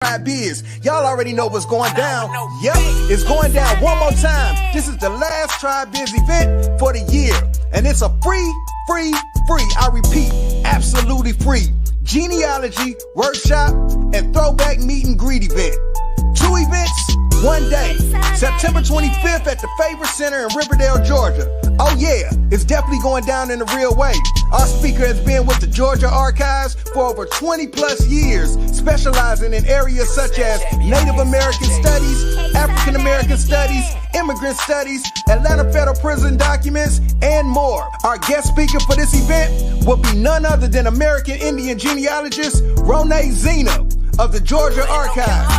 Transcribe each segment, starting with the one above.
Tribe Biz. Y'all already know what's going down. Yep, it's going down one more time. This is the last Tribe Biz event for the year. And it's a free, I repeat, absolutely free genealogy, workshop, and throwback meet and greet event. 2 events, 1 day. September 25th at the Favor Center in Riverdale, Georgia. Oh yeah, it's definitely going down in a real way. Our speaker has been with the Georgia Archives for over 20 plus years, specializing in areas such as Native American Studies, African American Studies, Immigrant Studies, Atlanta Federal Prison documents, and more. Our guest speaker for this event will be none other than American Indian genealogist Ronae Zena of the Georgia Archives.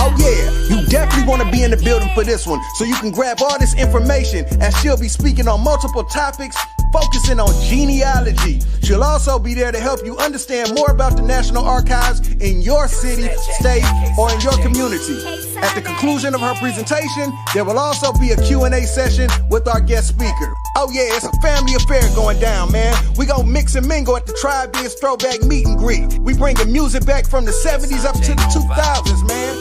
Oh yeah, you definitely want to be in the building for this one, so you can grab all this information, as she'll be speaking on multiple topics focusing on genealogy. She'll also be there to help you understand more about the National Archives in your city, state, or in your community. At the conclusion of her presentation, there will also be a Q&A session with our guest speaker. Oh yeah, it's a family affair going down, man. We gonna mix and mingle at the Tribe Biz Throwback Meet and Greet. We bringing music back from the 70s up to the 2000s, man.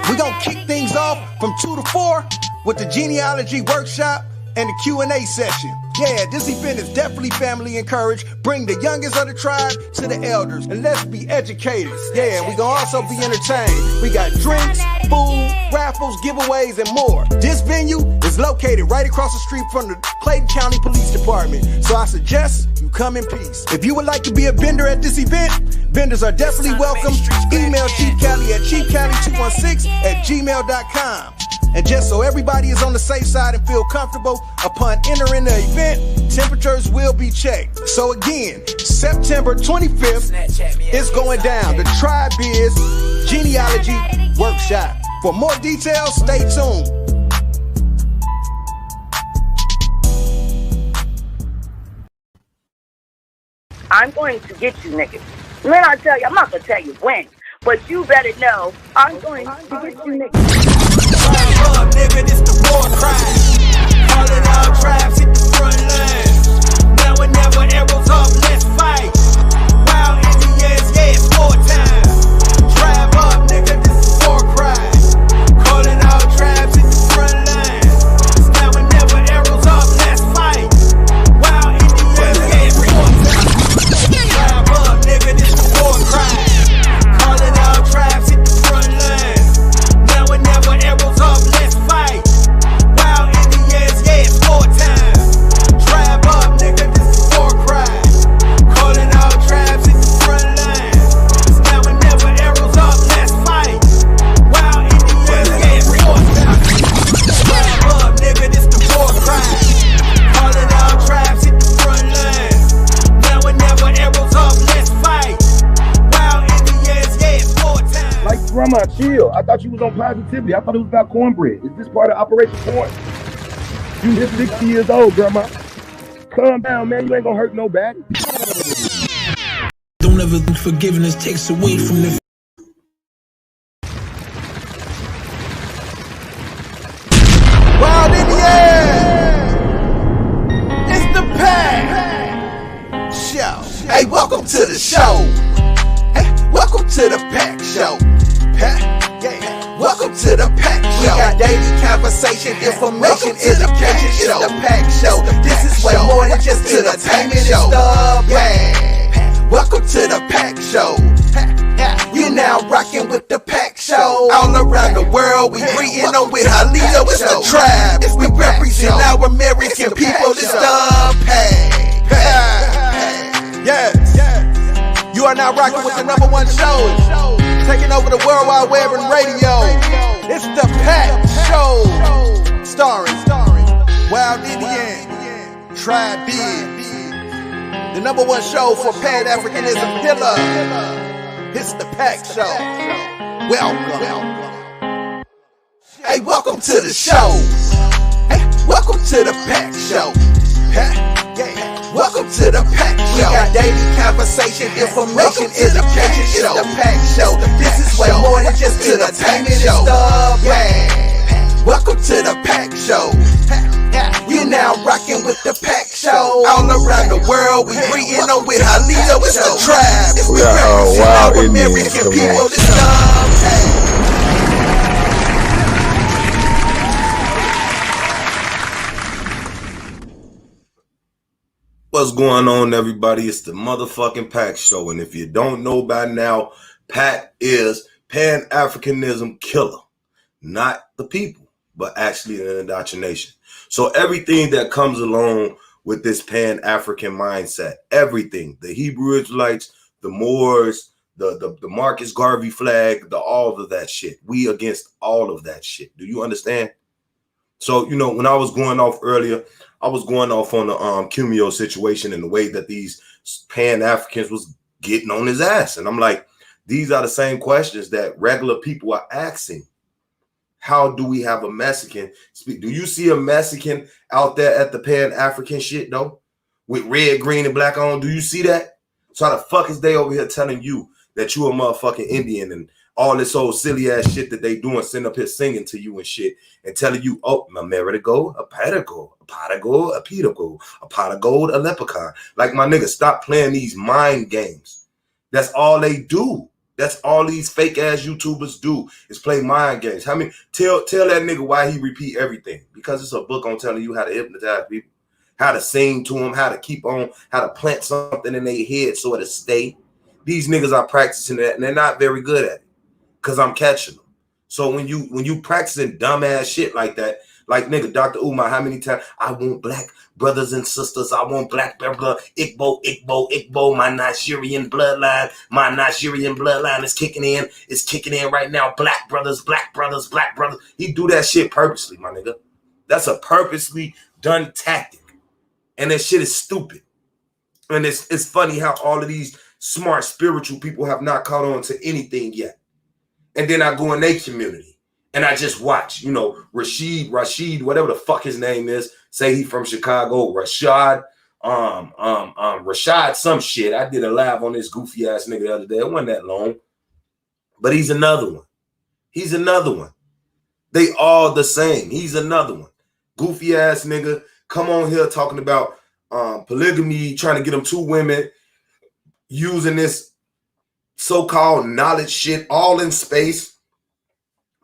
We gonna kick things off from 2 to 4 with the genealogy workshop and the Q&A session. Yeah, this event is definitely family encouraged. Bring the youngest of the tribe to the elders, and let's be educated. Yeah, we gonna also be entertained. We got drinks, food, raffles, giveaways, and more. This venue is located right across the street from the Clayton County Police Department, so I suggest you come in peace. If you would like to be a vendor at this event, vendors are definitely welcome. Email Chief Cali at chiefcali216@gmail.com. And just so everybody is on the safe side and feel comfortable, upon entering the event, temperatures will be checked. So again, September 25th, it's going down, the Tribe Biz Genealogy Workshop. For more details, stay tuned. I'm going to get you niggas. When I tell you, I'm not going to tell you when, but you better know I'm going to get you niggas. Nigga, this the war cry. Calling all tribes, hit the front line. Now and never, arrows up, let's fight. Wild Indians, yeah, it's war time. Tribe up, nigga, this is war cry. Calling all tribes, hit the front line. Now and never, arrows up, let's fight. Wild Indians, yeah, it's war time. Tribe up, nigga, this is war cry. Calling all tribes, hit the front line. Now and never, arrows up, let's fight. Wild Indians, yeah, it's war time. Tribe up, nigga, this is war cry. Calling all tribes in the front line. Now and never, arrows up, let's fight. Wild Indians, yeah, it's war time. Tribe up, nigga, this the war cry. Calling all tribes in the front line. Now and never, arrows up, let's fight. Wild Indians, yeah, it's war time. Like, grandma, chill. I thought you was on positivity. I thought it was about cornbread. Is this part of Operation Corn? You just 60 years old, grandma. Calm down, man. You ain't gonna hurt nobody. Don't ever think forgiveness takes away from the Wild Indians! It's the P.A.K Show. Hey, welcome to the show. Hey, welcome to the P.A.K Show. Yeah. Welcome to the P.A.K Show. We got daily conversation, information, education. It's the P.A.K Show. This is way more than just entertainment. It's the P.A.K. Welcome to the P.A.K Show. You're now rocking with the P.A.K Show. All around the world, we greeting them with Halito. It's the tribe. We represent our American people. It's the P.A.K. Yes. You are now rocking with the #1 show, taking over the World Wide Web and radio. It's the P.A.K Show, starring Wild Indian, Tribe Biz, the #1 show for Pan-Africanism pillar. It's the P.A.K Show. Welcome. Hey, welcome to the show. Hey, welcome to the P.A.K Show. Welcome to the P.A.K Show. We got daily conversation, information, education. It's the P.A.K Show. This is way more than just entertainment. It's the P.A.K. Welcome to the P.A.K Show. You're now rocking with the P.A.K Show. All around the world, we greeting them with Halito. It's the tribe. We represent our American people. It's the P.A.K. What's going on, everybody? It's the motherfucking P.A.K Show. And if you don't know by now, Pat is Pan-Africanism killer. Not the people, but actually an indoctrination. So everything that comes along with this Pan-African mindset, everything, the Hebrew Israelites, the Moors, the Marcus Garvey flag, all of that shit. We against all of that shit. Do you understand? So, you know, when I was going off earlier, I was going off on the Cumio situation and the way that these Pan-Africans was getting on his ass. And I'm like, these are the same questions that regular people are asking. How do we have a Mexican speak? Do you see a Mexican out there at the Pan-African shit, though? With red, green, and black on? Do you see that? So how the fuck is they over here telling you that you a motherfucking Indian and all this old silly ass shit that they doing, sitting up here singing to you and shit and telling you, oh, a Merigo, a Patago, a Patago, a Petago, a Patagold, a leprechaun. Like, my nigga, stop playing these mind games. That's all they do. That's all these fake ass YouTubers do is play mind games. How many tell that nigga why he repeat everything? Because it's a book on telling you how to hypnotize people, how to sing to them, how to keep on, how to plant something in their head so it'll stay. These niggas are practicing that and they're not very good at it. Cause I'm catching them. So when you practicing dumbass shit like that, like nigga, Dr. Umar, how many times I want black brothers and sisters, I want black brother, Igbo, my Nigerian bloodline is kicking in. It's kicking in right now. Black brothers. He do that shit purposely, my nigga. That's a purposely done tactic. And that shit is stupid. And it's funny how all of these smart spiritual people have not caught on to anything yet. And then I go in their community and I just watch, you know, Rashid, whatever the fuck his name is, say he from Chicago, Rashad, some shit. I did a live on this goofy ass nigga the other day. It wasn't that long, but he's another one. They all the same. He's another one. Goofy ass nigga. Come on here talking about polygamy, trying to get them 2 women, using this so-called knowledge shit all in space.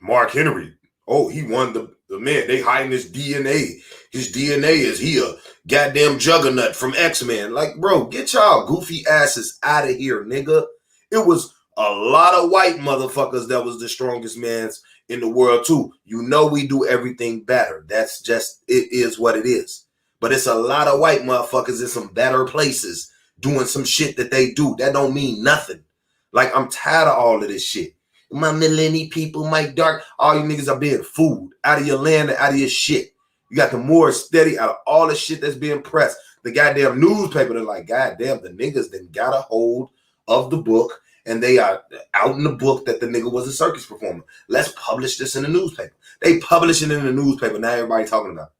Mark Henry, oh, he won the man. They hiding his DNA. His DNA is he a goddamn juggernaut from X-Men. Like, bro, get y'all goofy asses out of here, nigga. It was a lot of white motherfuckers that was the strongest mans in the world too. You know we do everything better. That's just, it is what it is. But it's a lot of white motherfuckers in some better places doing some shit that they do. That don't mean nothing. Like, I'm tired of all of this shit. My millennial people, my dark, all you niggas are being fooled out of your land and out of your shit. You got the more steady out of all the shit that's being pressed. The goddamn newspaper, they're like, goddamn, the niggas then got a hold of the book and they are out in the book that the nigga was a circus performer. Let's publish this in the newspaper. They publish it in the newspaper. Now everybody talking about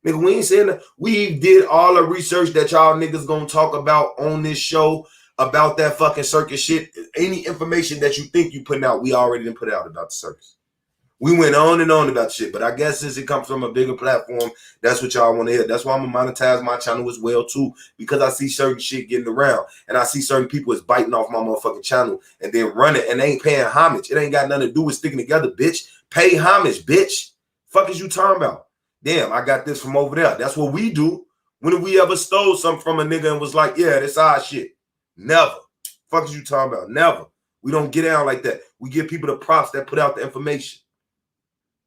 it. Nigga, we ain't saying that. We did all the research that y'all niggas gonna talk about on this show. About that fucking circus shit. Any information that you think you putting out, we already didn't put out about the circus. We went on and on about shit, but I guess since it comes from a bigger platform, that's what y'all want to hear. That's why I'm gonna monetize my channel as well too, because I see certain shit getting around, and I see certain people is biting off my motherfucking channel and then running, and they ain't paying homage. It ain't got nothing to do with sticking together, bitch. Pay homage, bitch. Fuck is you talking about? Damn, I got this from over there. That's what we do. When have we ever stole something from a nigga and was like, yeah, this our shit? Never. Fuck is you talking about? Never. We don't get down like that. We give people the props that put out the information.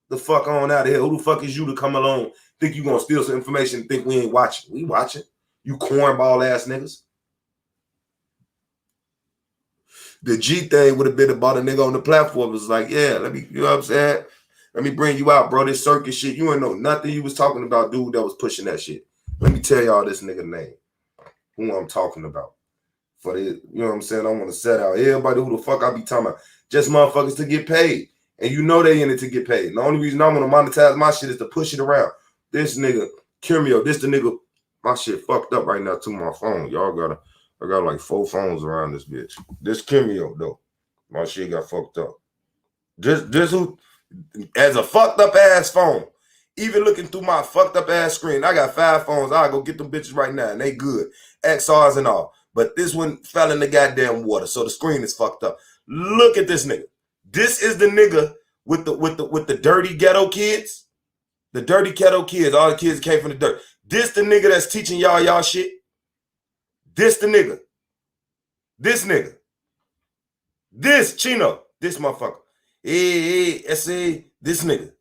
The fuck on out of here. Who the fuck is you to come along, think you gonna steal some information and think we ain't watching? We watching. You cornball ass niggas. The G thing would have been about a nigga on the platform. It was like, yeah, let me, you know what I'm saying? Let me bring you out, bro. This circus shit. You ain't know nothing you was talking about, dude, that was pushing that shit. Let me tell y'all this nigga name. Who I'm talking about. For the, you know what I'm saying? I want to set out everybody who the fuck I be talking about. Just motherfuckers to get paid. And you know they in it to get paid. And the only reason I want to monetize my shit is to push it around. This nigga, Cumio, this the nigga, my shit fucked up right now to my phone. Y'all I got like 4 phones around this bitch. This Cumio, though. My shit got fucked up. This who, as a fucked up ass phone, even looking through my fucked up ass screen, I got 5 phones. I'll go get them bitches right now. And they good. XRs and all. But this one fell in the goddamn water, so the screen is fucked up. Look at this nigga. This is the nigga with the dirty ghetto kids. The dirty ghetto kids. All the kids came from the dirt. This the nigga that's teaching y'all shit. This the nigga. This nigga. This Chino. This motherfucker. S.A. This nigga.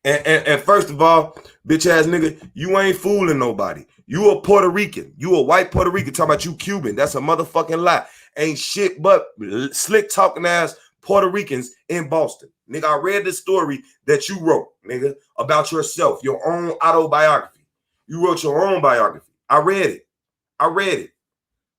And first of all, bitch ass nigga, you ain't fooling nobody. You a Puerto Rican. You a white Puerto Rican talking about you Cuban. That's a motherfucking lie. Ain't shit but slick talking ass Puerto Ricans in Boston. Nigga, I read the story that you wrote, nigga, about yourself, your own autobiography. You wrote your own biography. I read it.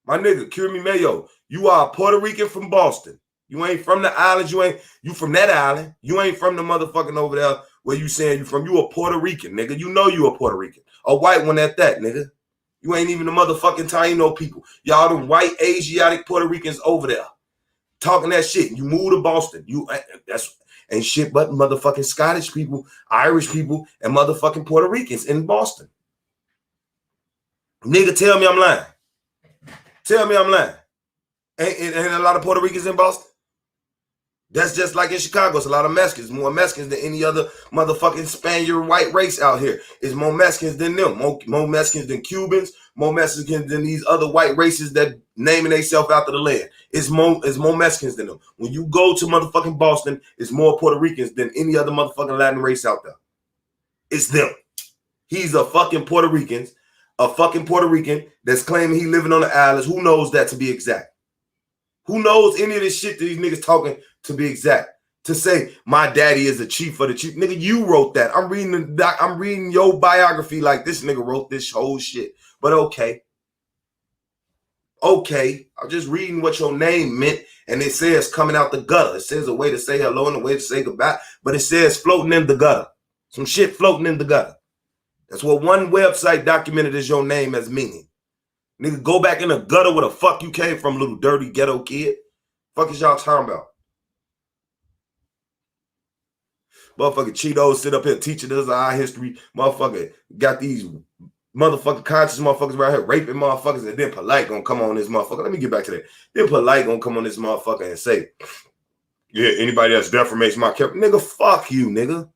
My nigga, Cure Me Mayo, you are a Puerto Rican from Boston. You ain't from the islands. You from that island. You ain't from the motherfucking over there where you saying you from. You a Puerto Rican, nigga. You know you a Puerto Rican. A white one at that, nigga. You ain't even the motherfucking Taino people. Y'all them white Asiatic Puerto Ricans over there talking that shit. You move to Boston. That's ain't shit but motherfucking Scottish people, Irish people, and motherfucking Puerto Ricans in Boston. Nigga, tell me I'm lying. Tell me I'm lying. Ain't a lot of Puerto Ricans in Boston? That's just like in Chicago. It's a lot of Mexicans. More Mexicans than any other motherfucking Spaniard white race out here. It's more Mexicans than them. More Mexicans than Cubans. More Mexicans than these other white races that naming themselves after the land. It's more Mexicans than them. When you go to motherfucking Boston, it's more Puerto Ricans than any other motherfucking Latin race out there. It's them. He's a fucking Puerto Rican. A fucking Puerto Rican that's claiming he living on the islands. Who knows that to be exact? Who knows any of this shit that these niggas talking to be exact? To say my daddy is the chief of the chief. Nigga, you wrote that. I'm reading your biography like this nigga wrote this whole shit. But okay. Okay. I'm just reading what your name meant. And it says coming out the gutter. It says a way to say hello and a way to say goodbye. But it says floating in the gutter. Some shit floating in the gutter. That's what one website documented as your name as meaning. Nigga, go back in the gutter where the fuck you came from, little dirty ghetto kid. Fuck is y'all talking about? Motherfucking Cheetos sit up here teaching us our history. Motherfucker got these motherfucking conscious motherfuckers right here raping motherfuckers, and then Polite gonna come on this motherfucker. Let me get back to that. Then Polite gonna come on this motherfucker and say, yeah, anybody that's defamates my character. Nigga, fuck you, nigga.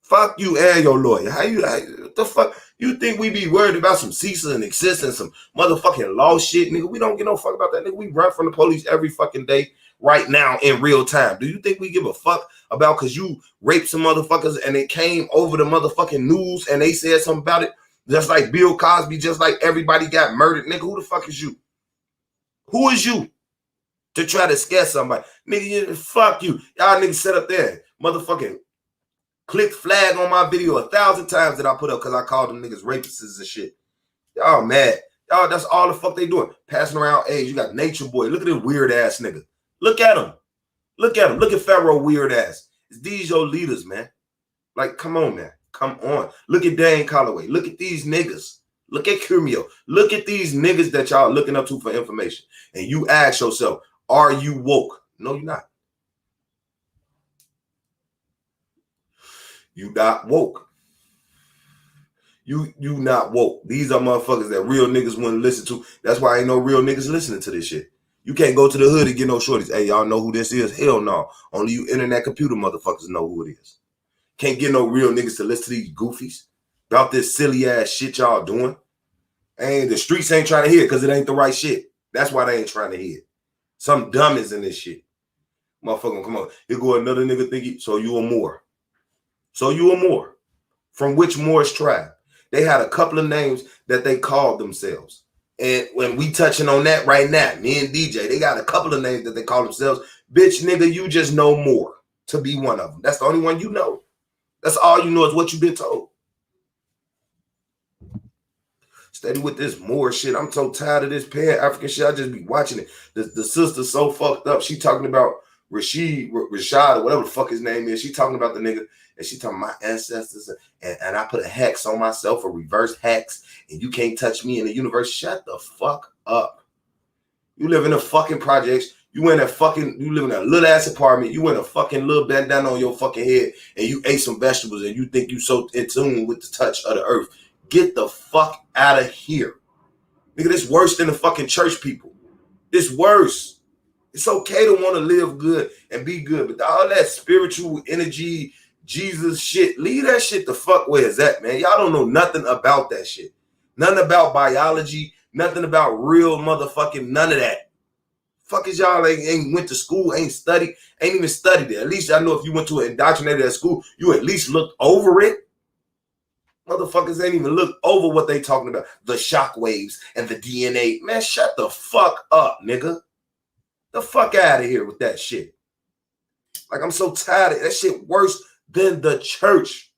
Fuck you and your lawyer. What the fuck? You think we be worried about some cease and exist and some motherfucking law shit, nigga? We don't give no fuck about that, nigga. We run from the police every fucking day right now in real time. Do you think we give a fuck about because you raped some motherfuckers and it came over the motherfucking news and they said something about it? Just like Bill Cosby, just like everybody got murdered. Nigga, who the fuck is you? Who is you to try to scare somebody? Nigga, fuck you. Y'all niggas sit up there, motherfucking click flag on my video 1,000 times that I put up because I called them niggas rapists and shit. Y'all mad. Y'all, that's all the fuck they doing. Passing around age. You got Nature Boy. Look at this weird ass nigga. Look at him. Look at him. Look at Pharaoh weird ass. Is these your leaders, man? Like, come on, man. Come on. Look at Dane Calloway. Look at these niggas. Look at Cumio. Look at these niggas that y'all looking up to for information. And you ask yourself, are you woke? No, you're not. You not woke. You not woke. These are motherfuckers that real niggas wouldn't listen to. That's why ain't no real niggas listening to this shit. You can't go to the hood and get no shorties. Hey, y'all know who this is? Hell no. Only you internet computer motherfuckers know who it is. Can't get no real niggas to listen to these goofies about this silly ass shit y'all doing. And the streets ain't trying to hear it because it ain't the right shit. That's why they ain't trying to hear it. Some dummies in this shit. Motherfucker, come on. Here go another nigga thinking, so you a Moor. So you a Moor. From which Moorish tribe? They had a couple of names that they called themselves. And when we touching on that right now, me and DJ, they got a couple of names that they call themselves. Bitch, nigga, you just know more to be one of them. That's the only one you know. That's all you know is what you've been told. Steady with this Moor shit. I'm so tired of this Pan-African shit. I just be watching it. The sister's so fucked up. She talking about Rashad or whatever the fuck his name is. She talking about the nigga. And she talking about my ancestors, and I put a hex on myself, a reverse hex, and you can't touch me in the universe. Shut the fuck up. You live in a fucking projects. You live in a little ass apartment. You in a fucking little bandana on your fucking head, and you ate some vegetables, and you think you so in tune with the touch of the earth. Get the fuck out of here. Nigga, this worse than the fucking church people. It's worse. It's okay to want to live good and be good, but all that spiritual energy, Jesus shit, leave that shit the fuck where it's at, man. Y'all don't know nothing about that shit. Nothing about biology, nothing about real motherfucking none of that. Fuck is y'all ain't went to school, ain't studied, ain't even studied it. At least I know if you went to an indoctrinated at school, you at least looked over it. Motherfuckers ain't even look over what they talking about. The shock waves and the DNA. Man, shut the fuck up, nigga. The fuck out of here with that shit. Like, I'm so tired of that shit worse than the church.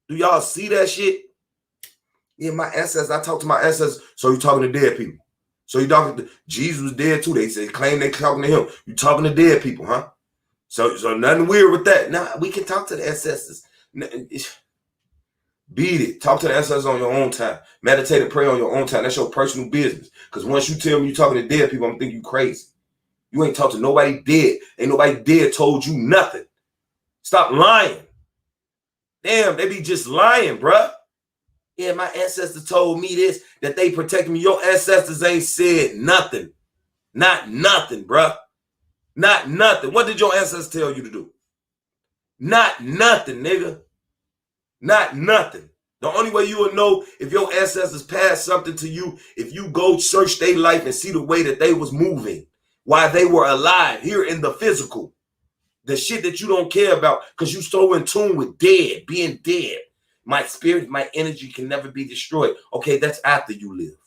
Do y'all see that shit? Yeah, my ancestors, I talk to my ancestors, so you talking to dead people. So you talking to, Jesus was dead too. They say, claim they talking to him. You talking to dead people, huh? So nothing weird with that. Nah, we can talk to the ancestors. Beat it. Talk to the ancestors on your own time. Meditate and pray on your own time. That's your personal business. Because once you tell me you talking to dead people, I'm thinking you crazy. You ain't talk to nobody dead. Ain't nobody dead told you nothing. Stop lying. Damn, they be just lying, bruh. Yeah, my ancestors told me this, that they protect me. Your ancestors ain't said nothing. Not nothing, bruh. Not nothing. What did your ancestors tell you to do? Not nothing, nigga. Not nothing. The only way you will know if your ancestors passed something to you, if you go search their life and see the way that they was moving while they were alive here in the physical. The shit that you don't care about because you so in tune with dead, being dead. My spirit, my energy can never be destroyed. Okay, that's after you live.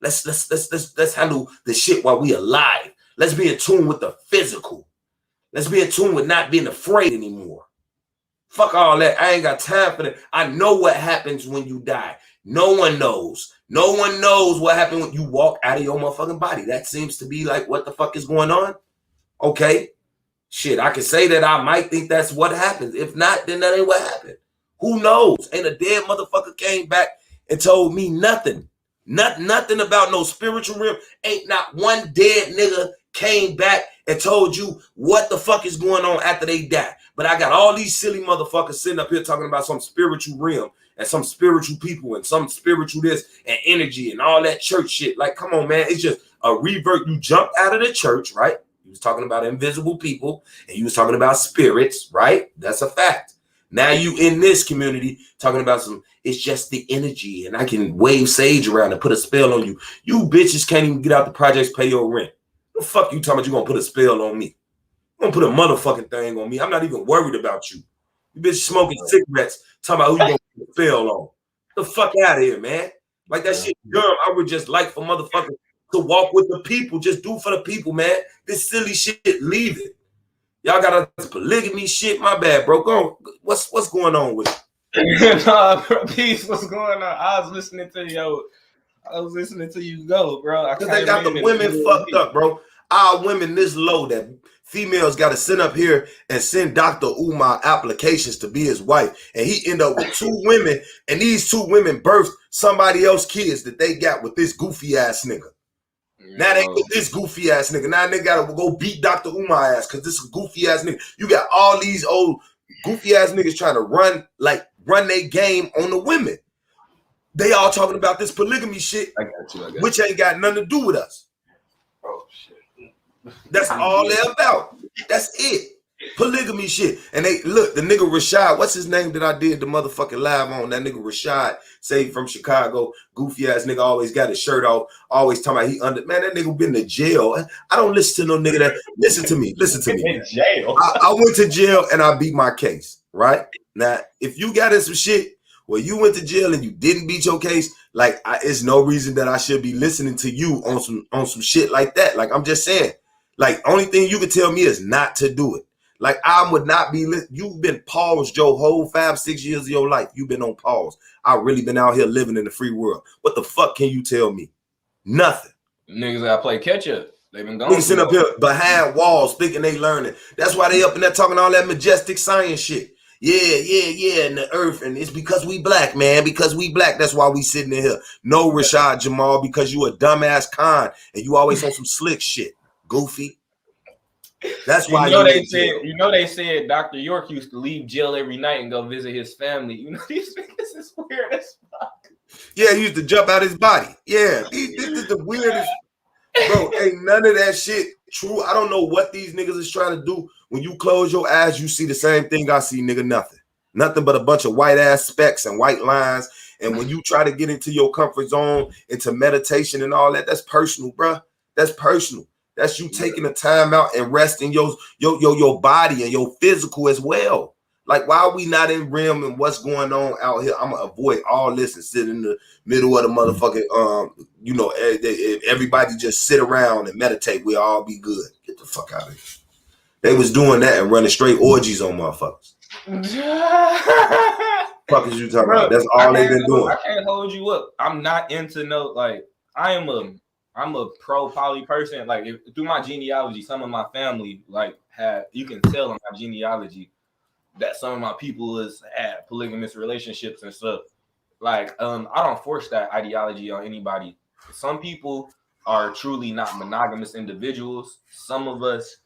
Let's handle the shit while we alive. Let's be in tune with the physical. Let's be in tune with not being afraid anymore. Fuck all that. I ain't got time for that. I know what happens when you die. No one knows. No one knows what happened when you walk out of your motherfucking body. That seems to be like what the fuck is going on. Okay. Shit, I can say that I might think that's what happens. If not, then that ain't what happened. Who knows? Ain't a dead motherfucker came back and told me nothing. Nothing about no spiritual realm. Ain't not one dead nigga came back and told you what the fuck is going on after they die. But I got all these silly motherfuckers sitting up here talking about some spiritual realm and some spiritual people and some spiritual this and energy and all that church shit. Like, come on, man. It's just a revert. You jumped out of the church, right? You was talking about invisible people and you was talking about spirits, right? That's a fact. Now you in this community talking about some, it's just the energy and I can wave sage around and put a spell on you. You bitches can't even get out the projects, pay your rent. The fuck you talking about you gonna put a spell on me? You gonna put a motherfucking thing on me. I'm not even worried about you. You bitch smoking cigarettes, talking about who you gonna put a spell on. The fuck out of here, man. Like that shit dumb. I would just like for motherfuckers to walk with the people. Just do for the people, man. This silly shit, leave it. Y'all got this polygamy shit. My bad, bro. Go on. What's going on with it? Nah, bro, peace. What's going on? I was listening to you go, bro. Because they got the women fucked up, bro. Our women this low that females got to send up here and send Dr. Umar applications to be his wife. And he end up with two women, and these two women birthed somebody else's kids that they got with this goofy ass nigga. Now they with this goofy ass nigga. Now they gotta go beat Dr. Umar ass because this goofy ass nigga. You got all these old goofy ass niggas trying to run their game on the women. They all talking about this polygamy shit, I got you. Which ain't got nothing to do with us. Oh shit. That's all they're about. That's it. Polygamy shit. And they look, the nigga Rashad, what's his name that I did the motherfucking live on? That nigga Rashad, say from Chicago, goofy ass nigga, always got his shirt off, always talking about he under, man, that nigga been to jail. I don't listen to no nigga that, listen to me. In jail. I went to jail and I beat my case, right? Now, if you got in some shit where you went to jail and you didn't beat your case, like, it's no reason that I should be listening to you on some shit like that. Like, I'm just saying, like, only thing you can tell me is not to do it. Like, I would not be, you've been paused your whole 5-6 years of your life. You've been on pause. I really been out here living in the free world. What the fuck can you tell me? Nothing. Niggas gotta play catch up. They've been gone. Niggas sitting up here behind walls thinking they learning. That's why they up in there talking all that majestic science shit. Yeah, and the earth. And it's because we black, man. Because we black. That's why we sitting in here. No, Rashad Jamal, because you a dumbass con and you always on some slick shit. Goofy. That's why they said Dr. York used to leave jail every night and go visit his family. You know, these niggas is weird as fuck. Yeah, he used to jump out his body. Yeah, this is the weirdest. Bro, ain't none of that shit true. I don't know what these niggas is trying to do. When you close your eyes, you see the same thing I see, nigga. Nothing but a bunch of white ass specks and white lines And when you try to get into your comfort zone, into meditation and all that, that's personal, bro. That's personal. That's you taking the time out and resting your body and your physical as well. Like, why are we not in realm and what's going on out here? I'm gonna avoid all this and sit in the middle of the motherfucking if everybody just sit around and meditate, we'll all be good. Get the fuck out of here. They was doing that and running straight orgies on motherfuckers. Fuck is you talking about? That's all they've been doing. I can't hold you up. I'm not into I'm a pro poly person. Like, through my genealogy, some of my family you can tell in my genealogy that some of my people had polygamous relationships and stuff. Like, I don't force that ideology on anybody. Some people are truly not monogamous individuals. Some of us,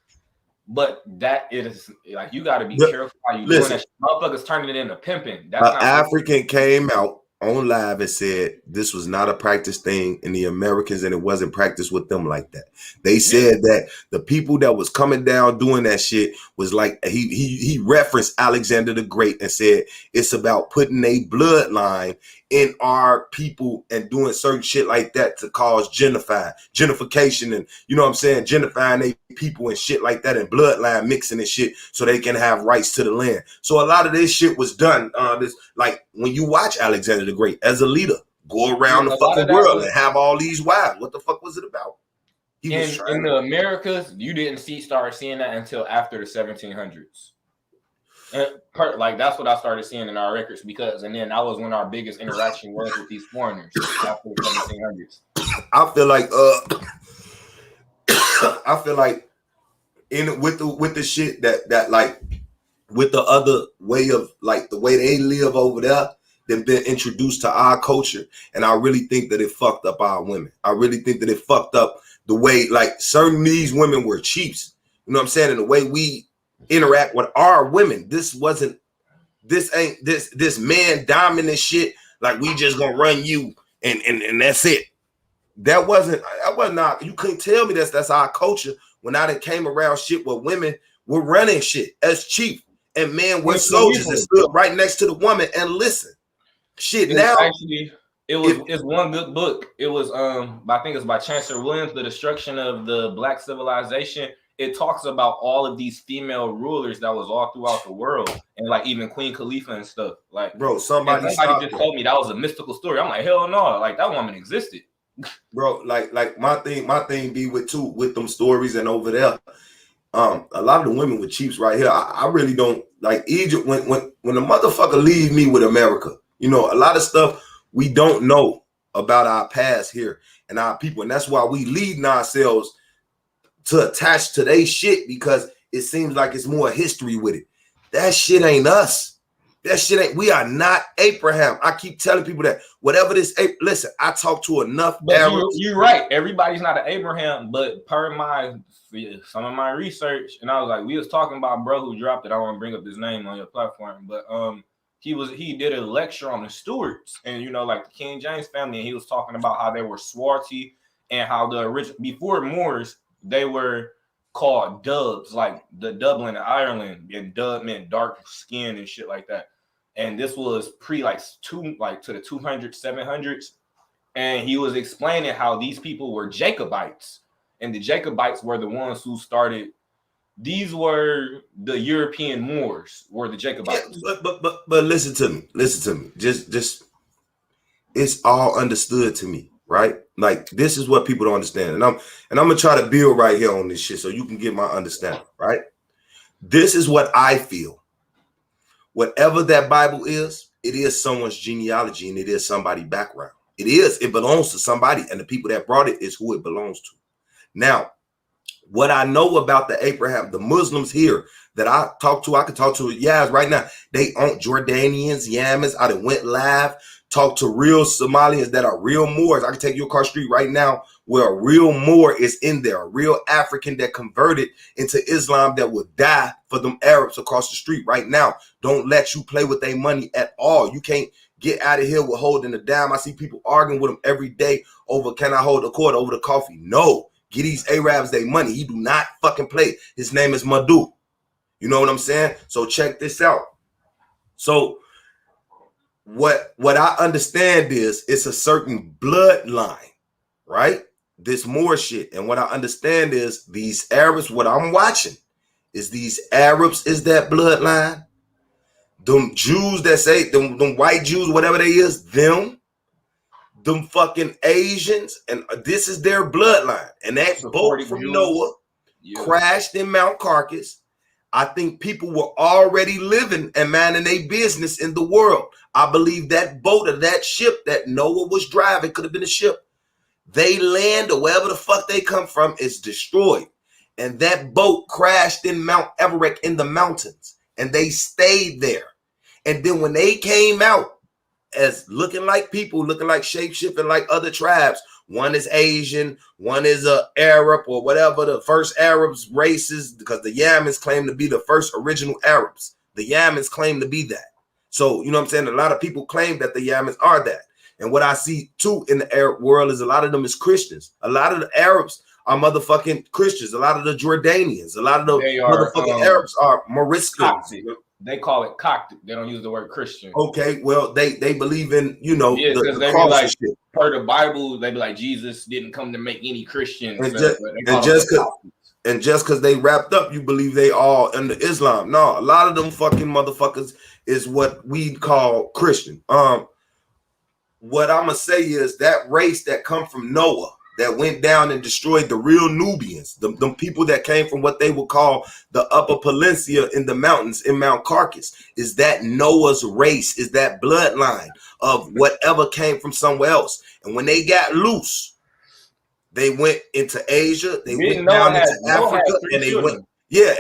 but that is like, you got to be careful how you doing that. Motherfuckers turning it into pimping. That's not African came out on live and said this was not a practice thing in the Americans, and it wasn't practiced with them like that. They said that the people that was coming down doing that shit was like, he referenced Alexander the Great and said it's about putting a bloodline in our people and doing certain shit like that to cause gentrification, and you know what I'm saying, gentrifying they people and shit like that, and bloodline mixing and shit so they can have rights to the land. So a lot of this shit was done. This, like, when you watch Alexander the Great as a leader go around the fucking world and have all these wives, what the fuck was it about? In the Americas, you didn't start seeing that until after the 1700s. And that's what I started seeing in our records, and then that was when our biggest interaction was with these foreigners after the 1700s. I feel like with the shit that like with the other way of, like, the way they live over there, they've been introduced to our culture, and I really think that it fucked up our women. I really think that it fucked up the way, like, certain these women were chiefs. You know what I'm saying? And the way we interact with our women, this ain't this man dominant shit, like, we just gonna run you and that's it. That wasn't you couldn't tell me that's our culture when I done came around shit where women were running shit as chief and men were soldiers and stood right next to the woman and listen. Shit, now actually it's one good book. It was I think it's by Chancellor Williams, The Destruction of the Black Civilization. It talks about all of these female rulers that was all throughout the world, and like even Queen Khalifa and stuff. Like, bro, somebody just told me that was a mystical story. I'm like, hell no, like, that woman existed. Bro, like my thing be with them stories and over there. A lot of the women with chiefs right here, I really don't like Egypt. When the motherfucker leave me with America, you know, a lot of stuff we don't know about our past here and our people, and that's why we leading ourselves to attach to they shit, because it seems like it's more history with it. That shit ain't us. That shit ain't. We are not Abraham. I keep telling people that. Whatever this. Listen, I talk to enough. But you're right. Everybody's not an Abraham, but per some of my research, and I was like, we was talking about bro who dropped it. I want to bring up his name on your platform, but he did a lecture on the Stuarts and, you know, like the King James family, and he was talking about how they were swarthy and how the original before Moors they were called Dubs, like the Dublin in Ireland, and Dub meant dark skin and shit like that. And this was to the 200s, 700s. And he was explaining how these people were Jacobites, and the Jacobites were the ones who started. These were the European Moors, were the Jacobites. Yeah, but listen to me. Just it's all understood to me, right? Like, this is what people don't understand, and I'm gonna try to build right here on this shit so you can get my understanding, right? This is what I feel. Whatever that Bible is, it is someone's genealogy and it is somebody's background. It belongs to somebody, and the people that brought it is who it belongs to. Now, what I know about the Abraham, the Muslims here that I could talk to Yaz right now, they own Jordanians, Yemens. I done went live, talked to real Somalians that are real Moors. I can take you across the street right now where a real Moor is in there, a real African that converted into Islam that would die for them Arabs across the street right now. Don't let you play with their money at all. You can't get out of here with holding a dime. I see people arguing with them every day over, can I hold the court over the coffee? No. Get these Arabs their money. He do not fucking play. His name is Madhu. You know what I'm saying? So check this out. So what I understand is it's a certain bloodline, right? This more shit. And what I understand is these Arabs, what I'm watching is these Arabs is that bloodline. Them Jews that say, them white Jews, whatever they is, them fucking Asians, and this is their bloodline. And that boat from Jews. Noah crashed in Mount Carcass. I think people were already living and minding their business in the world. I believe that boat or that ship that Noah was driving could have been a ship. They land or wherever the fuck they come from is destroyed. And that boat crashed in Mount Everett in the mountains. And they stayed there. And then when they came out as looking like people, looking like shapeshifting like other tribes, one is Asian, one is a Arab or whatever the first Arabs races, because the Yamens claim to be the first original Arabs. The Yamens claim to be that. So, you know what I'm saying? A lot of people claim that the Yamens are that. And what I see too in the Arab world is a lot of them is Christians. A lot of the Arabs are motherfucking Christians. A lot of the Jordanians, a lot of the motherfucking Arabs are Moriscans. They call it Coptic. They don't use the word Christian. Okay, well, they believe in, you know, because they be like, per the Bible, they be like, Jesus didn't come to make any Christians. And just because they wrapped up, you believe they all under Islam. No, a lot of them fucking motherfuckers is what we call Christian. What I'm gonna say is that race that come from Noah, that went down and destroyed the real Nubians, the people that came from what they would call the Upper Peninsula in the mountains in Mount Carcass, is that Noah's race, is that bloodline of whatever came from somewhere else. And when they got loose, they went into Asia, they went down into Africa, and they went,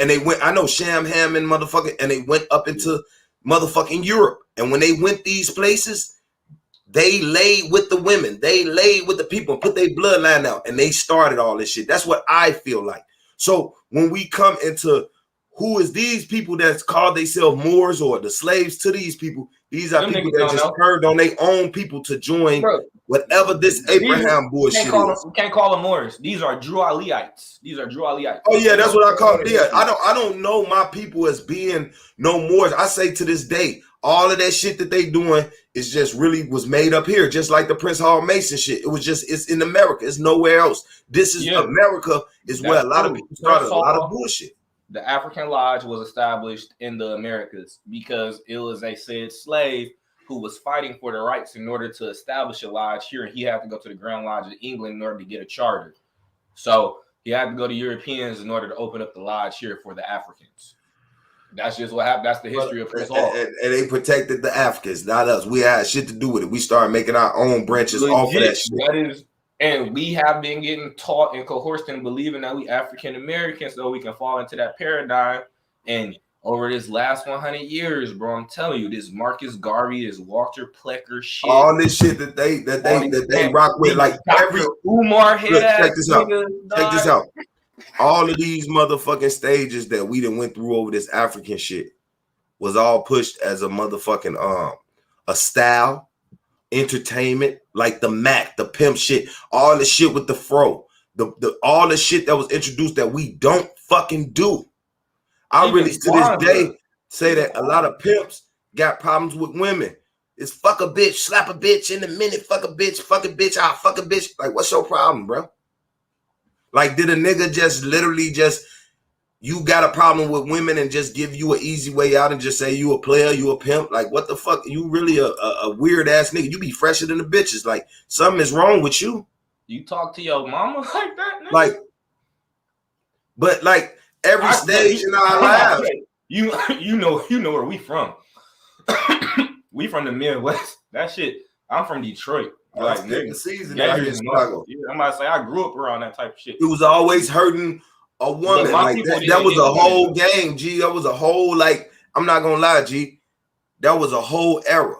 and they went, I know Sham, Ham, and motherfucking, and they went up into motherfucking Europe. And when they went these places, they laid with the women, they laid with the people, put their bloodline out, and they started all this shit. That's what I feel like. So when we come into who is these people that's called themselves Moors or the slaves to these people, these are people that just turned on their own people to join whatever this Abraham bullshit is. You can't call them Moors. These are Drualites. Oh yeah, that's what I call them. Yeah, I don't know my people as being no Moors. I say to this day, all of that shit that they doing is just really was made up here, just like the Prince Hall Mason shit. It was just, it's in America. It's nowhere else. This is America is where a lot of people started a lot of bullshit. The African Lodge was established in the Americas because it was a said slave who was fighting for the rights in order to establish a lodge here, and he had to go to the Grand Lodge of England in order to get a charter. So he had to go to Europeans in order to open up the lodge here for the Africans. That's just what happened. That's the history of Prince Hall. And they protected the Africans, not us. We had shit to do with it. We started making our own branches off of that shit. And we have been getting taught and coerced into believing that we African Americans, so we can fall into that paradigm. And over this last 100 years, bro, I'm telling you, this Marcus Garvey, this Walter Plecker shit, all this shit that they rock with, like every Umar head. Check this out. Check this out. All of these motherfucking stages that we done went through over this African shit was all pushed as a motherfucking a style, entertainment, like the Mac, the pimp shit, all the shit with the fro, the all the shit that was introduced that we don't fucking do. I really to this day say that a lot of pimps got problems with women. It's fuck a bitch, slap a bitch in a minute, fuck a bitch, I'll fuck a bitch. Like, what's your problem, bro? Like, did a nigga just literally just, you got a problem with women and just give you an easy way out and just say you a player, you a pimp? Like, what the fuck? You really a weird ass nigga. You be fresher than the bitches. Like, something is wrong with you. You talk to your mama like that, nigga? Like, but like every stage in our lives. You know where we from. We from the Midwest. That shit, I'm from Detroit. Like, nigga, season out here in Chicago. I'm about to say I grew up around that type of shit. It was always hurting a woman. Like that was a whole game, G. That was a whole, like, I'm not gonna lie, G. That was a whole era.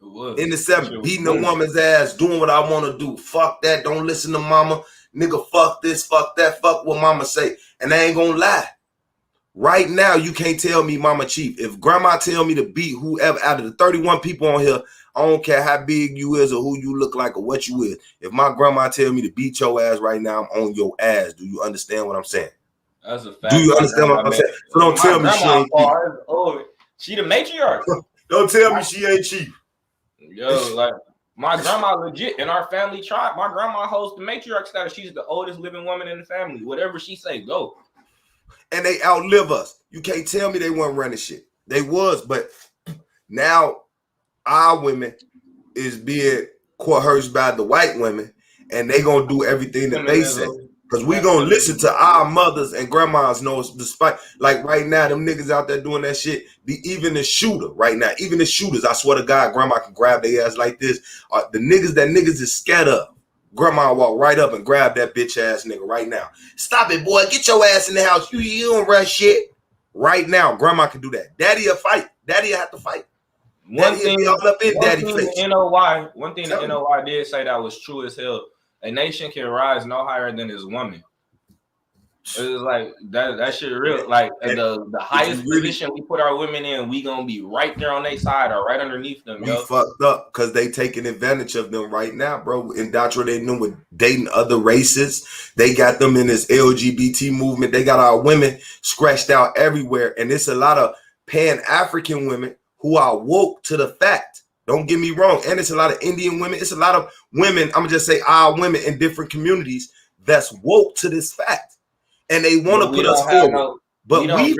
It was. In the 70s, beating a woman's ass, doing what I want to do. Fuck that. Don't listen to mama. Nigga, fuck this, fuck that, fuck what mama say. And I ain't gonna lie. Right now, you can't tell me Mama Chief. If grandma tell me to beat whoever out of the 31 people on here, I don't care how big you is or who you look like or what you is. If my grandma tell me to beat your ass right now, I'm on your ass. Do you understand what I'm saying? That's a fact. Do you understand what I'm saying? So don't tell me she ain't chief. She the matriarch. Don't tell me she ain't chief. Yo, like my grandma legit in our family tribe. My grandma holds the matriarch status. She's the oldest living woman in the family. Whatever she say, go. And they outlive us. You can't tell me they weren't running shit. They was, but now our women is being coerced by the white women, and they gonna do everything that they say. Because we gonna listen to our mothers and grandmas know, despite, like right now, them niggas out there doing that shit, even the shooter right now, even the shooters, I swear to God, grandma can grab their ass like this. The niggas that niggas is scared of, grandma walk right up and grab that bitch ass nigga right now. Stop it, boy, get your ass in the house. You don't run shit. Right now, grandma can do that. Daddy'll fight. Daddy'll have to fight. One thing the NOI did say that was true as hell. A nation can rise no higher than its woman. It was like that shit real. Like the highest position we put our women in, we gonna be right there on their side or right underneath them. We fucked up because they taking advantage of them right now, bro. Indoctrinating them with dating other races. They got them in this LGBT movement. They got our women scratched out everywhere, and it's a lot of Pan-African women who are woke to the fact. Don't get me wrong. And it's a lot of Indian women. It's a lot of women, I'm going to just say our women in different communities that's woke to this fact. And they want to put us forward. But we don't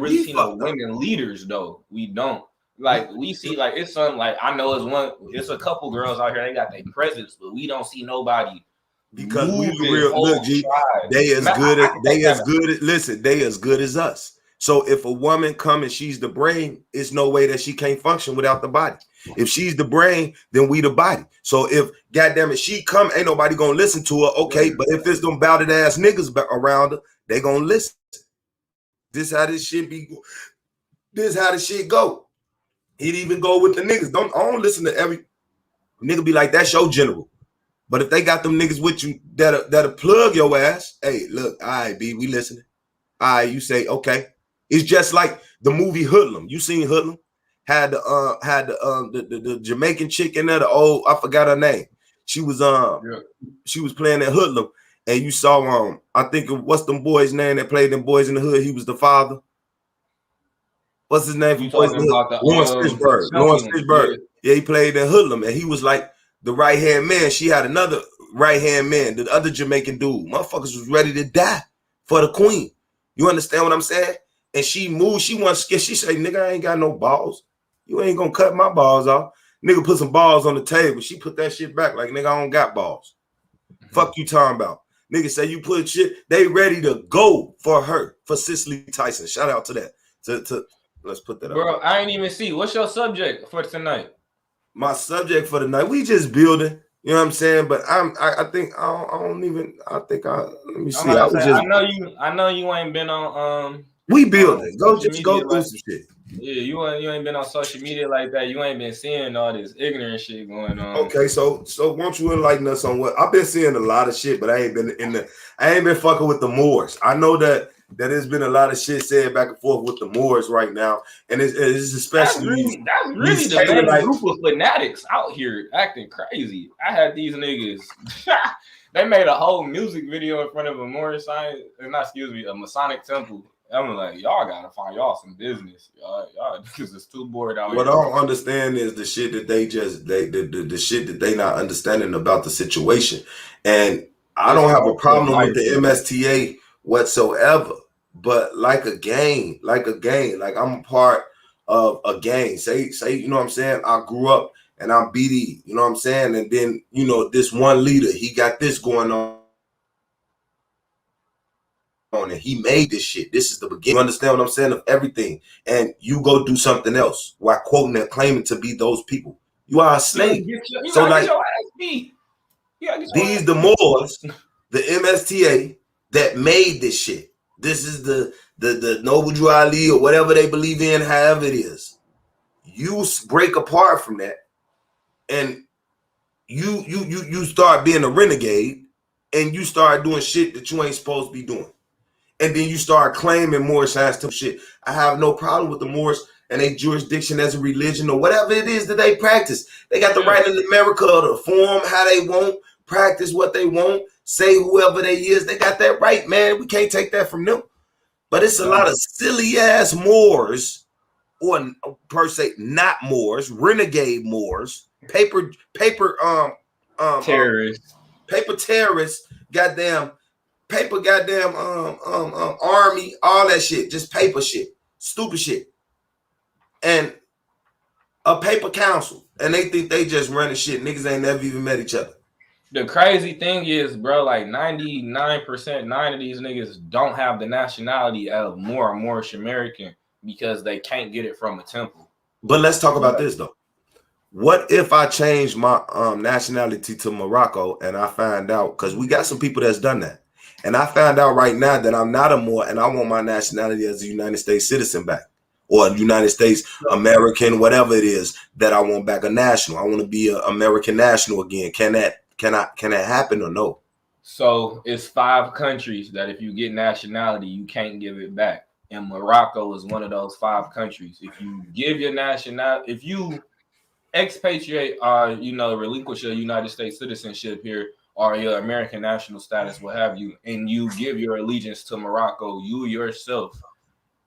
really see no women leaders, though. We don't. Like, we see, like, it's some, like, I know it's a couple girls out here, they got their presence, but we don't see nobody. Because we the real, look, G, they as good as us. So if a woman come and she's the brain, it's no way that she can't function without the body. If she's the brain, then we the body. So if, goddamn it, she come, ain't nobody gonna listen to her. Okay, but if it's them bouted ass niggas around her, they gonna listen. This how this shit be. This how the shit go. He'd even go with the niggas. I don't listen to every nigga be like, that's your general. But if they got them niggas with you that'll plug your ass, hey, look, all right, B, we listening. All right, you say, okay. It's just like the movie Hoodlum. You seen Hoodlum? Had the Jamaican chick in there, I forgot her name. She was she was playing that Hoodlum, and you saw I think what's them boys' name that played them Boys in the Hood? He was the father. What's his name? Lawrence Fishburne. Yeah, he played in Hoodlum, and he was like the right hand man. She had another right hand man, the other Jamaican dude. Motherfuckers was ready to die for the queen. You understand what I'm saying? And she moved, she wasn't scared. She said, nigga, I ain't got no balls. You ain't gonna cut my balls off. Nigga put some balls on the table. She put that shit back like, nigga, I don't got balls. Fuck you talking about. Nigga say you put shit, they ready to go for her, for Cicely Tyson. Shout out to that. Let's put that up. Bro, I ain't even see. What's your subject for tonight? My subject for tonight, we just building. You know what I'm saying? But let me see. I know you ain't been on we building. Go through some shit. Yeah, you ain't been on social media like that. You ain't been seeing all this ignorant shit going on. Okay, so won't you enlighten us on what I've been seeing? A lot of shit, but I ain't been fucking with the Moors. I know that there's been a lot of shit said back and forth with the Moors right now, and it's especially that's really the main group of fanatics out here acting crazy. I had these niggas. They made a whole music video in front of a Moorish sign, a Masonic temple. I'm like, y'all gotta find y'all some business. Y'all because it's too bored out here. What I don't understand is the shit that the shit that they not understanding about the situation. And I don't have a problem with the MSTA whatsoever. But like a gang, like I'm a part of a gang. Say, you know what I'm saying? I grew up and I'm BD, you know what I'm saying? And then, you know, this one leader, he got this going on. And he made this shit. This is the beginning. You understand what I'm saying? Of everything. And you go do something else while quoting and claiming to be those people. You are a slave. So like these the Moors, the MSTA that made this shit. This is the Noble Drew Ali or whatever they believe in, however it is. You break apart from that and you start being a renegade and you start doing shit that you ain't supposed to be doing. And then you start claiming Moorish ancestral shit. I have no problem with the Moors and their jurisdiction as a religion or whatever it is that they practice. They got the right in America to form how they want, practice what they want, say whoever they is. They got that right, man. We can't take that from them. But it's a lot of silly ass Moors or per se not Moors, renegade Moors, paper Terrorists. paper terrorists, goddamn army, all that shit, just paper shit, stupid shit, and a paper council, and they think they just running shit. Niggas ain't never even met each other. The crazy thing is, bro, like 99%, 9 of these niggas don't have the nationality of Moor or Moorish American because they can't get it from a temple. But let's talk about this though. What if I change my nationality to Morocco and I find out, because we got some people that's done that, and I found out right now that I'm not a Moor and I want my nationality as a United States citizen back, or a United States American, whatever it is that I want back, a national. I want to be an American national again. Can that happen or no? So it's 5 countries that if you get nationality, you can't give it back. And Morocco is one of those 5 countries. If you give your nationality, if you expatriate or relinquish your United States citizenship here or your American national status, what have you, and you give your allegiance to Morocco, you yourself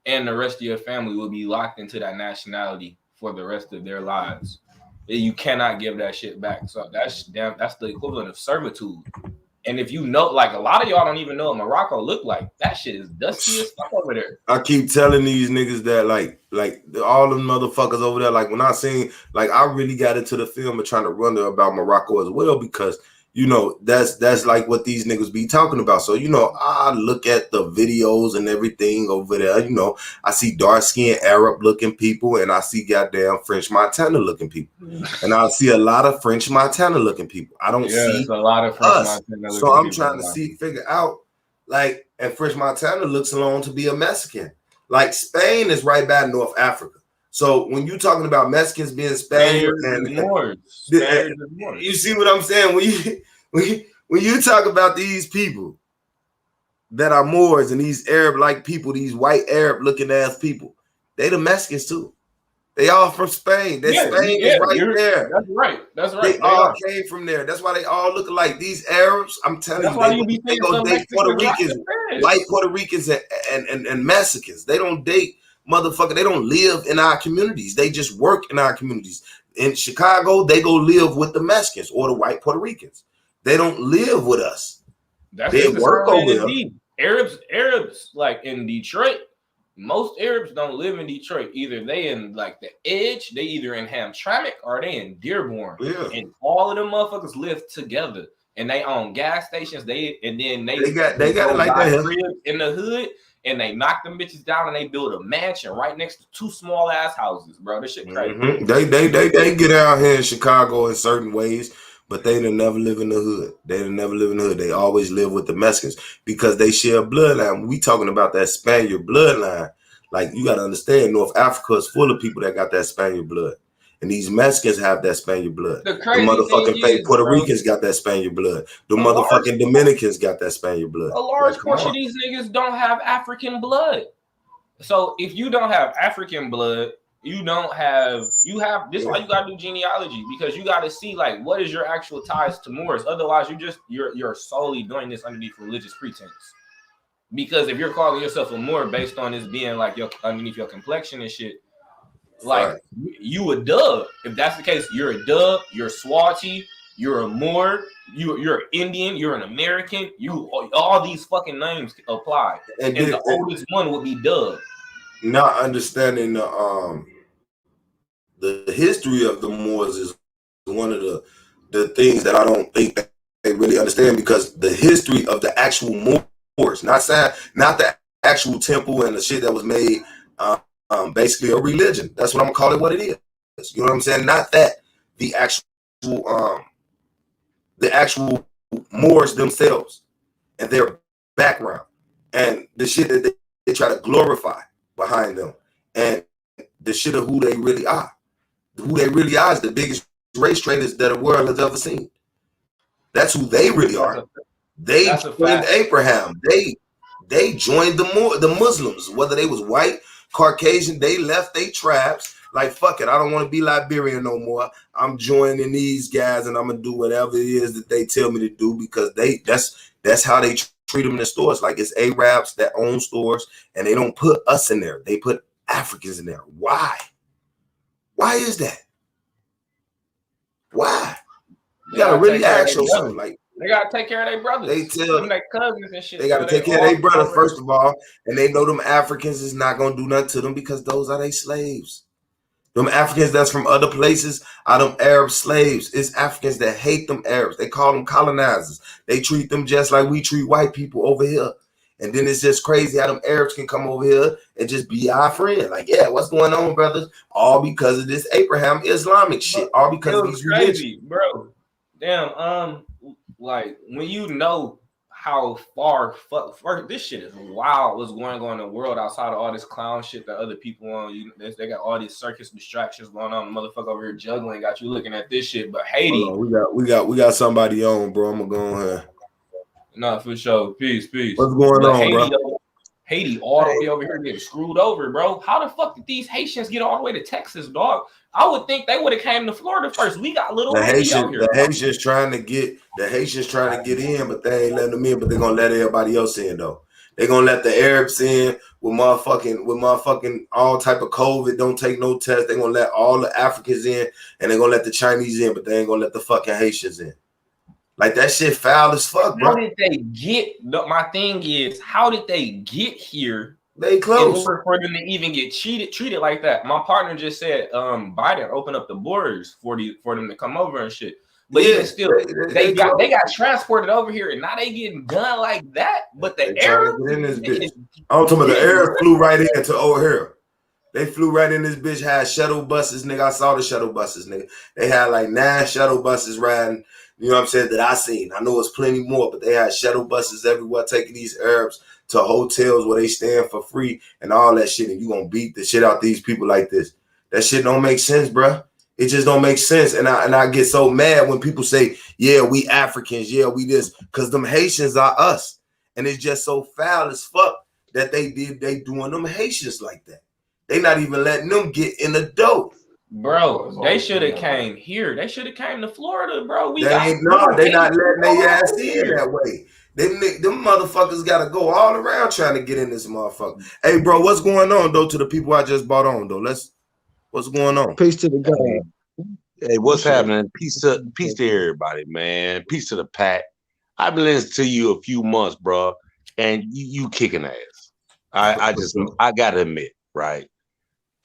and the rest of your family will be locked into that nationality for the rest of their lives. You cannot give that shit back. So that's the equivalent of servitude. And if you know, like a lot of y'all don't even know what Morocco look like. That shit is dusty as fuck over there. I keep telling these niggas that like all them motherfuckers over there, like when I seen, like I really got into the film of trying to wonder about Morocco as well, because that's like what these niggas be talking about. So I look at the videos and everything over there. I see dark-skinned Arab-looking people, and I see goddamn French Montana-looking people, and I see a lot of French Montana-looking people. I don't see a lot of French Montana. So I'm trying to figure out, like, and French Montana looks alone to be a Mexican. Like Spain is right by North Africa. So when you talking about Mexicans being Spaniards and you see what I'm saying? When you talk about these people that are Moors and these Arab-like people, these white Arab-looking ass people, they the Mexicans too. They all from Spain. Spain is right there. That's right. They all came from there. That's why they all look alike. These Arabs, I'm telling you, they go date Puerto Ricans, white Puerto Ricans and Mexicans. They don't date motherfucker. They don't live in our communities. They just work in our communities. In Chicago, they go live with the Mexicans or the white Puerto Ricans. They don't live with us. They work over there. Arabs, like in Detroit, most Arabs don't live in Detroit. Either they in like the edge, they either in Hamtramck or they in Dearborn. Yeah. And all of them motherfuckers live together. And they own gas stations. They got it like that in the hood. And they knock them bitches down and they build a mansion right next to 2 small ass houses, bro. This shit crazy. Mm-hmm. They get out here in Chicago in certain ways, but they done never live in the hood. They always live with the Mexicans because they share bloodline. When we talking about that Spaniard bloodline, like you got to understand, North Africa is full of people that got that Spaniard blood. And these Mexicans have that Spaniard blood. The motherfucking fake Puerto Ricans got that Spaniard blood. The motherfucking Dominicans got that Spaniard blood. A large portion of these niggas don't have African blood. So if you don't have African blood, you have this is why you gotta do genealogy, because you gotta see like what is your actual ties to Moors. Otherwise, you're solely doing this underneath religious pretense. Because if you're calling yourself a Moor based on this being like underneath your complexion and shit. Like you a dub. If that's the case, you're a dub, you're Swati, you're a Moor, you're Indian, you're an American. All these fucking names apply. And the oldest one would be Dub. Not understanding the history of the Moors is one of the things that I don't think that they really understand, because the history of the actual Moors, not the actual temple and the shit that was made. Basically a religion. That's what I'm gonna call it what it is. You know what I'm saying? Not that the actual Moors themselves and their background and the shit that they try to glorify behind them and the shit of who they really are. Who they really are is the biggest race traders that the world has ever seen. That's who they really are. They joined Abraham. They joined the Muslims, whether they was white, Caucasian, they left their tribes. Like, fuck it, I don't want to be Liberian no more. I'm joining these guys and I'm gonna do whatever it is that they tell me to do, because that's how they treat them in the stores. Like, it's Arabs that own stores and they don't put us in there. They put Africans in there. Why? Why is that? Why? You gotta really ask yourself. Like, they gotta take care of their brothers. They tell them their cousins and shit. They gotta take care of their brothers first of all, and they know them Africans is not gonna do nothing to them because those are their slaves. Them Africans that's from other places are them Arab slaves. It's Africans that hate them Arabs. They call them colonizers. They treat them just like we treat white people over here. And then it's just crazy how them Arabs can come over here and just be our friend. Like, yeah, what's going on, brothers? All because of this Abraham Islamic shit. All because of these crazy, bro. Damn, like when you know how far this shit is wild. What's going on in the world outside of all this clown shit that other people on? They got all these circus distractions going on. The motherfucker over here juggling, got you looking at this shit. But Haiti, we got somebody on, bro. I'm gonna go on here. No, for sure. Peace. What's going on, Haiti, bro? Haiti all the way over here getting screwed over, bro. How the fuck did these Haitians get all the way to Texas, dog? I would think they would have came to Florida first. We got little Haiti out here. The Haitians trying to get in, but they ain't letting them in. But they're gonna let everybody else in though. They're gonna let the Arabs in with motherfucking all type of COVID. Don't take no test. They're gonna let all the Africans in, and they're gonna let the Chinese in, but they ain't gonna let the fucking Haitians in. Like that shit foul as fuck, bro. How did they get? My thing is, how did they get here? They close. In order for them to even get treated like that. My partner just said, Biden opened up the borders for them to come over and shit. But even still, they got transported over here, and now they getting done like that. But the Arabs in this bitch. I'm talking about the Arabs flew right into O'Hare. They flew right in this bitch. Had shuttle buses, nigga. I saw the shuttle buses, nigga. They had like 9 shuttle buses riding. You know what I'm saying? That I seen. I know it's plenty more, but they had shuttle buses everywhere taking these Arabs to hotels where they stand for free and all that shit. And you gonna beat the shit out these people like this? That shit don't make sense, bro. It just don't make sense. And I get so mad when people say, "Yeah, we Africans. Yeah, we this," because them Haitians are us, and it's just so foul as fuck that they doing them Haitians like that. They not even letting them get in the dough. Bro, they should have came here. They should have came to Florida, bro. They not letting their ass in that way. Them motherfuckers got to go all around trying to get in this motherfucker. Hey, bro, what's going on, though, to the people I just bought on, though? What's going on? Peace to the God. Hey, what's happening? Peace to everybody, man. Peace to the pack. I've been listening to you a few months, bro, and you kicking ass. I gotta admit, right?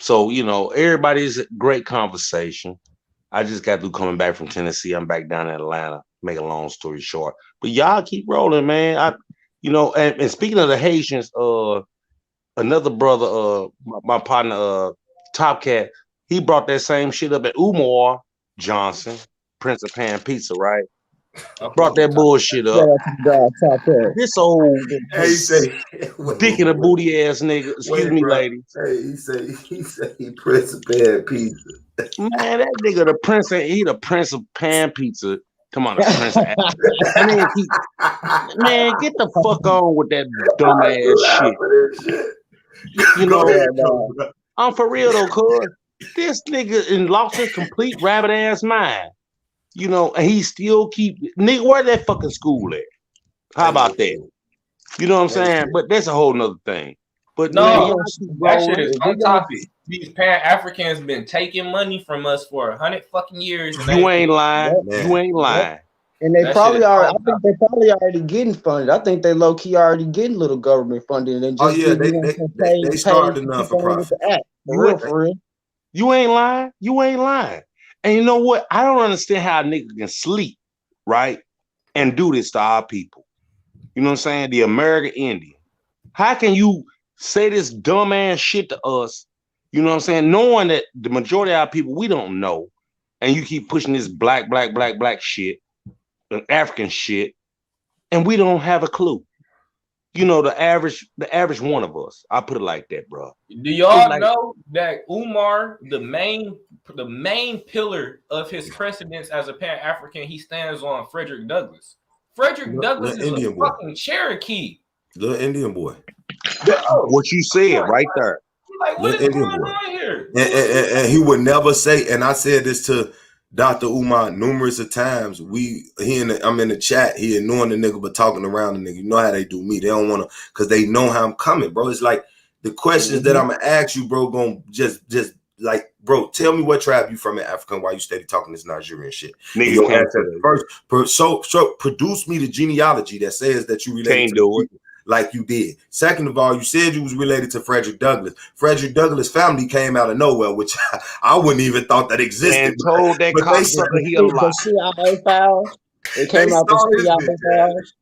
So, you know, everybody's great conversation. I just got through coming back from Tennessee. I'm back down in Atlanta. Make a long story short. But y'all keep rolling, man. And speaking of the Haitians, another brother, my partner, Top Cat, he brought that same shit up at Umar Johnson, Prince of Pan Pizza, right? Brought that bullshit up. This old dick in a booty ass nigga. Excuse me, ladies. Hey, he say he Prince of Pan Pizza. Man, that nigga the Prince of Pan Pizza. Come on, the Prince of man, get the fuck on with that dumb ass shit. You know, I'm for real though, cuz this nigga lost his complete rabbit ass mind. You know, and he still nigga, where that fucking school at? How about that? You know what I'm saying? But that's a whole nother thing. But no, that shit is on topic. These Pan-Africans been taking money from us for 100 fucking years. You ain't lying. You ain't lying. And they probably are. I think they probably already getting funded. I think they low key already getting little government funding. And just they started enough for profit. For real. You ain't lying. You ain't lying. And you know what? I don't understand how a nigga can sleep, right? And do this to our people. You know what I'm saying? The American Indian. How can you say this dumb ass shit to us? You know what I'm saying? Knowing that the majority of our people, we don't know. And you keep pushing this black shit, African shit, and we don't have a clue. You know, the average one of us. I put it like that, bro. Do y'all know that Umar, the main pillar of his precedence as a Pan-African, he stands on Frederick Douglass. Frederick Douglass is a fucking Cherokee. Little Indian boy. What you said right there. Like, what is going on here? And he would never say, and I said this to Dr. Umar numerous of times. I'm in the chat. He ignoring the nigga, but talking around the nigga. You know how they do me. They don't want to, because they know how I'm coming, bro. It's like The questions that I'm gonna ask you, bro, gonna just like, bro, tell me what tribe you from in Africa, why you steady talking this Nigerian shit. Niggas can't first, so produce me the genealogy that says that you related to it like you did. Second of all, you said you was related to Frederick Douglass. Frederick Douglass' family came out of nowhere, which I wouldn't even thought that existed. And told that cocksucker he a lie. CIA files. It came out the CIA files.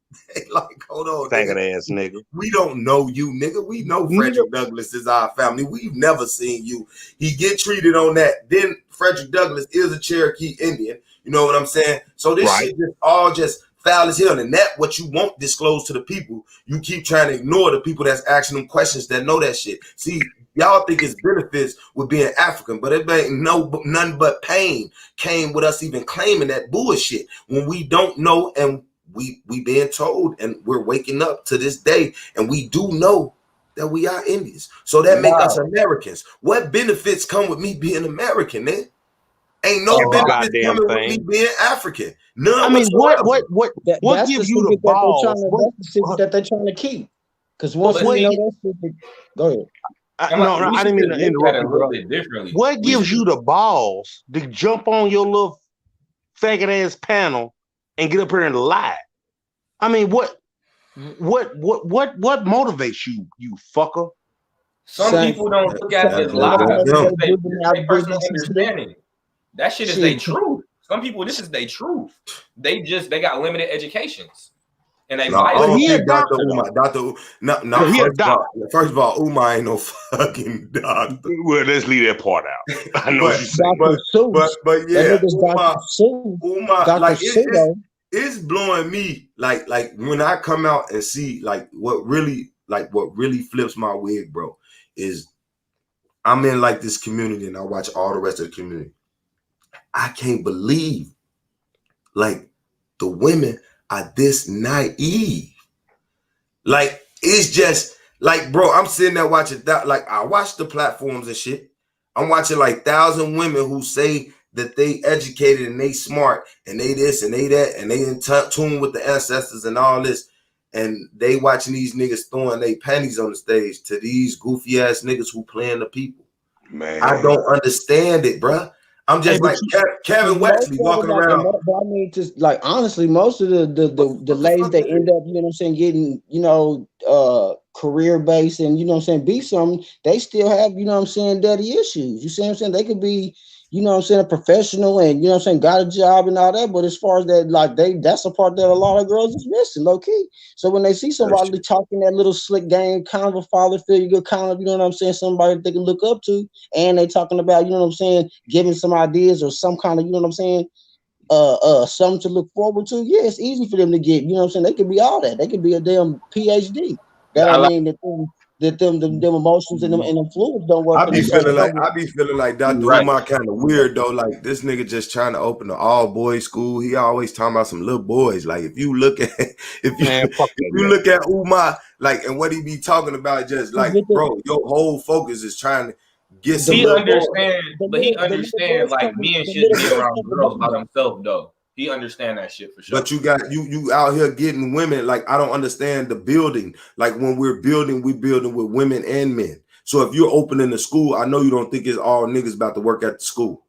Like, hold on, faggot ass nigga. We don't know you, nigga. We know Frederick Douglass is our family. We've never seen you. He get treated on that. Then Frederick Douglass is a Cherokee Indian. You know what I'm saying? So this shit just foul as hell. And that what you won't disclose to the people. You keep trying to ignore the people that's asking them questions that know that shit. See, y'all think it's benefits with being African, but it ain't none but pain came with us even claiming that bullshit when we don't know, and we being told, and we're waking up to this day, and we do know that we are Indians. So that make us Americans. What benefits come with me being American, man? Ain't no benefits coming with me being African. None. I mean, what gives you the balls? That's the secret that they're trying to keep. Because once we know that secret, go ahead. I didn't mean to interrupt you, bro. What gives you the balls to jump on your little faggot ass panel and get up here and lie? I mean, what motivates you, you fucker? Some people don't look at it as lies. They personal understanding. That shit is their truth. Some people, this is their truth. They got limited educations. And they First of all, Umar ain't no fucking doctor. Well, let's leave that part out. I know what you're saying. But yeah, Umar, like it's blowing me like when I come out and see like what really flips my wig, bro, is I'm in like this community and I watch all the rest of the community. I can't believe like the women are this naive. Like it's just like, bro, I'm sitting there watching that. Like I watch the platforms and shit. I'm watching like 1,000 women who say that they educated and they smart and they this and they that and they in tune with the ancestors and all this, and they watching these niggas throwing their panties on the stage to these goofy ass niggas who playing the people. Man, I don't understand it, bruh. I'm just like Kevin Wexley walking around. I mean, just like honestly, most of the ladies they end up, you know what I'm saying, getting, you know, career based and, you know what I'm saying, be something, they still have, you know what I'm saying, daddy issues. You see what I'm saying? They could be, you know what I'm saying, a professional and, you know what I'm saying, got a job and all that. But as far as that, like that's a part that a lot of girls is missing, low key. So when they see somebody talking that little slick game, kind of a father figure, kind of, you know what I'm saying, somebody they can look up to, and they talking about, you know what I'm saying, giving some ideas or some kind of, you know what I'm saying, something to look forward to. Yeah, it's easy for them to get, you know what I'm saying, they could be all that. They could be a damn PhD. That I mean that them emotions and them fluids don't work. I be feeling like Dr. Umar kind of weird though. Like this nigga just trying to open an all boys school. He always talking about some little boys. Like if you look at look at Umar, like, and what he be talking about, just like, bro, your whole focus is trying to get some. He understands like men should be around girls by themselves though. He understand that shit for sure. But you got you out here getting women. Like I don't understand the building. Like when we're building with women and men. So if you're opening a school, I know you don't think it's all niggas about to work at the school.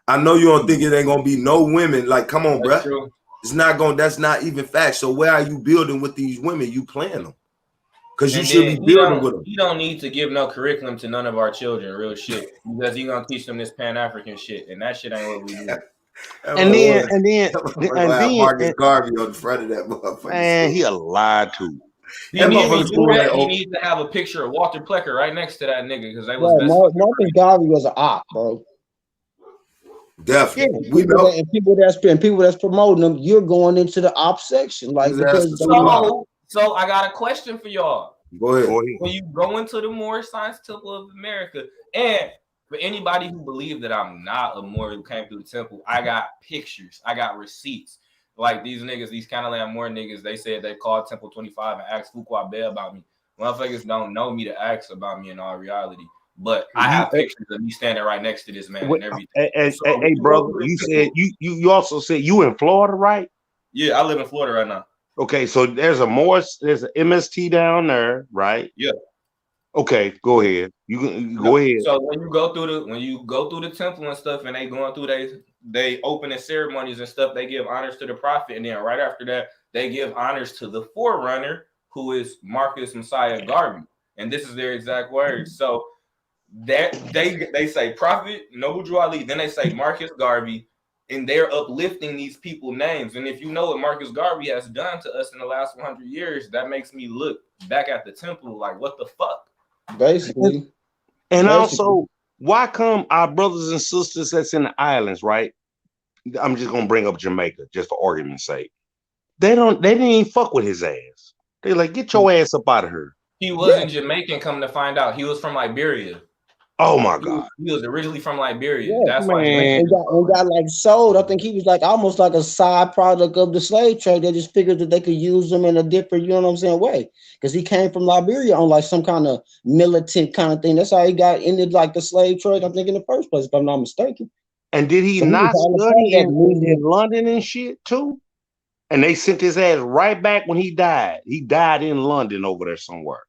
I know you don't think it ain't gonna be no women. Like, come on, bruh. True. It's not going. That's not even fact. So where are you building with these women? You playing them because you should be building with them. You don't need to give no curriculum to none of our children. Real shit, because you gonna teach them this Pan-African shit, and that shit ain't what we do. And then Marcus Garvey on the front of that motherfucker. Man, he a lie too. He needs to have a picture of Walter Plecker right next to that nigga because they was Marcus Garvey was an op, bro. Definitely, we know. And people that's promoting them, you're going into the op section, like because. So I got a question for y'all. Go ahead. When you go into the Moorish Science Temple of America, and for anybody who believes that I'm not a Moor who came through the temple, I got pictures, I got receipts. Like these niggas, these kind of land Moor niggas, they said they called Temple 25 and asked Fuqua Bey about me. Motherfuckers don't know me to ask about me in all reality. But I have pictures of me standing right next to this man and everything. Hey, brother, you said you also said you in Florida, right? Yeah, I live in Florida right now. Okay, so there's an MST down there, right? Yeah. Okay, go ahead. You can go ahead. So when you go through the temple and stuff, and they going through they opening ceremonies and stuff, they give honors to the prophet, and then right after that, they give honors to the forerunner, who is Marcus Messiah Garvey, and this is their exact words. So that they say prophet Noble Drew Ali, then they say Marcus Garvey, and they're uplifting these people names. And if you know what Marcus Garvey has done to us in the last 100 years, that makes me look back at the temple like, what the fuck? Basically. And also, why come our brothers and sisters that's in the islands, right? I'm just gonna bring up Jamaica just for argument's sake. They didn't even fuck with his ass. They like, get your ass up out of here. He wasn't Jamaican, come to find out. He was from Liberia. Oh my God. He was originally from Liberia. Yeah, that's why Jamaican got like sold. I think he was like almost like a side product of the slave trade. They just figured that they could use him in a different, you know what I'm saying, way. Because he came from Liberia on like some kind of militant kind of thing. That's how he got into like the slave trade, I think, in the first place, if I'm not mistaken. And did he not study in London and shit too? And they sent his ass right back when he died. He died in London over there somewhere.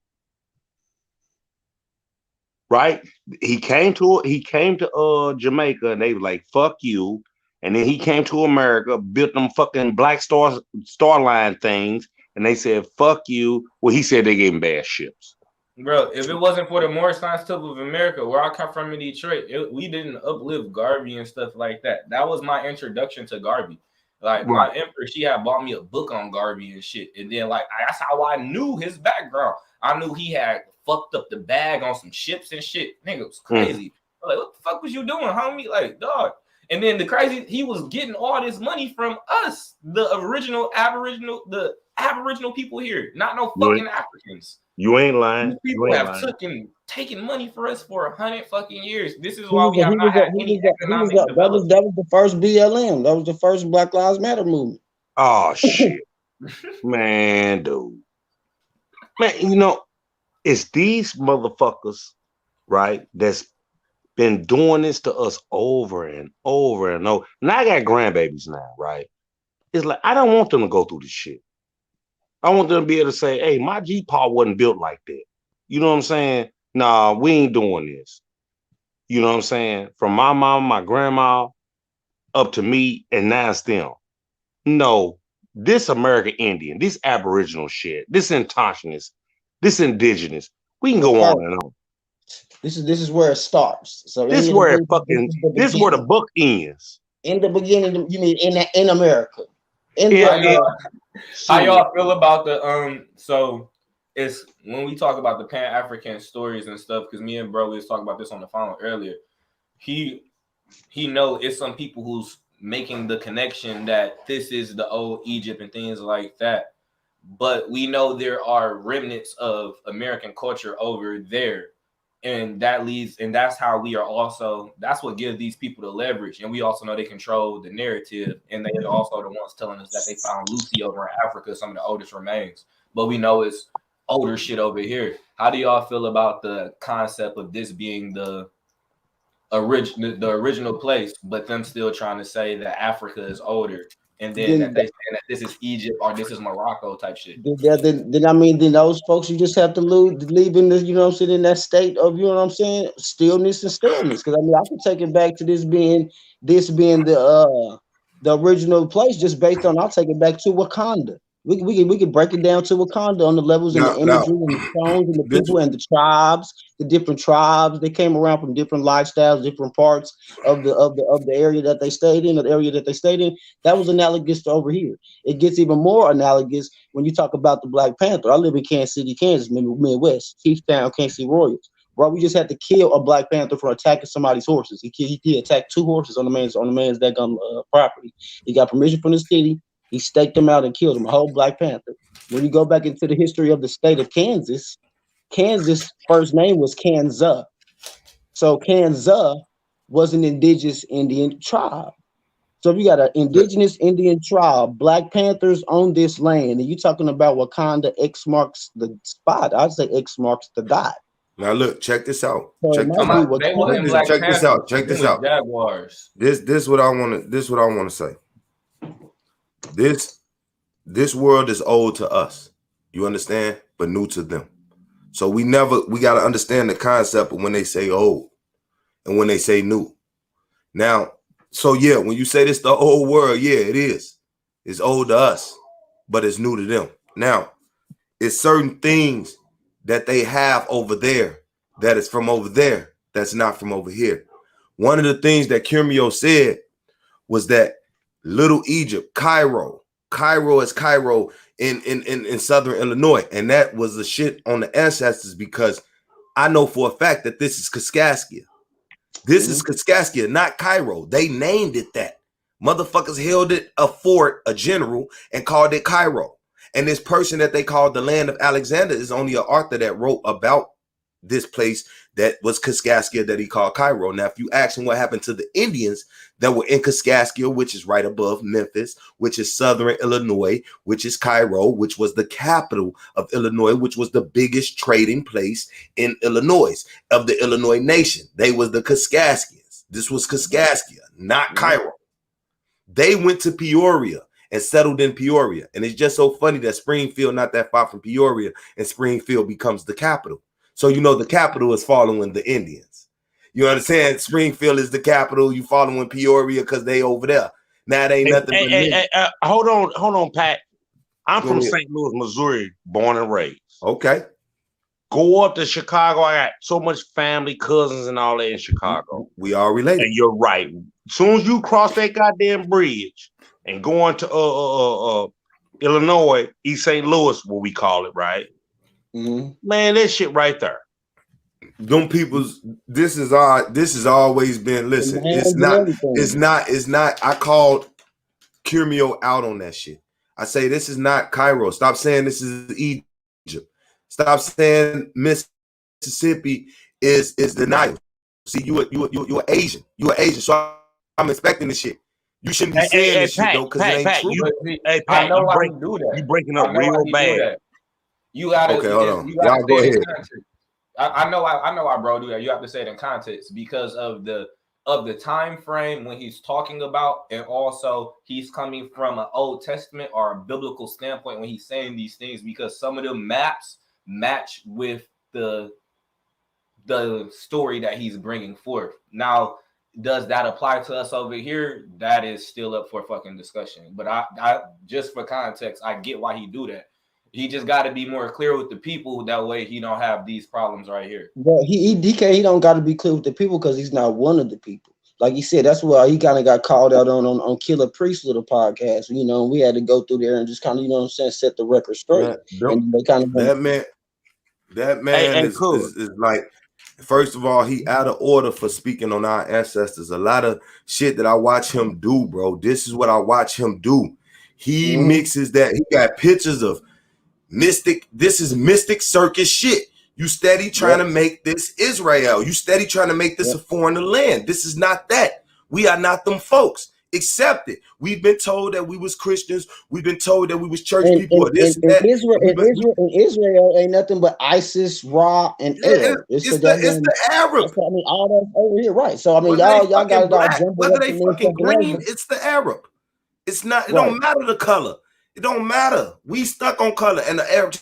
Right? He came to Jamaica, and they were like, fuck you. And then he came to America, built them fucking Black Star Line things, and they said, fuck you. Well, he said they gave him bad ships. Bro, if it wasn't for the Morris Science Temple of America, where I come from in Detroit, we didn't uplift Garvey and stuff like that. That was my introduction to Garvey. Like, my empress, she had bought me a book on Garvey and shit. And then, like, that's how I knew his background. I knew he had fucked up the bag on some ships and shit. Nigga, it was crazy. Like, what the fuck was you doing, homie? Like, dog. And then the crazy, he was getting all this money from us, the Aboriginal people here, not no fucking Africans. You ain't lying. These people have taken money for us for 100 fucking years. This is why we have not had any economic development. That was the first BLM. That was the first Black Lives Matter movement. Oh shit, man, dude, man, you know, it's these motherfuckers, right? That's been doing this to us over and over and over. And I got grandbabies now, right? It's like I don't want them to go through this shit. I want them to be able to say, hey, my G-Paw wasn't built like that. You know what I'm saying? Nah, we ain't doing this. You know what I'm saying? From my mom, my grandma, up to me, and now it's them. No, this American Indian, this Aboriginal shit, this Indigenous, this Indigenous, we can go on and on. This is where it starts. So this is where the book ends. In the beginning, you mean in America. How y'all feel about the so it's when we talk about the Pan-African stories and stuff, because me and bro was talking about this on the phone earlier. He know it's some people who's making the connection that this is the old Egypt and things like that. But we know there are remnants of American culture over there. And that's how we are also, that's what gives these people the leverage. And we also know they control the narrative. And they're also the ones telling us that they found Lucy over in Africa, some of the oldest remains. But we know it's older shit over here. How do y'all feel about the concept of this being the original place, but them still trying to say that Africa is older? And then that they saying that this is Egypt or this is Morocco type shit. Then those folks, you just have to leave in this, you know what I'm saying, in that state of, you know what I'm saying, stillness and staleness. Because I mean, I can take it back to this being the original place, just based on, I'll take it back to Wakanda. We can break it down to Wakanda on the levels and the imagery and the tones and the people and the tribes, the different tribes. They came around from different lifestyles, different parts of the area that they stayed in, That was analogous to over here. It gets even more analogous when you talk about the Black Panther. I live in Kansas City, Kansas, Midwest, Chieftown, Kansas City Royals. Bro, we just had to kill a Black Panther for attacking somebody's horses. He attacked 2 horses on the man's property. He got permission from the city. He staked them out and killed them, a whole Black Panther. When you go back into the history of the state of Kansas, Kansas' first name was Kansas. So Kansas was an indigenous Indian tribe. So if you got an indigenous Indian tribe, Black Panthers on this land, and you're talking about Wakanda, X marks the spot. I'd say X marks the dot. Now look, check this out. So check this out. Check this out. Jaguars. This what I want to say. This world is old to us, you understand, but new to them. So we got to understand the concept of when they say old and when they say new. Now, so yeah, when you say this the old world, yeah, it is. It's old to us, but it's new to them. Now, it's certain things that they have over there that is from over there that's not from over here. One of the things that Curio said was that Little Egypt, Cairo is Cairo in southern Illinois, and that was the shit on the ancestors, because I know for a fact that this is Kaskaskia. This is Kaskaskia, not Cairo. They named it that. Motherfuckers held it a fort, a general, and called it Cairo. And this person that they called the land of Alexander is only an author that wrote about this place that was Kaskaskia that he called Cairo. Now, if you ask him what happened to the Indians that were in Kaskaskia, which is right above Memphis, which is southern Illinois, which is Cairo, which was the capital of Illinois, which was the biggest trading place in Illinois, of the Illinois nation. They was the Kaskaskias. This was Kaskaskia, not Cairo. They went to Peoria and settled in Peoria. And it's just so funny that Springfield, not that far from Peoria, and Springfield becomes the capital. So, you know, the capital is following the Indians. You understand? Springfield is the capital. You following Peoria because they over there. Now, it ain't nothing but hold on, Pat. I'm from St. Louis, Missouri, born and raised. Okay. Go up to Chicago. I got so much family, cousins, and all that in Chicago. We all related. And you're right. As soon as you cross that goddamn bridge and go into Illinois, East St. Louis, what we call it, right? Man, that shit right there. Them people's, this is always been, listen, it's not, I called Curio out on that shit. I say, this is not Cairo. Stop saying this is Egypt. Stop saying Mississippi is the Nile. See, you're Asian. You're Asian. So I'm expecting this shit. You shouldn't be saying this shit though, because it ain't true. I know why you do that. You breaking up real bad. You gotta, okay, hold on. Y'all go ahead. I know why bro do that. You have to say it in context because of the time frame when he's talking about, and also he's coming from an Old Testament or a biblical standpoint when he's saying these things, because some of the maps match with the story that he's bringing forth. Now, does that apply to us over here? That is still up for fucking discussion. But I just for context, I get why he do that. He just got to be more clear with the people. That way he don't have these problems right here. But he don't got to be clear with the people because he's not one of the people. Like he said, that's why he kind of got called out on Killer Priest little podcast. You know, we had to go through there and just kind of, you know what I'm saying, set the record straight. And they kind of that man is like, first of all, he out of order for speaking on our ancestors. A lot of shit that I watch him do, bro. This is what I watch him do. He mixes that. He got pictures of mystic. This is mystic circus shit. You steady trying to make this Israel. You steady trying to make this a foreign land. This is not that. We are not them folks. Accept it. We've been told that we was Christians. We've been told that we was church people. Israel ain't nothing but ISIS, Ra, and El. It's the Arab. I mean, all that over here, right? So I mean, y'all got it all jumbled whether up. They fucking green, it's the Arab. It's not. It don't matter the color. It don't matter. We stuck on color, and the Arab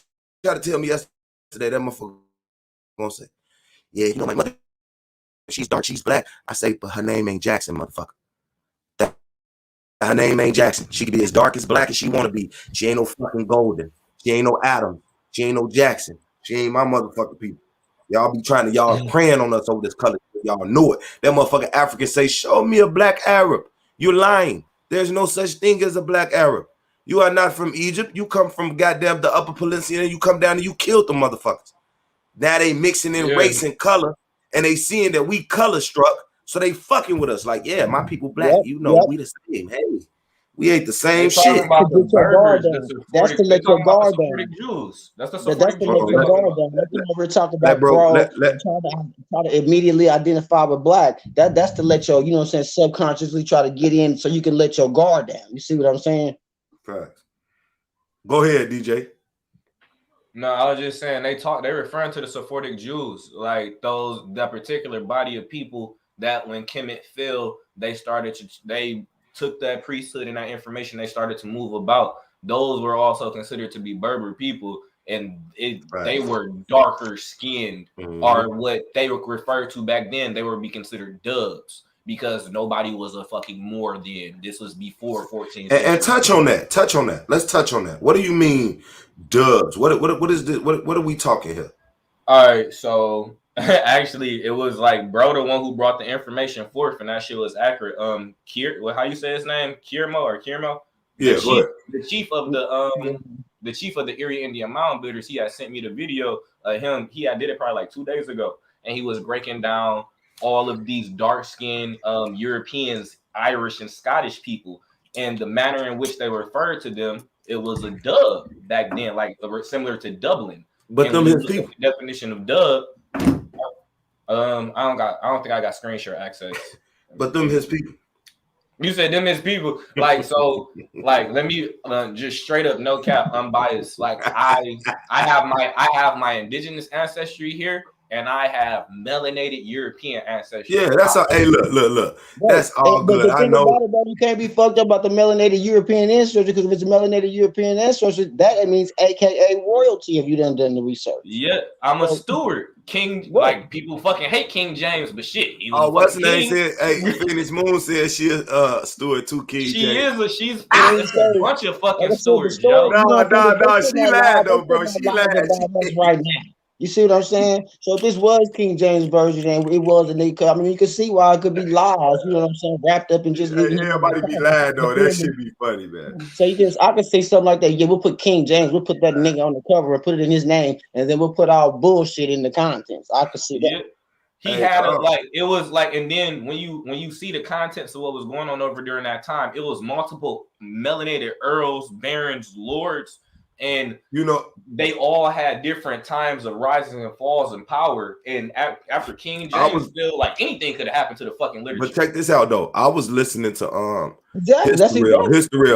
tried to tell me yesterday that motherfucker gonna say, "Yeah, you know my mother. She's dark. She's black." I say, but her name ain't Jackson, motherfucker. Her name ain't Jackson. She can be as dark as black as she want to be. She ain't no fucking Golden. She ain't no Adam. She ain't no Jackson. She ain't my motherfucking people. Y'all be trying to, y'all praying on us over this color. Y'all know it. That motherfucking African say, show me a black Arab. You're lying. There's no such thing as a black Arab. You are not from Egypt. You come from goddamn the Upper Peninsula, and you come down and you killed the motherfuckers. Now they mixing in race and color, and they seeing that we color struck. So they fucking with us like, yeah, my people black. You know, we the same. Hey, we ain't the same shit. That's to let your guard down. Jews. That's the let your guard down. Let them over talk about bro. Try to immediately identify with black. That's to let your, you know what I'm saying, subconsciously try to get in so you can let your guard down. You see what I'm saying? Facts. Go ahead, DJ. No, I was just saying they're referring to the Sephardic Jews, like that particular body of people that when Kemet fell, they took that priesthood and that information, they started to move about. Those were also considered to be Berber people. and they Right. were darker skinned, Mhm. or what they were referred to back then. They would be considered dubs because nobody was a fucking Moor then. This was before 14th century. And touch on that. Touch on that. Let's touch on that. What do you mean, dubs? What is this? What are we talking here? All right, so actually, it was like bro, the one who brought the information forth, and that shit was accurate. How you say his name? Kirmo? Yeah, go ahead. The chief of the Erie Indian Mound Builders. He had sent me the video of him. He had did it probably like 2 days ago, and he was breaking down all of these dark skinned Europeans, Irish and Scottish people, and the manner in which they referred to them. It was a dub back then, like similar to Dublin. But And them when you his look at people. the definition of dub, I don't think I got screen share access. But them his people. You said them his people, like so, like let me just straight up, no cap, unbiased. Like I have my indigenous ancestry here, and I have melanated European ancestry. Yeah, that's all. Hey, look. That's all But good. the I thing know. about it, bro, you can't be fucked up about the melanated European ancestry, because if it's a melanated European ancestry, that means AKA royalty if you done the research. Yeah, I'm a steward. King, like people fucking hate King James, but shit, he was what's fucking the name king. said? Hey, Phoenix Moon said she steward too, King She James. she's a bunch of fucking stewards, yo. No, she lied though, bro. She lied. Right now. You see what I'm saying? So if this was King James version, and it was, and I mean, you can see why it could be lies. You know what I'm saying? Wrapped up in just Everybody be lying though. That should be funny, man. So I could say something like that. Yeah, we'll put King James. We'll put that nigga on the cover and put it in his name, and then we'll put all bullshit in the contents. I could see that. Yeah. He had it was like, and then when you see the contents of what was going on over during that time, it was multiple melanated earls, barons, lords, and they all had different times of rising and falls in power. And after King James, feel like anything could have happened to the fucking literature. But check this out though. I was listening to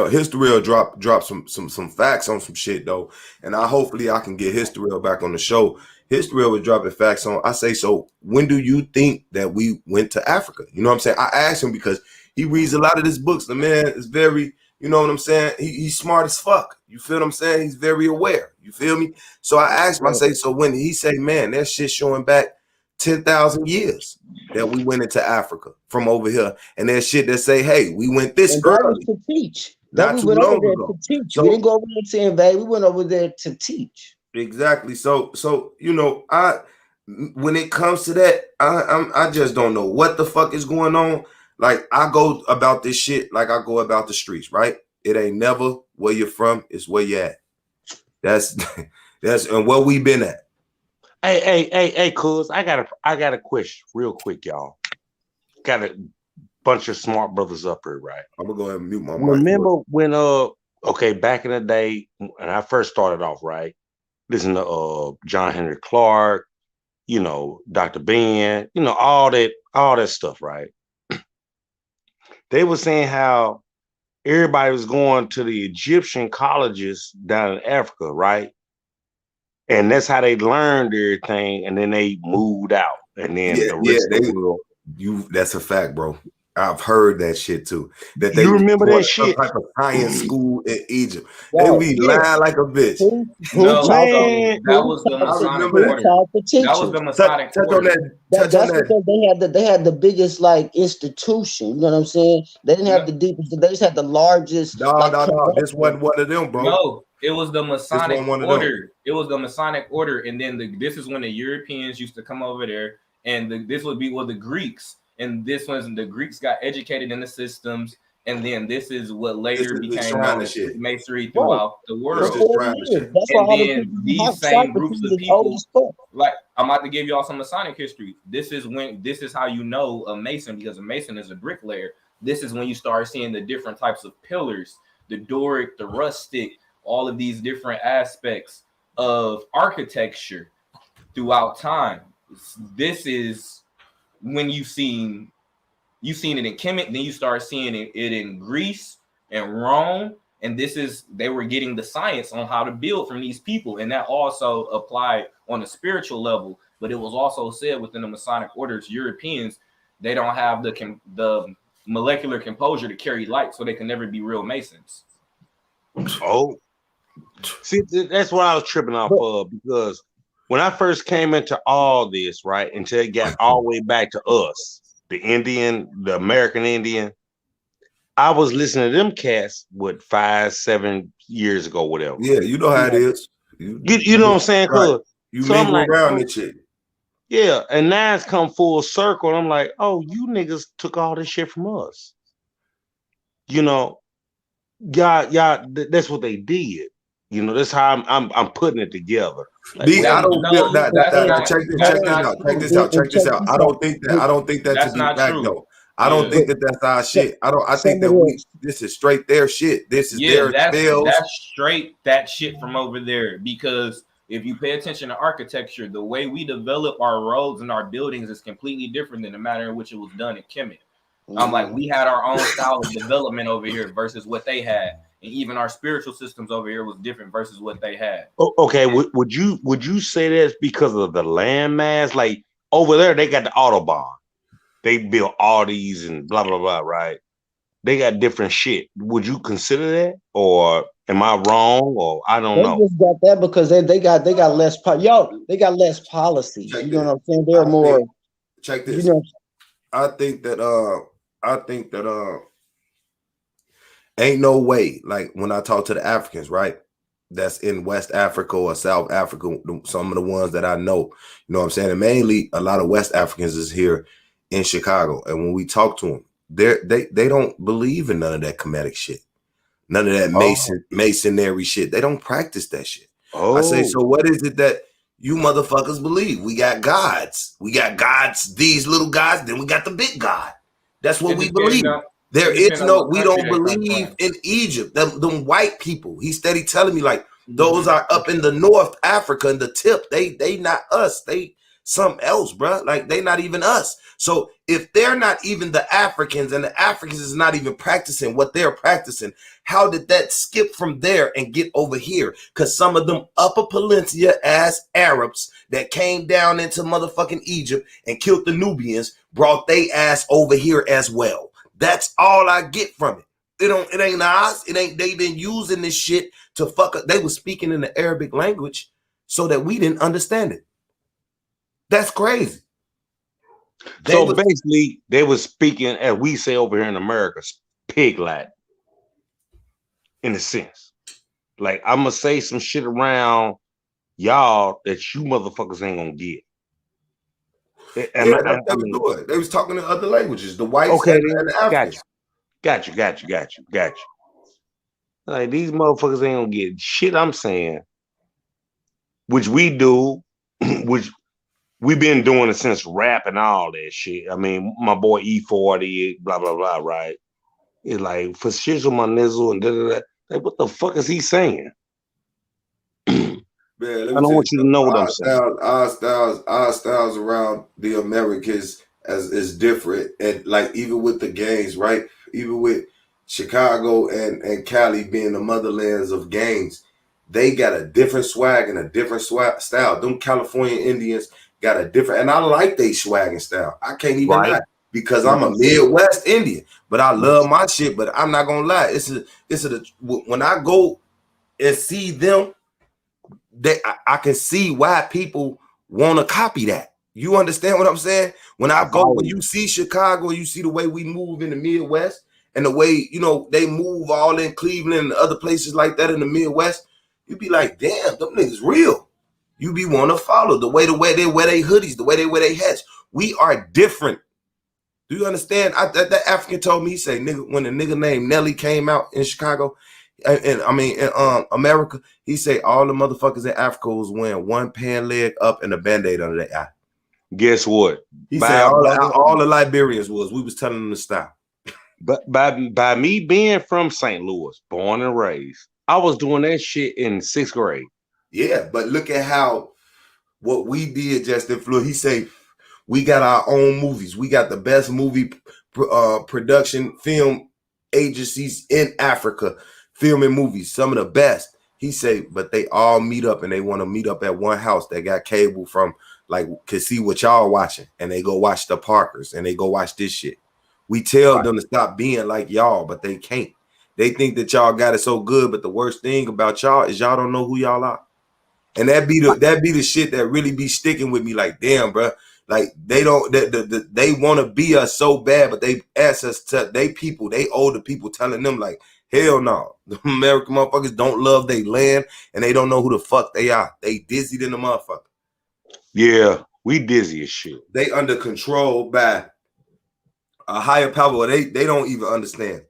History drop some facts on some shit though, and hopefully I can get History back on the show. History was dropping facts on. I say, so when do you think that we went to Africa? You know what I'm saying? I asked him because he reads a lot of his books. The man is very, you know what I'm saying? He's smart as fuck. You feel what I'm saying? He's very aware. You feel me? So I asked him, I say, so when he say, man, that shit showing back 10,000 years that we went into Africa from over here. And there's shit that say, hey, we went this early. That was to teach. Not too long ago. To teach. So, we didn't go over there to invade. We went over there to teach. Exactly. So when it comes to that, I just don't know what the fuck is going on. Like I go about this shit like I go about the streets, right? It ain't never where you're from, it's where you at. That's and where we been at. Hey, cuz I got a question real quick, y'all. Got a bunch of smart brothers up here, right? I'm gonna go ahead and mute my mic. Remember when back in the day when I first started off, right? Listen to John Henry Clark, Dr. Ben, all that stuff, right? They were saying how everybody was going to the Egyptian colleges down in Africa, right? And that's how they learned everything, and then they moved out. And then that's a fact, bro. I've heard that shit too. That you remember that shit? Type of science school in Egypt. They be lying like a bitch. That was the Masonic order. That was the Masonic order. That's because they had the biggest institution. You know what I'm saying? They didn't have the deepest. They just had the largest. No. This wasn't one of them, bro. No, it was the Masonic order. It was the Masonic order, and then this is when the Europeans used to come over there, and this would be the Greeks. And this was the Greeks got educated in the systems, and then this is what later became Masonry throughout the world. And then these same groups of people, like I'm about to give y'all some Masonic history. This is how you know a Mason, because a Mason is a bricklayer. This is when you start seeing the different types of pillars, the Doric, the rustic, all of these different aspects of architecture throughout time. This is when you've seen it in Kemet, then you start seeing it in Greece and Rome, and they were getting the science on how to build from these people, and that also applied on a spiritual level. But it was also said within the Masonic orders, Europeans, they don't have the molecular composure to carry light, so they can never be real Masons. Oh, See, that's what I was tripping off of, because when I first came into all this, right, until it got all the way back to us, the American Indian, I was listening to them cats 5-7 years ago, whatever. Yeah, you know how it is. You know what I'm saying? Right. You so mingle I'm like, around this shit. Yeah, and now it's come full circle. And I'm like, oh, you niggas took all this shit from us. You know, that's what they did. You know, that's how I'm putting it together. Like, I don't feel that. Check this out. I don't think that to be fact though. I don't think that that's our shit. I think that this is straight their shit. This is their tales. That's straight that shit from over there. Because if you pay attention to architecture, the way we develop our roads and our buildings is completely different than the manner in which it was done in Kemet. Like we had our own style of development over here versus what they had. And even our spiritual systems over here was different versus what they had. Okay, would you say that's because of the land mass? Like over there, they got the Autobahn. They built all these and blah blah blah, right? They got different shit. Would you consider that, or am I wrong, or I don't know? They just got that because they got less they got less policy. You know what I'm saying? They're more. Check this. You know, I think that ain't no way, like when I talk to the Africans, right, that's in West Africa or South Africa, some of the ones that I know, you know what I'm saying, and mainly a lot of West Africans is here in Chicago, and when we talk to them, they don't believe in none of that Kemetic shit, none of that masonry shit. They don't practice that shit. I say, so what is it that you motherfuckers believe? We got gods, these little gods, then we got the big God. That's what we believe. There is no, we don't believe in Egypt. Them white people, he steady telling me, like, those are up in the North Africa in the tip. They not us. They something else, bro. Like, they not even us. So if they're not even the Africans, and the Africans is not even practicing what they're practicing, how did that skip from there and get over here? Because some of them Upper Peninsula ass Arabs that came down into motherfucking Egypt and killed the Nubians brought they ass over here as well. That's all I get from it. It ain't us. It ain't, they been using this shit to fuck up. They was speaking in the Arabic language so that we didn't understand it. That's crazy. Basically, they was speaking, as we say over here in America, pig Latin, in a sense. Like, I'm gonna say some shit around y'all that you motherfuckers ain't gonna get. They was talking in other languages, the whites and the Africans. Got you. Like, these motherfuckers ain't gonna get shit I'm saying, which we do, which we've been doing it since rap and all that shit. I mean, my boy E40, blah, blah, blah, right? It's like, for shizzle my nizzle and da-da-da. Like, what the fuck is he saying? Man, I don't want you to know what I'm saying. Our styles around the Americans is different. And like, even with the gangs, right? Even with Chicago and Cali being the motherlands of gangs, they got a different swag and a different style. Them California Indians got a different, and I like they swag and style. I can't even lie, because I'm a Midwest Indian, but I love my shit. But I'm not gonna lie, when I go and see them, I can see why people want to copy that. You understand what I'm saying? When you see Chicago, you see the way we move in the Midwest, and the way, you know, they move all in Cleveland and other places like that in the Midwest, you be like, damn, them niggas real. You be want to follow the way they wear their hoodies, the way they wear their hats. We are different. Do you understand? That African told me, he say, nigga, when a nigga named Nelly came out in Chicago, and I mean in America, he say all the motherfuckers in Africa was wearing one pan leg up and a band-aid under their eye. Guess what? He said all the Liberians we was telling them to stop. But by me being from St. Louis, born and raised, I was doing that shit in 6th grade. Yeah, but look at how what we did just influenced. He say we got our own movies. We got the best movie production film agencies in Africa filming movies, some of the best. He say, but they all meet up and they want to meet up at one house that got cable from, like, can see what y'all watching, and they go watch the Parkers and they go watch this shit. We tell them to stop being like y'all, but they can't. They think that y'all got it so good, but the worst thing about y'all is y'all don't know who y'all are. And that be the shit that really be sticking with me. Like, damn, bro. Like they don't they want to be us so bad, but they ask us to they older people telling them like, hell no. The American motherfuckers don't love their land and they don't know who the fuck they are. They dizzy than the motherfucker. Yeah, we dizzy as shit. They under control by a higher power. They don't even understand.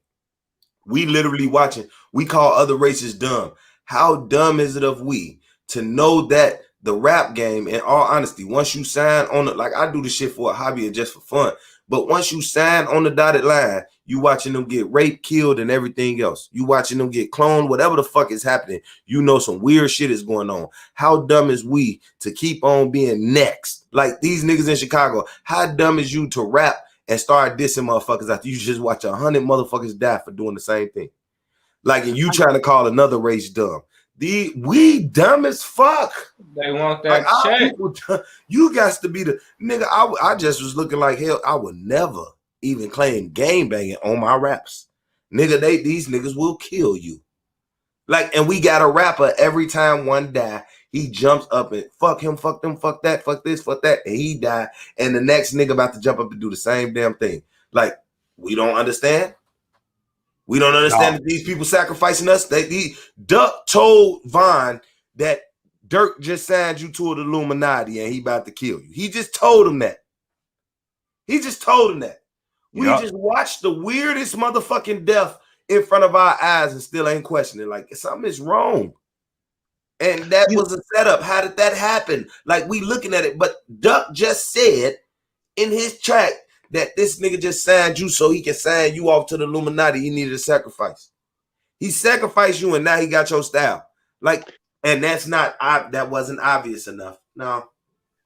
We literally watching. We call other races dumb. How dumb is it of we to know that the rap game, in all honesty, once you sign on it, like I do this shit for a hobby and just for fun, but once you sign on the dotted line, you watching them get raped, killed, and everything else. You watching them get cloned, whatever the fuck is happening. You know some weird shit is going on. How dumb is we to keep on being next? Like these niggas in Chicago, how dumb is you to rap and start dissing motherfuckers after you just watch 100 motherfuckers die for doing the same thing? Like, and you trying to call another race dumb. We dumb as fuck. They want that like, check. You got to be the nigga. I just was looking like hell. I would never even claim game banging on my raps. Nigga, these niggas will kill you. Like, and we got a rapper every time one die, he jumps up and fuck him, fuck them, fuck that, fuck this, fuck that, and he died. And the next nigga about to jump up and do the same damn thing. Like, we don't understand. We don't understand that these people sacrificing us. Duck told Von that Dirk just signed you to the Illuminati and he about to kill you. He just told him that. We just watched the weirdest motherfucking death in front of our eyes and still ain't questioning. Like, something is wrong. And that was a setup. How did that happen? Like, we looking at it. But Duck just said in his track that this nigga just signed you so he can sign you off to the Illuminati. He needed a sacrifice. He sacrificed you and now he got your style. Like, and that's not, that wasn't obvious enough. No.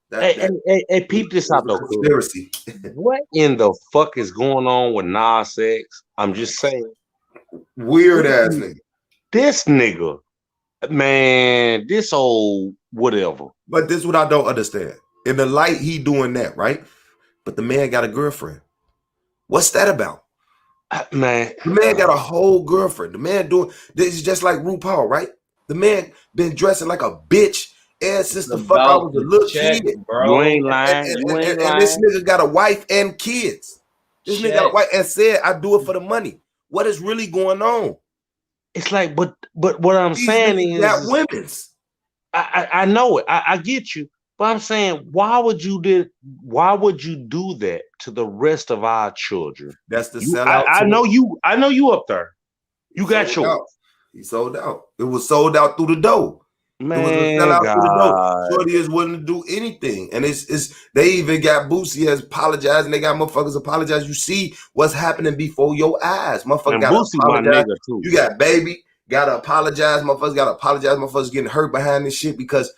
Hey, peep this out though. Conspiracy. What in the fuck is going on with Nas X? I'm just saying. Weird ass nigga. This nigga, man, this old whatever. But this is what I don't understand. In the light, he doing that, right? But the man got a girlfriend. What's that about? Man. The man got a whole girlfriend. The man doing this is just like RuPaul, right? The man been dressing like a bitch ever since the fuck I was a little kid. Bro. You ain't lying. And this nigga got a wife and kids. This nigga got a wife and said, I do it for the money. What is really going on? It's like, but what I'm saying is that women's. I know it. I get you. But I'm saying, why would you do that to the rest of our children? That's the sellout. I know you up there. You got yours. He sold out. It was sold out through the door. Man, it was a sellout through the door. Shorty is willing to do anything. And it's they even got Boosie has apologized and they got motherfuckers apologize. You see what's happening before your eyes. Motherfuckers got to apologize. Too. You got Baby, gotta apologize. Motherfuckers gotta apologize. Motherfuckers getting hurt behind this shit because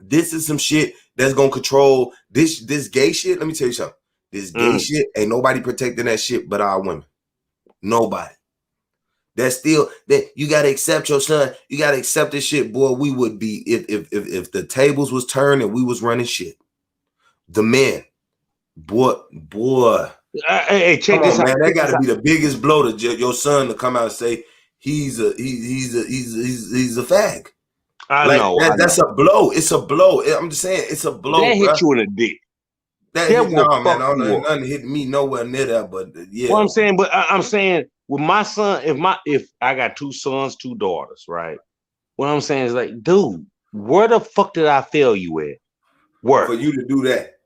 this is some shit that's gonna control this gay shit. Let me tell you something. This gay shit ain't nobody protecting that shit but our women. Nobody. That's still that you gotta accept your son. You gotta accept this shit, boy. We would be if the tables was turned and we was running shit. The men, boy. Hey, check this out, man. That gotta be the biggest blow to your son to come out and say he's a fag. I know. That's a blow. It's a blow. I'm just saying, it's a blow. That hit you in the dick. Nothing hit me nowhere near that. But yeah, what I'm saying, with my son, if I got 2 sons, 2 daughters, right? What I'm saying is like, dude, where the fuck did I fail you at? Where for you to do that?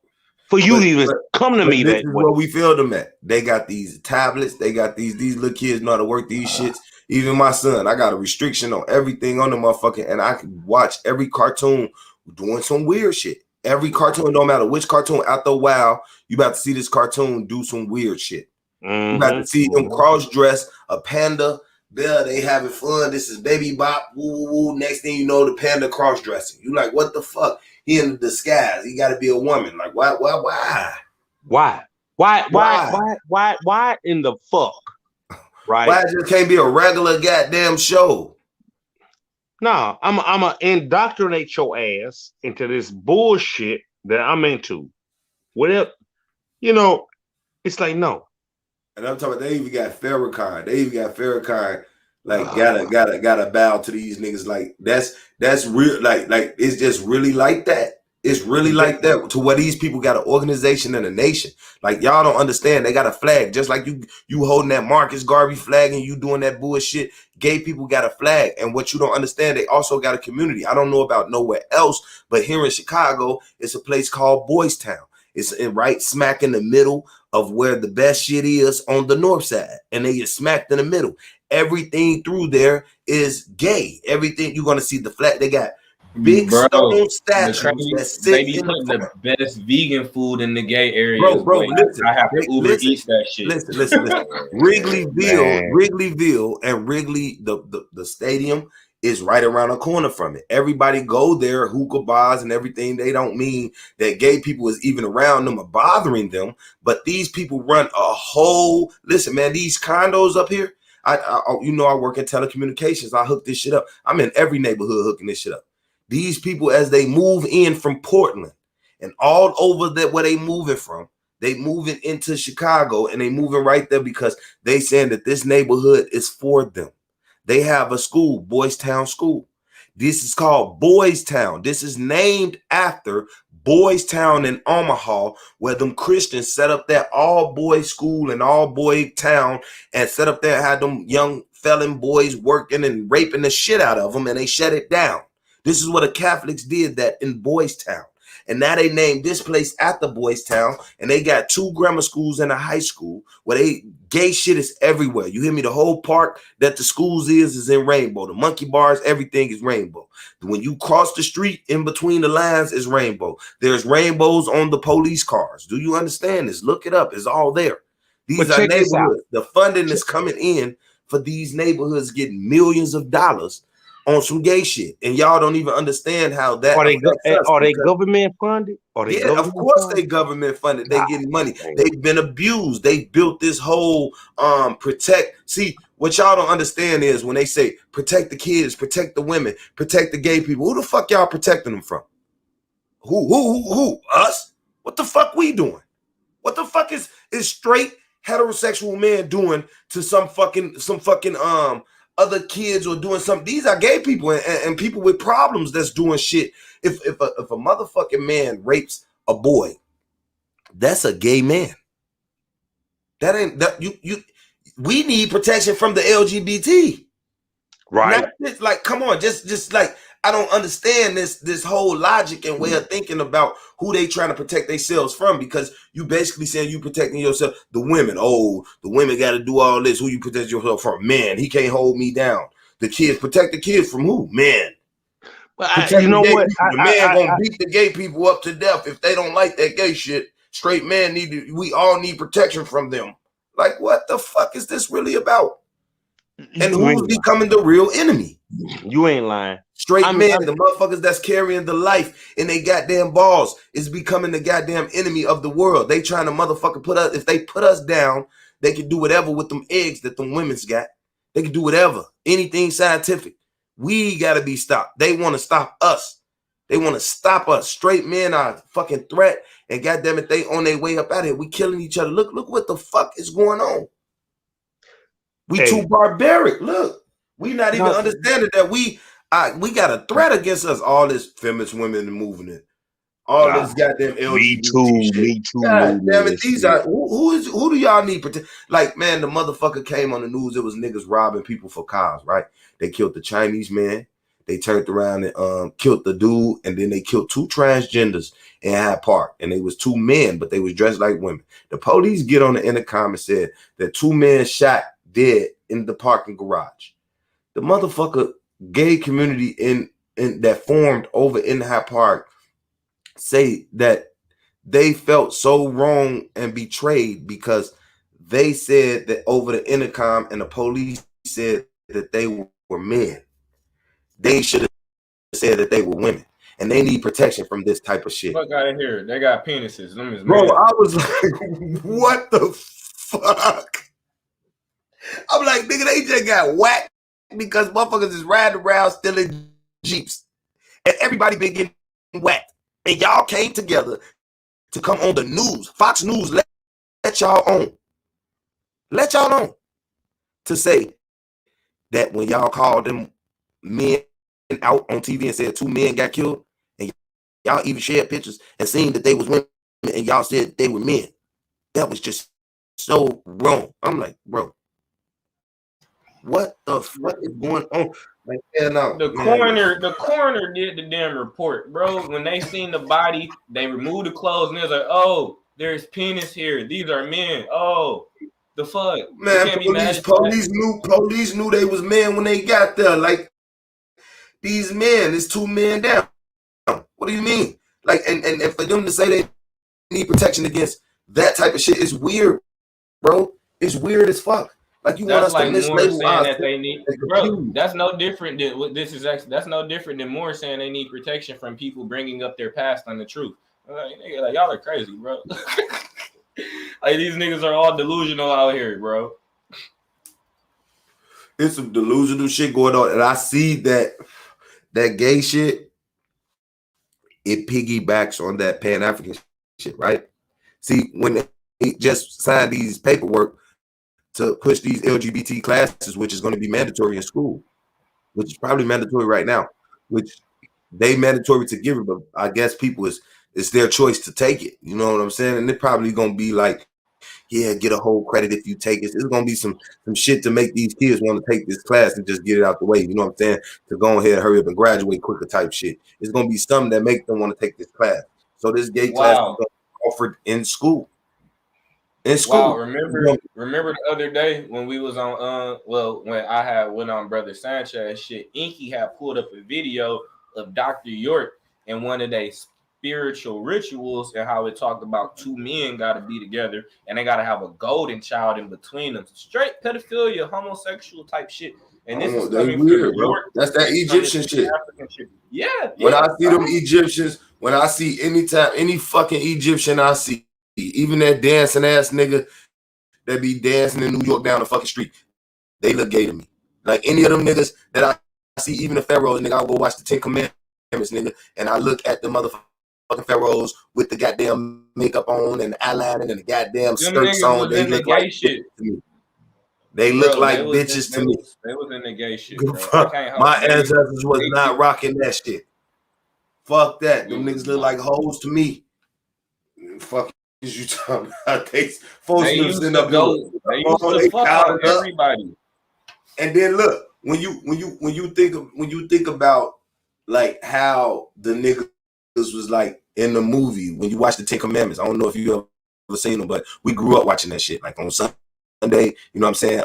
For you to even come to me that way. Where we failed them at. They got these tablets. They got these little kids know how to work these shits. Even my son, I got a restriction on everything on the motherfucking, and I can watch every cartoon doing some weird shit. Every cartoon, no matter which cartoon, after a while, you about to see this cartoon do some weird shit. You about to see them cross-dress, a panda. There, they having fun. This is Baby Bop. Woo, woo, woo. Next thing you know, the panda cross-dressing. You like, what the fuck? He in the disguise. He got to be a woman. Like, why? Why in the fuck? Right? Why it just can't be a regular goddamn show? No, I'm a indoctrinate your ass into this bullshit that I'm into. Whatever, it's like no. And I'm talking about they even got Farrakhan. They even got Farrakhan like gotta bow to these niggas. Like that's real. Like it's just really like that. It's really like that to where these people got an organization and a nation. Like y'all don't understand. They got a flag, just like you holding that Marcus Garvey flag and you doing that bullshit. Gay people got a flag, and what you don't understand, they also got a community. I don't know about nowhere else, but here in Chicago, it's a place called Boys Town. It's right smack in the middle of where the best shit is on the north side, and they get smacked in the middle. Everything through there is gay. Everything you're gonna see the flat. They got big stone statues that sit they be in putting the front. the best vegan food in the gay areas. Bro, listen. I have to Uber Eats that shit. Listen. Wrigleyville and Wrigley, the stadium is right around the corner from it. Everybody go there, hookah bars and everything. They don't mean that gay people is even around them or bothering them, but these people run a whole, listen, man, these condos up here, I work in telecommunications. I hook this shit up. I'm in every neighborhood hooking this shit up. These people, as they move in from Portland and all over that where they moving from, they moving into Chicago, and they moving right there because they saying that this neighborhood is for them. They have a school, Boys Town School. This is called Boys Town. This is named after Boys Town in Omaha, where them Christians set up that all boys school and all boy town and set up there, had them young felon boys working and raping the shit out of them, and they shut it down. This is what the Catholics did that in Boys Town. And now they named this place after Boys Town, and they got 2 grammar schools and a high school where gay shit is everywhere. You hear me? The whole park that the schools is in rainbow. The monkey bars, everything is rainbow. When you cross the street in between the lines is rainbow. There's rainbows on the police cars. Do you understand this? Look it up. It's all there. These are neighborhoods. The funding is coming in for these neighborhoods getting millions of dollars on some gay shit, and y'all don't even understand how that are they government funded? Of course they government funded. They getting money. They've been abused. They built this whole protect. See, what y'all don't understand is when they say protect the kids, protect the women, protect the gay people. Who the fuck y'all protecting them from? Who? Us? What the fuck we doing? What the fuck is straight heterosexual men doing to some fucking other kids or doing something? These are gay people and people with problems that's doing shit. If a motherfucking man rapes a boy, that's a gay man. That ain't that you. We need protection from the LGBT, right? Not just, like, come on, just like, I don't understand this whole logic and way of thinking about who they trying to protect themselves from, because you basically saying you protecting yourself. The women, the women got to do all this. Who you protect yourself from? Man, he can't hold me down. The kids, protect the kids from who? Man. But you know what? The man gonna beat the gay people up to death if they don't like that gay shit. Straight men we all need protection from them. Like, what the fuck is this really about? And who's becoming the real enemy? You ain't lying. Straight men, the motherfuckers that's carrying the life in they goddamn balls, is becoming the goddamn enemy of the world. They trying to motherfucker put us, if they put us down, they can do whatever with them eggs that them women's got. They can do whatever, anything scientific. We gotta be stopped. They want to stop us. They want to stop us. Straight men are a fucking threat, and goddamn it, they on their way up out here. We killing each other. Look what the fuck is going on. We too barbaric. Look, we not even understanding that we got a threat against us. All this feminist women moving it. All this goddamn LGBT shit. Me too. God damn it. These are who do y'all need protect? Like, man, the motherfucker came on the news. It was niggas robbing people for cars, right? They killed the Chinese man. They turned around and killed the dude, and then they killed 2 transgenders in Hyde Park. And they was 2 men, but they was dressed like women. The police get on the intercom and said that 2 men shot dead in the parking garage. The motherfucker gay community in that formed over in Hyde Park say that they felt so wrong and betrayed because they said that over the intercom, and the police said that they were men. They should have said that they were women, and they need protection from this type of shit. Fuck out of here. They got penises. Bro, I was like, what the fuck? I'm like, nigga, they just got whacked because motherfuckers is riding around stealing Jeeps. And everybody been getting whacked. And y'all came together to come on the news. Fox News let y'all on. Let y'all know to say that when y'all called them men out on TV and said 2 men got killed, and y'all even shared pictures and seen that they was women, and y'all said they were men. That was just so wrong. I'm like, bro, what the fuck is going on? Like, hell no, The man. coroner did the damn report, bro. When they seen the body, they removed the clothes and they're like, oh, there's penis here. These are men. Oh, the fuck. You Man, can't be mad at that. police knew they was men when they got there. Like, these men, it's 2 men down. What do you mean? Like, and for them to say they need protection against that type of shit is weird, bro. It's weird as fuck. Like, you want That's us to like Moore mislabel saying our that they need, bro. That's no different than what this is. Actually, that's no different than Moore saying they need protection from people bringing up their past on the truth. Like, nigga, like y'all are crazy, bro. Like these niggas are all delusional out here, bro. It's some delusional shit going on, and I see that gay shit. It piggybacks on that Pan-African shit, right? See, when they just signed these paperwork to push these LGBT classes, which is going to be mandatory in school, which is probably mandatory right now, which they mandatory to give it, but I guess people it's their choice to take it. You know what I'm saying? And they're probably going to be like, yeah, get a whole credit if you take it. It's going to be some shit to make these kids want to take this class and just get it out the way. You know what I'm saying? To go ahead, hurry up and graduate quicker type shit. It's going to be something that make them want to take this class. So this gay class is going to be offered in school. Wow, remember the other day when we was on when I had went on Brother Sanchez shit, Inky had pulled up a video of Dr. York and one of their spiritual rituals and how it talked about 2 men gotta be together and they gotta have a golden child in between them. Straight pedophilia, homosexual type shit. And this is coming from New York. That's that Egyptian shit. Shit. Yeah. When I see them Egyptians, when I see any fucking Egyptian I see, even that dancing ass nigga that be dancing in New York down the fucking street, they look gay to me. Like any of them niggas that I see, even the pharaohs, nigga, I'll go watch the 10 Commandments, nigga, and I look at the motherfucking pharaohs with the goddamn makeup on and the eyeliner and the goddamn skirts on. They look like shit to me. They look like bitches to me. They was in the gay shit, bro. My ancestors was not rocking that shit. Fuck that. Them niggas look like hoes to me. Fuck is you talking about? They used to fuck on everybody. And then look, when you think about like how the niggas was like in the movie, when you watch the 10 Commandments, I don't know if you ever seen them, but we grew up watching that shit. Like on Sunday, you know what I'm saying?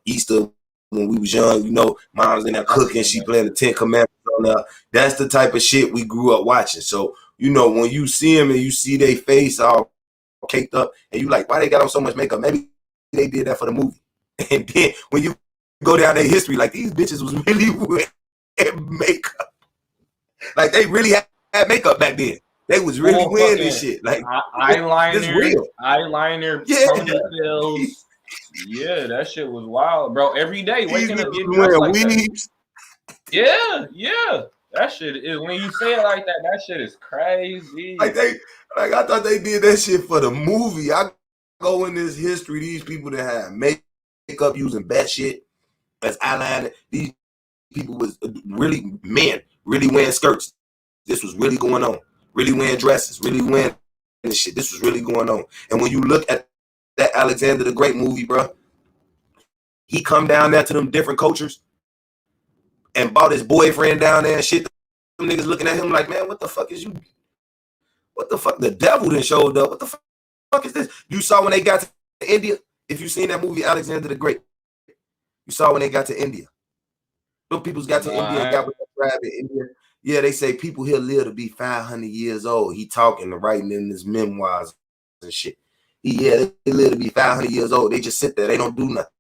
Easter, when we was young, you know, mom's in there cooking, she playing the 10 Commandments on there. That's the type of shit we grew up watching. So, you know, when you see them and you see their face all caked up, and you like, why they got on so much makeup? Maybe they did that for the movie. And then when you go down their history, like these bitches was really wearing makeup. Like they really had makeup back then. They was really wearing this shit. Like eyeliner, ponytails. Yeah, that shit was wild, bro. Every day waking up getting dressed like weaves. That. Yeah. That shit is, when you say it like that, that shit is crazy. Like I thought they did that shit for the movie. I go in this history, these people that have makeup using bad shit as eyeliner, these people was really men, really wearing skirts. This was really going on. Really wearing dresses, really wearing this shit. This was really going on. And when you look at that Alexander the Great movie, bro, he come down there to them different cultures and bought his boyfriend down there and shit. Them niggas looking at him like, man, what the fuck is you? What the fuck? The devil done showed up. What the fuck is this? You saw when they got to India? If you seen that movie, Alexander the Great, you saw when they got to India. Those people's got to India and got with the tribe in India. Yeah, they say people here live to be 500 years old. He talking and writing in his memoirs and shit. They live to be 500 years old. They just sit there. They don't do nothing.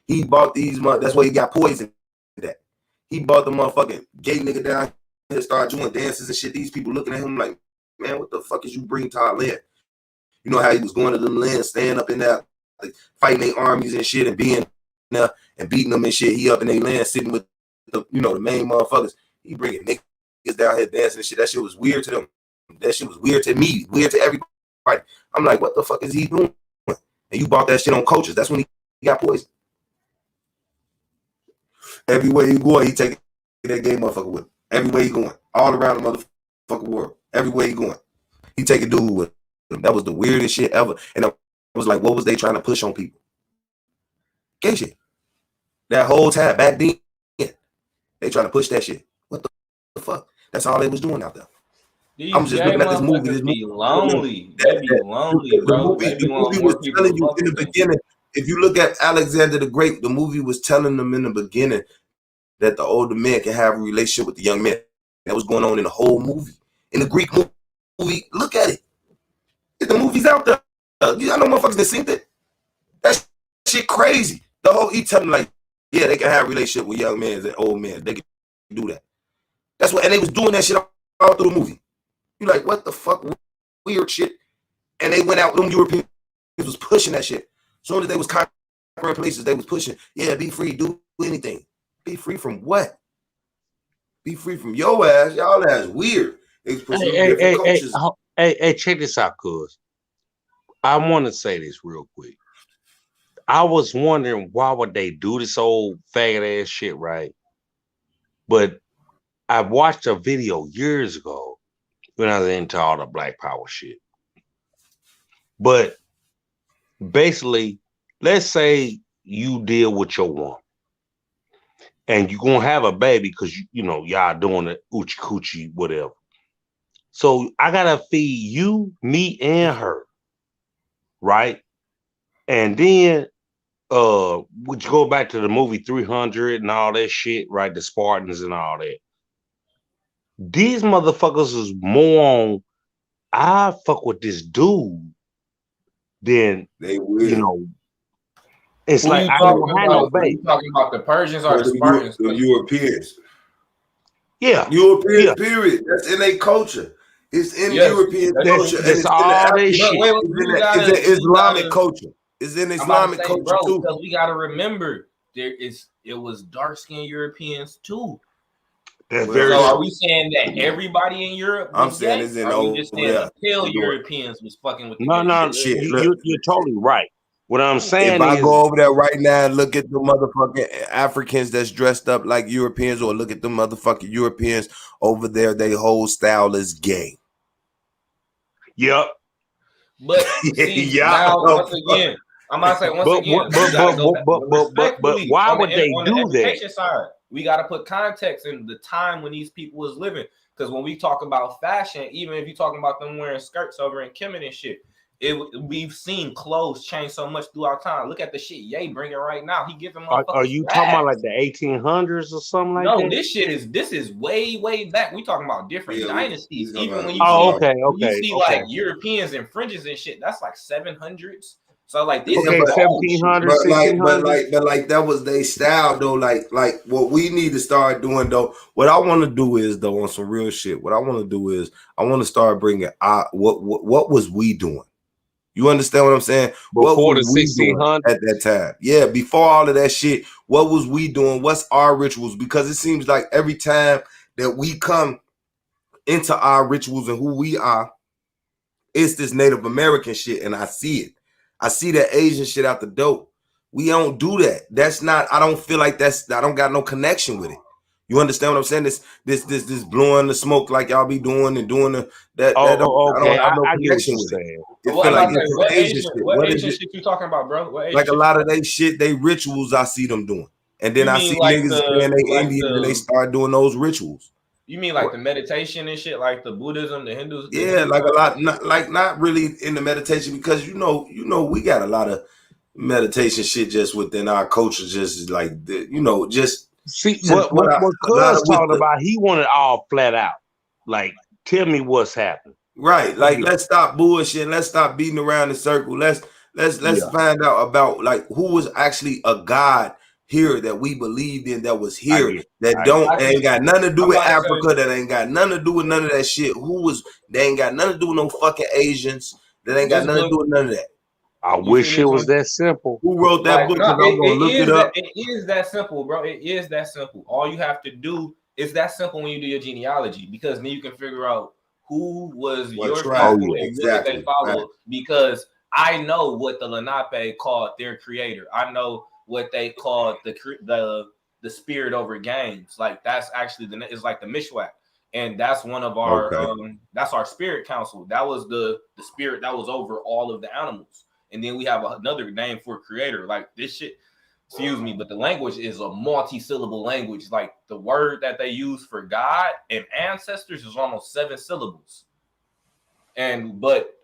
He bought these that's why he got poisoned. That he bought the motherfucking gay nigga down here, started doing dances and shit. These people looking at him like, man, what the fuck is you bring to our land? You know how he was going to them lands, staying up in there, like fighting their armies and shit, and being there and beating them and shit. He up in their land, sitting with the main motherfuckers. He bringing niggas down here dancing and shit. That shit was weird to them. That shit was weird to me, weird to everybody. I'm like, what the fuck is he doing? And you bought that shit on coaches. That's when he got poisoned. Everywhere he going, he taking that game motherfucker with him. Everywhere he going. All around the motherfucking world. Everywhere he going. He taking dude with him. That was the weirdest shit ever. And I was like, what was they trying to push on people? Gay shit. That whole time, back then, they trying to push that shit. What the fuck? That's all they was doing out there. I'm just looking at this movie. This be lonely. They be lonely, bro. The movie was telling you in the beginning. If you look at Alexander the Great, the movie was telling them in the beginning that the older men can have a relationship with the young men. That was going on in the whole movie. In the Greek movie, look at it. The movie's out there. I know motherfuckers that seen it. That shit crazy. The whole he telling like, yeah, they can have a relationship with young men and old men. They can do that. That's what, and they was doing that shit all through the movie. You like, what the fuck, weird shit. And they went out, them Europeans was pushing that shit. As soon as they was conquering places, they was pushing, yeah, be free, do anything. Be free from what? Be free from your ass. Y'all ass weird. They was pushing different cultures. Hey, check this out, cuz. I want to say this real quick. I was wondering why would they do this old faggot ass shit, right? But I watched a video years ago when I was into all the Black Power shit. But basically, let's say you deal with your woman and you're gonna have a baby because you know y'all doing it oochie coochie, whatever. So I gotta feed you, me, and her, right? And then would you go back to the movie 300 and all that shit, right? The Spartans and all that. These motherfuckers is more on, I fuck with this dude than, you know, it's who like I don't have no baby. You talking about the Persians or the Spartans? The Europeans. Yeah. European, period. That's in their culture. It's in European culture. That's all this shit. It's in Islamic culture. It's in Islamic culture too. Because we gotta remember it was dark-skinned Europeans too. So are we saying that everybody in Europe was saying gay? it's in we just saying the pale Europeans was fucking with the No, shit. You're totally right. What I'm saying if I go over there right now and look at the motherfucking Africans that's dressed up like Europeans, or look at the motherfucking Europeans over there, their whole style is gay. Yep. But see, now once again, I'm gonna say but why would they do that? Side, we got to put context in the time when these people was living, because when we talk about fashion, even if you're talking about them wearing skirts over in Kemet and shit, we've seen clothes change so much throughout time. Look at the shit Ye bringing right now. He giving motherfuckers. Are you talking about like the 1800s or something like that? No, this is way back. We talking about different dynasties. Even when you you see like Europeans and fringes and shit, that's like 700s. So like this, 1700s, but like that was their style though. Like what we need to start doing though. What I want to do is though, on some real shit. What I want to do is I want to start bringing what was we doing. You understand what I'm saying? Before the 1600s at that time, yeah. Before all of that shit, what was we doing? What's our rituals? Because it seems like every time that we come into our rituals and who we are, it's this Native American shit, and I see it. I see that Asian shit out the dope. We don't do that. That's not. I don't feel like that's. I don't got no connection with it. You understand what I'm saying? This blowing the smoke like y'all be doing and doing that. Okay. I don't have no connection with it. It feel like it's Asian shit. What Asian shit you talking about, bro? Like a lot of they shit, they rituals. I see them doing, and then I see niggas saying they Indian and they start doing those rituals. You mean like the meditation and shit, like the Buddhism, the Hindus? Yeah, like a lot, not really in the meditation, because you know, we got a lot of meditation shit just within our culture, just like just. See what Cuz talking about. He wanted all flat out. Like, tell me what's happening. Right. Like, let's stop bullshit. Let's stop beating around the circle. Let's find out about like who was actually a god here that we believed in, that was here, that ain't got nothing to do with Africa, that ain't got nothing to do with none of that shit. They ain't got nothing to do with no fucking Asians. That ain't got nothing to do with none of that. I wish it was that simple. Who wrote that book? I'm gonna look it up. It is that simple, bro. It is that simple. All you have to do is that simple when you do your genealogy, because then you can figure out who was your tribe and what they followed. Because I know what the Lenape called their creator. I know what they called the spirit over games. Like that's actually it's like the Mishwak. And that's one of our that's our spirit council. That was the spirit that was over all of the animals. And then we have another name for creator. Like this shit, excuse me, but the language is a multi-syllable language. Like the word that they use for God and ancestors is almost 7 syllables. But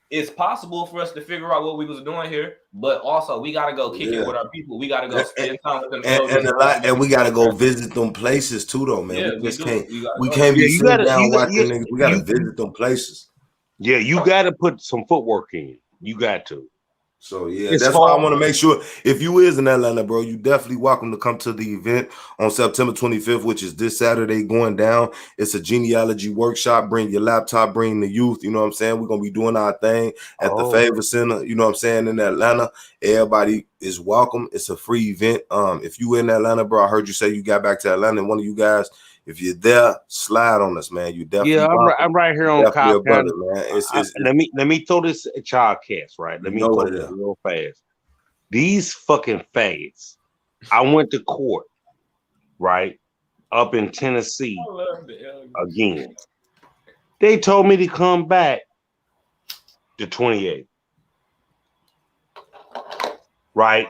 it's possible for us to figure out what we was doing here, but also we gotta go kick it with our people. We gotta go spend time with them elders, and we gotta go visit them places too, though, man. Yeah, we just we can't be sitting down watching niggas. We gotta visit them places. Yeah, you gotta put some footwork in. You got to. So yeah, that's why I want to make sure if you is in Atlanta, bro, you definitely welcome to come to the event on September 25th, which is this Saturday going down. It's a genealogy workshop. Bring your laptop, bring the youth. You know what I'm saying? We're gonna be doing our thing at the Favor Center. You know what I'm saying, in Atlanta. Everybody is welcome. It's a free event. If you in Atlanta, bro, I heard you say you got back to Atlanta. One of you guys, if you're there, slide on us, man. You definitely I'm right here on Cobb County, man. Let me throw this at child cast, right? Let me throw this real fast. These fucking fags. I went to court, right, up in Tennessee again. They told me to come back the 28th. Right?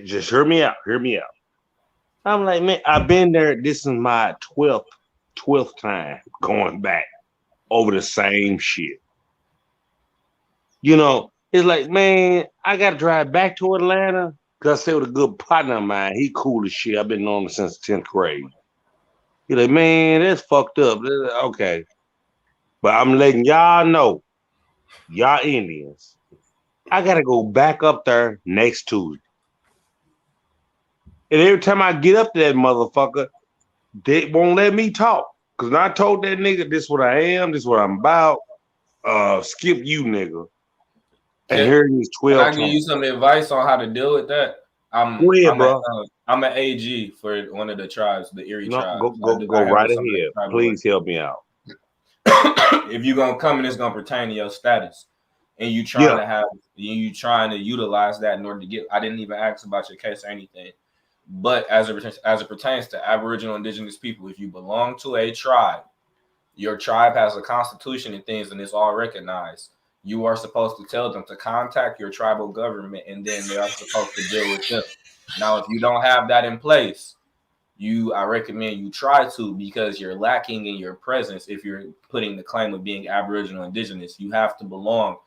Just hear me out. Hear me out. I'm like, man, I've been there. This is my 12th time going back over the same shit. You know, it's like, man, I got to drive back to Atlanta because I stay with a good partner of mine. He cool as shit. I've been knowing him since 10th grade. He's like, man, that's fucked up. Okay. But I'm letting y'all know, y'all Indians, I got to go back up there next Tuesday. And every time I get up to that motherfucker, they won't let me talk. Because I told that nigga, this is what I am, this is what I'm about. Skip you, nigga. And hearing these 12 times. Can I give you some advice on how to deal with that? Go ahead, bro. I'm an AG for one of the tribes, the Erie tribe. Go right ahead. Please help me out. If you're going to come and it's going to pertain to your status, and you trying to utilize that in order to get, I didn't even ask about your case or anything. But as it pertains to Aboriginal Indigenous people, if you belong to a tribe, your tribe has a constitution and things, and it's all recognized. You are supposed to tell them to contact your tribal government, and then they are supposed to deal with them. Now, if you don't have that in place, I recommend you try to, because you're lacking in your presence. If you're putting the claim of being Aboriginal Indigenous, you have to belong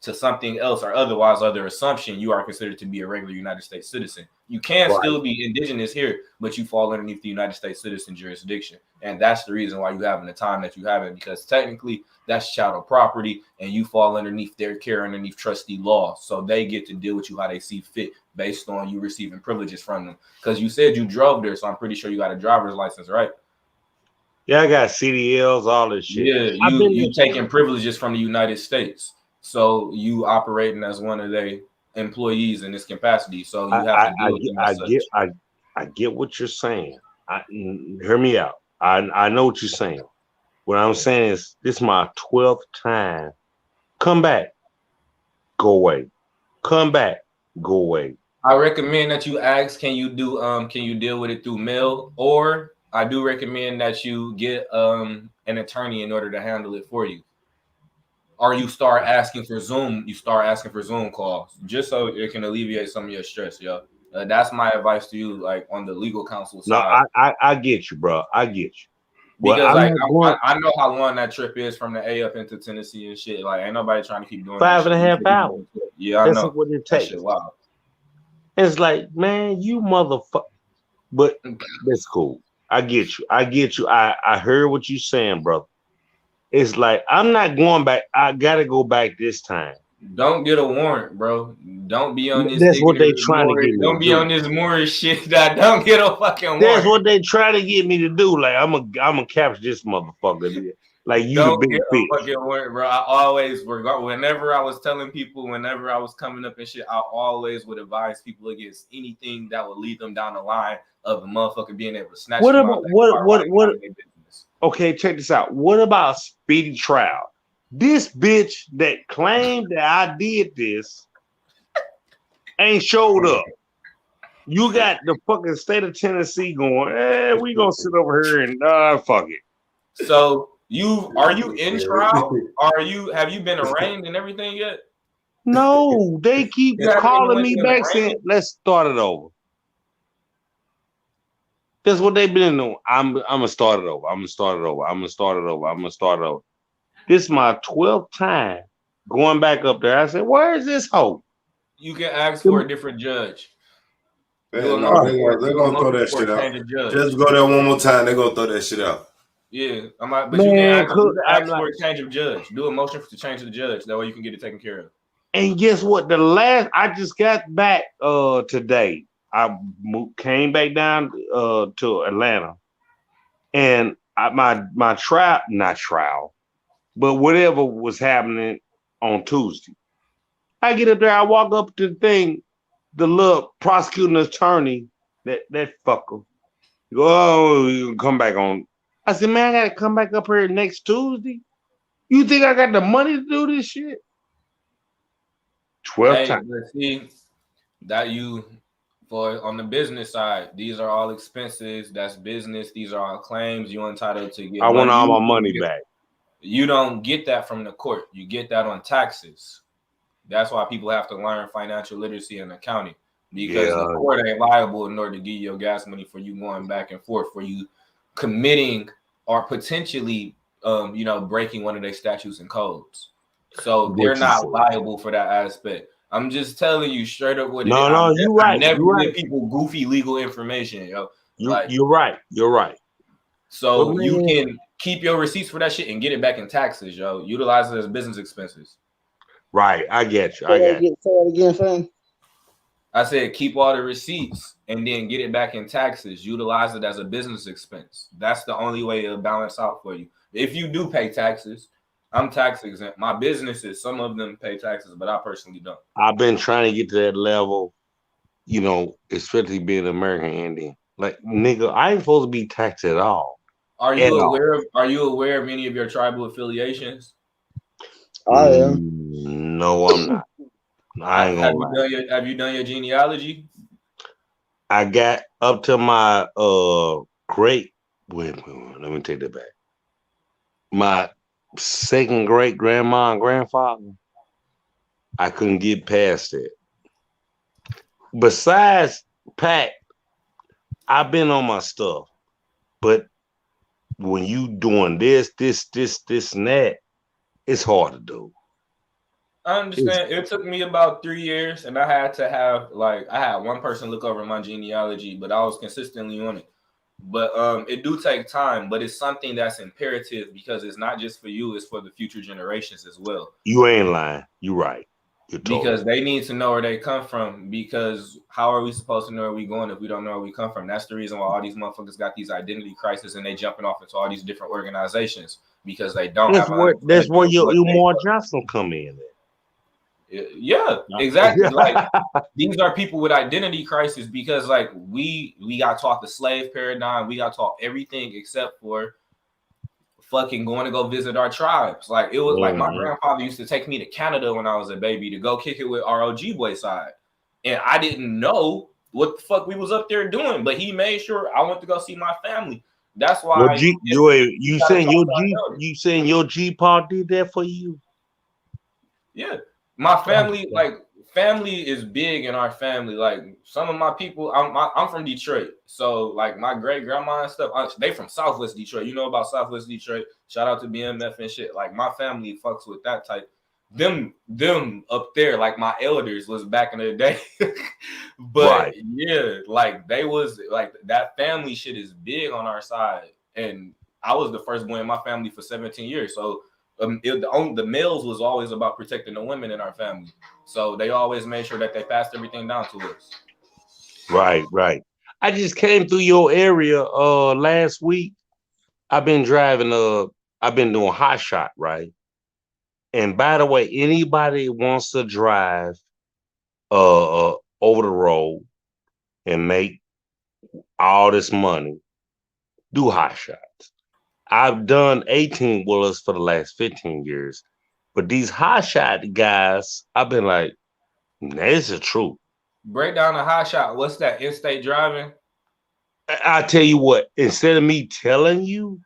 to something else, or otherwise, under assumption, you are considered to be a regular United States citizen. You can still be indigenous here, but you fall underneath the United States citizen jurisdiction. And that's the reason why you having the time that you have it, because technically that's chattel property and you fall underneath their care, underneath trustee law. So they get to deal with you how they see fit based on you receiving privileges from them. Because you said you drove there, so I'm pretty sure you got a driver's license, right? Yeah, I got CDLs, all this shit. Yeah, you taking privileges from the United States. So you operating as one of their employees in this capacity. So you have to deal with them. I get what you're saying. Hear me out. I know what you're saying. What I'm saying is, this is my 12th time. Come back, go away. Come back, go away. I recommend that you ask, can you deal with it through mail? Or I do recommend that you get an attorney in order to handle it for you. Or you start asking for Zoom calls, just so it can alleviate some of your stress, yo. That's my advice to you, like on the legal counsel side. No, I get you, bro. I get you. Because I know how long that trip is from the A up into Tennessee and shit. Like, ain't nobody trying to keep doing 5.5 hours. Yeah, I know. That's what it takes. Wow. It's like, man, you motherfucker. But that's cool. I get you. I heard what you saying, bro. It's like, I'm not going back. I gotta go back this time. Don't get a warrant, bro. Don't be on this. That's what they trying to get me. Don't be on this Moorish shit. Don't get a fucking warrant. That's what they try to get me to do. Like, I'm gonna capture this motherfucker. Like, you don't the big get fish. A fucking warrant, bro. I always, whenever I was telling people, whenever I was coming up and shit, I always would advise people against anything that would lead them down the line of a motherfucker being able to snatch. What? Okay, check this out. What about speedy trial? This bitch that claimed that I did this ain't showed up. You got the fucking state of Tennessee going, we gonna sit over here and fuck it. So are you in trial? Have you been arraigned and everything yet? No, they keep You haven't even calling went me through an back saying, arraignment? let's start it over. That's what they've been doing. I'm gonna start it over. I'm gonna start it over. I'm gonna start it over. I'm gonna start it over. This is my 12th time going back up there. I said, where is this hoe? You can ask for a different judge. They're gonna throw that shit out. Just go there one more time. They're gonna throw that shit out. Yeah, but Man, you can I'm ask like, for a change of judge. Do a motion to change the judge. That way you can get it taken care of. and guess what? I just got back today. I came back down to Atlanta, and my not trial, but whatever was happening on Tuesday. I get up there, I walk up to the thing, the little prosecuting attorney, that fucker. He go, oh, you come back on. I said, man, I gotta come back up here next Tuesday. You think I got the money to do this shit? 12 times. Let's see that on the business side, these are all expenses. That's business. These are all claims. You're entitled to get. I want all my money back. You don't get that from the court. You get that on taxes. That's why people have to learn financial literacy and accounting, because the court ain't liable in order to give you your gas money for you going back and forth, for you committing or potentially, breaking one of their statutes and codes. So they're not liable for that aspect. I'm just telling you straight up what it is. No, you're right. I never give people goofy legal information, yo. You're right. You're right. So you can keep your receipts for that shit and get it back in taxes, yo. Utilize it as business expenses. Right, I get you. Say that again, fam. I said keep all the receipts and then get it back in taxes. Utilize it as a business expense. That's the only way it'll balance out for you. If you do pay taxes, I'm tax exempt. My businesses, some of them pay taxes, but I personally don't. I've been trying to get to that level, especially being an American Indian. Like, nigga, I ain't supposed to be taxed at all. Are you aware of any of your tribal affiliations? I am. No, I'm not. I ain't gonna lie. Have you done your genealogy? I got up to my great. Wait, let me take that back. My second great grandma and grandfather. I couldn't get past it. Besides P.A.K, I've been on my stuff, but when you doing this, and that, it's hard to do. I understand. It took me about 3 years, and I had to have I had one person look over my genealogy, but I was consistently on it. But it do take time, but it's something that's imperative, because it's not just for you, it's for the future generations as well. You ain't lying. You're right. Because they need to know where they come from, because how are we supposed to know where we going if we don't know where we come from? That's the reason why all these motherfuckers got these identity crises and they jumping off into all these different organizations, because they don't that's where your Umar Johnson come in. Yeah, exactly. Like, these are people with identity crisis, because we got taught the slave paradigm. We got taught everything except for fucking going to go visit our tribes. Like, it was like my grandfather used to take me to Canada when I was a baby to go kick it with our Ojibwe side. And I didn't know what the fuck we was up there doing, but he made sure I went to go see my family. That's why you saying your G-Paw did that for you? Yeah. My family, family is big in our family. Like, some of my people, I'm from Detroit, so my great grandma and stuff, they from Southwest Detroit. You know about Southwest Detroit? Shout out to BMF and shit. Like, my family fucks with that type. Them up there, my elders was back in the day. But yeah, they was that family shit is big on our side, and I was the first boy in my family for 17 years, so. The males was always about protecting the women in our family, so they always made sure that they passed everything down to us. Right. I just came through your area last week. I've been driving. I've been doing hot shot, right? And by the way, anybody wants to drive over the road and make all this money, do hot shots. I've done 18 wheelers for the last 15 years. But these hot shot guys, I've been like, this is true. Break down the hot shot. What's that? In-state driving? I tell you what, instead of me telling you,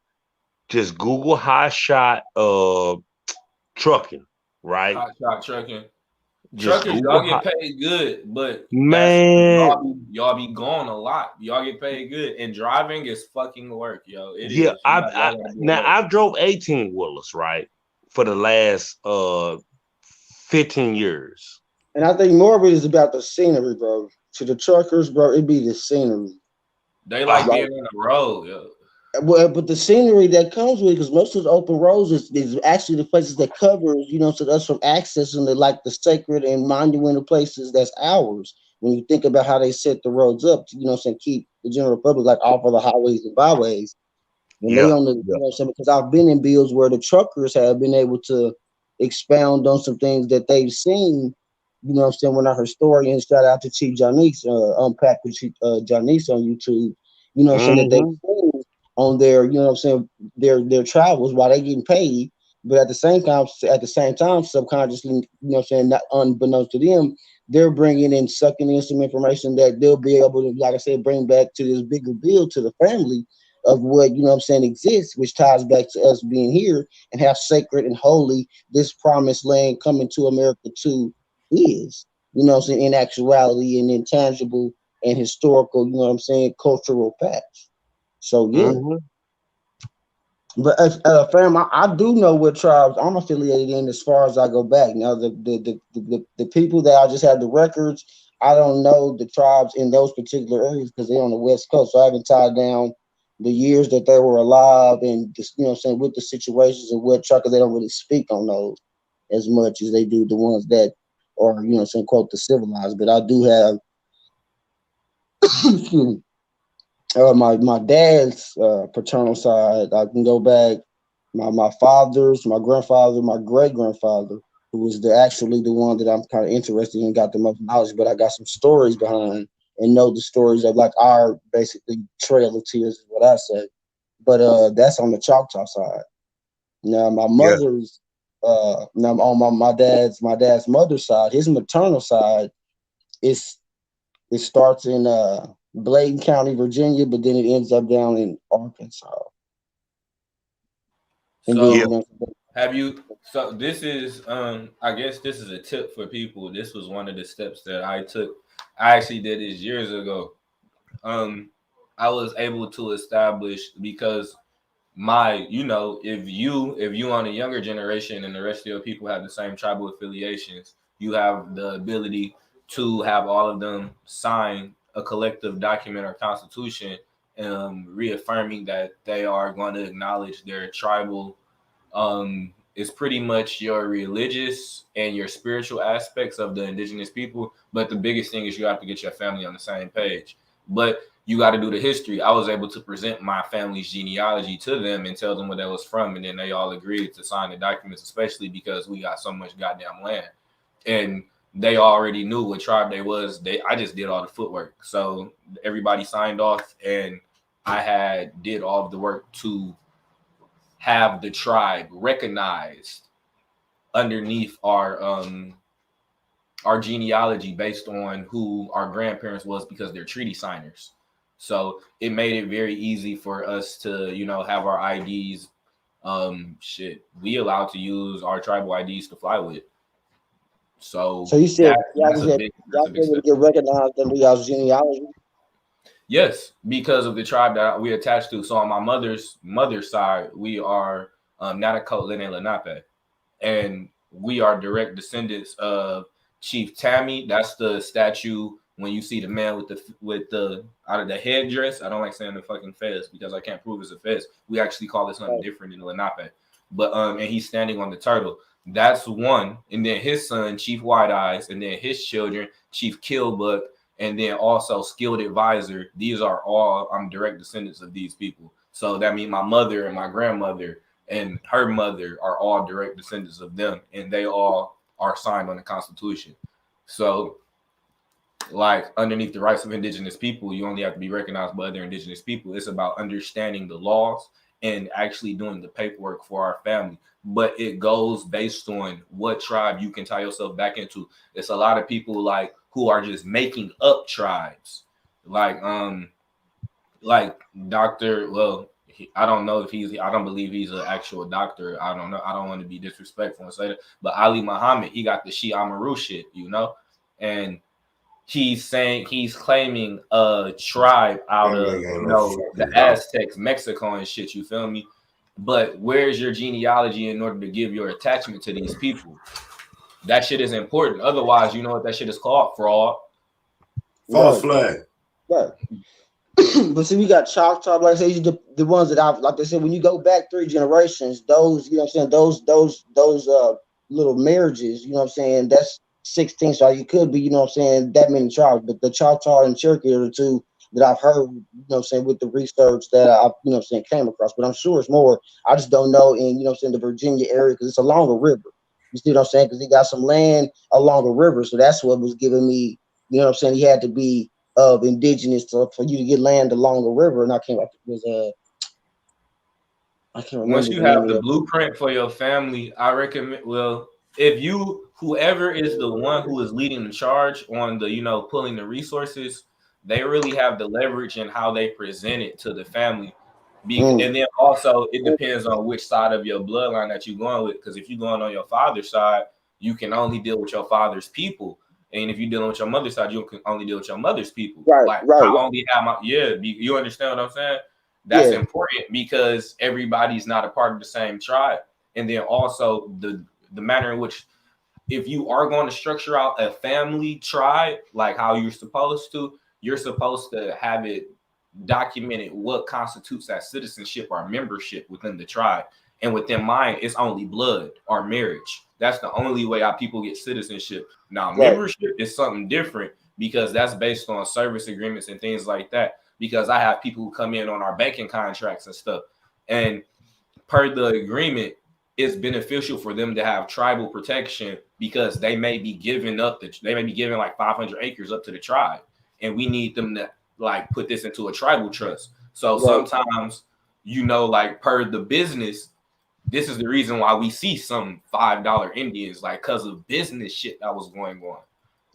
just Google hot shot trucking, right? Hot shot trucking. Just Truckers, Google y'all get paid good, but that's man. y'all be gone a lot. Y'all get paid good, and driving is fucking work, yo. It Yeah, is. Y'all gotta do work. I've drove 18 wheelers, right? For the last 15 years. And I think more of it is about the scenery, bro. To the truckers, bro, it be the scenery. They like being on the road, yo. Well, but the scenery that comes with it, because most of the open roads is actually the places that covers, so us from accessing the sacred and monumental places that's ours. When you think about how they set the roads up, to keep the general public like off of the highways and byways. When they on the, because I've been in bills where the truckers have been able to expound on some things that they've seen. When our historians, shout out to Chief Janice, Unpack with Chief Janice on YouTube. That they've seen on their, their travels while they getting paid, but at the same time, subconsciously, not unbeknownst to them, they're bringing in, sucking in some information that they'll be able to, like I said, bring back to this bigger bill to the family of what exists, which ties back to us being here and how sacred and holy this promised land coming to America too is. In actuality and intangible and historical, cultural facts. So yeah. But fam, I do know what tribes I'm affiliated in as far as I go back. Now the people that I just have the records, I don't know the tribes in those particular areas because they're on the West Coast. So I haven't tied down the years that they were alive and just, with the situations and what truckers, they don't really speak on those as much as they do the ones that are, quote, the civilized. But I do have excuse me, my dad's paternal side. I can go back. My father's, my grandfather, my great grandfather, who was actually the one that I'm kind of interested in, got the most knowledge. But I got some stories behind and know the stories of like our basically Trail of Tears is what I say. But that's on the Choctaw side. Now my mother's now on my dad's mother's side, his maternal side it starts in Bladen County, Virginia, but then it ends up down in Arkansas. So have you? So this is, I guess this is a tip for people. This was one of the steps that I took. I actually did this years ago. I was able to establish because if you on a younger generation and the rest of your people have the same tribal affiliations, you have the ability to have all of them sign a collective document or constitution, reaffirming that they are going to acknowledge their tribal. It's pretty much your religious and your spiritual aspects of the indigenous people. But the biggest thing is you have to get your family on the same page. But you got to do the history. I was able to present my family's genealogy to them and tell them where that was from. And then they all agreed to sign the documents, especially because we got so much goddamn land. And they already knew what tribe they was. I just did all the footwork. So everybody signed off and I did all of the work to have the tribe recognized underneath our genealogy based on who our grandparents was because they're treaty signers. So it made it very easy for us to, have our IDs. We allowed to use our tribal IDs to fly with. So you said y'all would get recognized under y'all's genealogy? Yes, because of the tribe that we attached to. So on my mother's side, we are Natticoke, Lene, Lenape, and we are direct descendants of Chief Tammy. That's the statue when you see the man with the out of the headdress. I don't like saying the fucking fez because I can't prove it's a fez. We actually call it something different in Lenape. But and he's standing on the turtle. That's one, and then his son, Chief White Eyes, and then his children, Chief Killbuck, and then also Skilled Advisor. These are all, I'm direct descendants of these people. So that means my mother and my grandmother and her mother are all direct descendants of them, and they all are signed on the Constitution. So like underneath the rights of indigenous people, you only have to be recognized by other indigenous people. It's about understanding the laws and actually doing the paperwork for our family. But it goes based on what tribe you can tie yourself back into. It's a lot of people like who are just making up tribes, like Dr. Well, I don't know if I don't believe he's an actual doctor. I don't know. I don't want to be disrespectful and say that, but Ali Muhammad, he got the Shi Amaru shit, and he's claiming a tribe out of the Aztecs, Mexico and shit. You feel me? But where's your genealogy in order to give your attachment to these people? That shit is important. Otherwise, you know what that shit is called? Fraud. False flag. Right. But see, we got Choctaw, like I say, the ones that I've, like I said, when you go back 3 generations, those, you know what I'm saying, those little marriages, you know what I'm saying, that's 16, so you could be, you know what I'm saying, that many tribes. But the Choctaw and Cherokee are the 2 that I've heard, you know what I'm saying, with the research that I, you know what I'm saying, came across. But I'm sure it's more. I just don't know in, you know what I'm saying, the Virginia area, because it's along a river. You see what I'm saying? Because he got some land along a river, so that's what was giving me, you know what I'm saying, he had to be of indigenous for you to get land along a river. And I can't remember. Once you have the blueprint for your family, I recommend, if whoever is the one who is leading the charge on the, pulling the resources, they really have the leverage in how they present it to the family. And then also it depends on which side of your bloodline that you're going with. Because if you're going on your father's side, you can only deal with your father's people. And if you're dealing with your mother's side, you can only deal with your mother's people. Only have you understand what I'm saying? That's important because everybody's not a part of the same tribe. And then also the manner in which, if you are going to structure out a family tribe, like how you're supposed to have it documented what constitutes that citizenship or membership within the tribe. And within mine, it's only blood or marriage. That's the only way how people get citizenship. Now, membership is something different because that's based on service agreements and things like that. Because I have people who come in on our banking contracts and stuff. And per the agreement, it's beneficial for them to have tribal protection because they may be giving like 500 acres up to the tribe. And we need them to like put this into a tribal trust. So sometimes, like per the business, this is the reason why we see some $5 Indians, like because of business shit that was going on.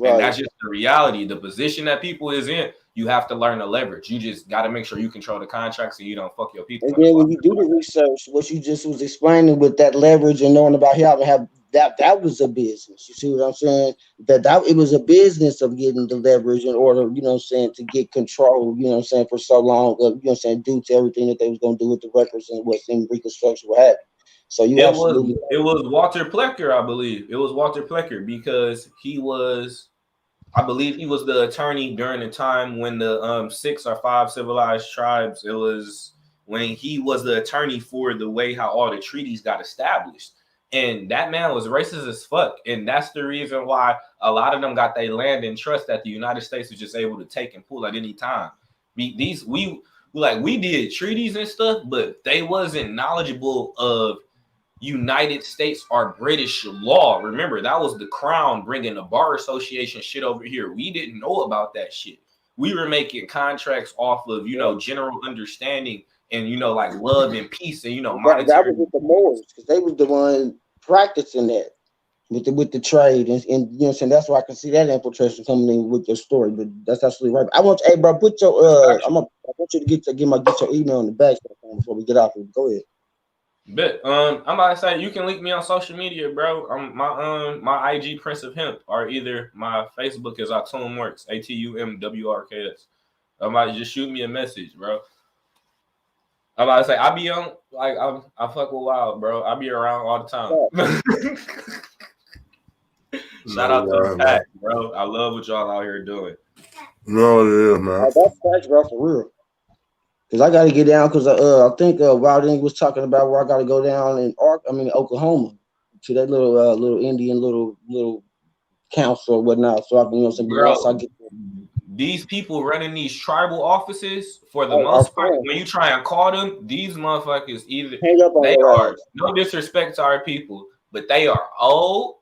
And that's just the reality. The position that people is in, you have to learn to leverage. You just got to make sure you control the contracts so you don't fuck your people. And then when you do the research, what you just was explaining with that leverage and knowing about how to have that was a business. You see what I'm saying? That it was a business of getting the leverage in order, you know what I'm saying, to get control, you know what I'm saying, for so long, you know what I'm saying, due to everything that they was going to do with the records and what's in reconstruction, what happened. So it was Walter Plecker, I believe. It was Walter Plecker because I believe he was the attorney during the time when the 6 or 5 civilized tribes. It was when he was the attorney for the way how all the treaties got established. And that man was racist as fuck. And that's the reason why a lot of them got their land in trust that the United States was just able to take and pull at any time. We did treaties and stuff, but they wasn't knowledgeable of United States or British law. Remember, that was the crown bringing the bar association shit over here. We didn't know about that shit. We were making contracts off of, general understanding and, like love and peace and, monetary. That was with the Moors because they was the one practicing that with the trade. And you know what I'm saying? That's why I can see that infiltration coming in with your story. But that's absolutely right. I want you, hey, bro, put your, I want you to get your email in the back before we get off here. Go ahead. But I'm about to say you can link me on social media, bro. My IG Prince of Hemp, or either my Facebook is Atumworks, ATUMWRKS. I might just shoot me a message, bro. I'm about to say I be on I fuck with Wild, bro. I be around all the time. Shout out to the P.A.K, bro. I love what y'all out here doing. No, it is, man. That's facts, bro, for real. Cause I got to get down. Cause I think Wild was talking about where I got to go down in Oklahoma to that little Indian little council or whatnot. So I can bro, these people running these tribal offices for the most part. When you try and call them, these motherfuckers no disrespect to our people, but they are old.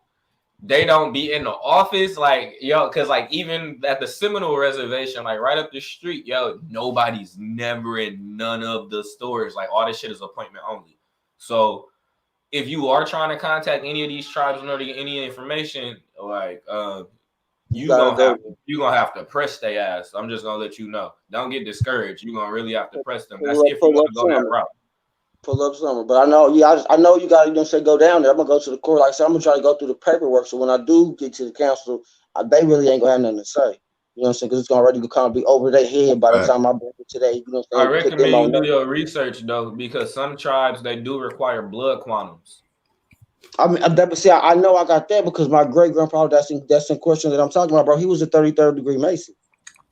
they don't be in the office, like, yo, because like even at the Seminole Reservation, like right up the street, yo, nobody's never in none of the stores. Like all this shit is appointment only. So if you are trying to contact any of these tribes in order to get any information, like you're gonna have to press their ass. I'm just gonna let you know. Don't get discouraged. You're gonna really have to press them. That's if you want to go that route. Pull up summer, but I know, I know you got to go down there. I'm gonna go to the court. Like I said, I'm gonna try to go through the paperwork. So when I do get to the council, they really ain't gonna have nothing to say. You know what I'm saying? Because it's already gonna kind of be over their head by the time I bring it today. You know what I'm saying? I recommend you do your research though, because some tribes they do require blood quantums. I mean, I know I got that because my great grandfather, that's in question that I'm talking about, bro. He was a 33rd degree Mason.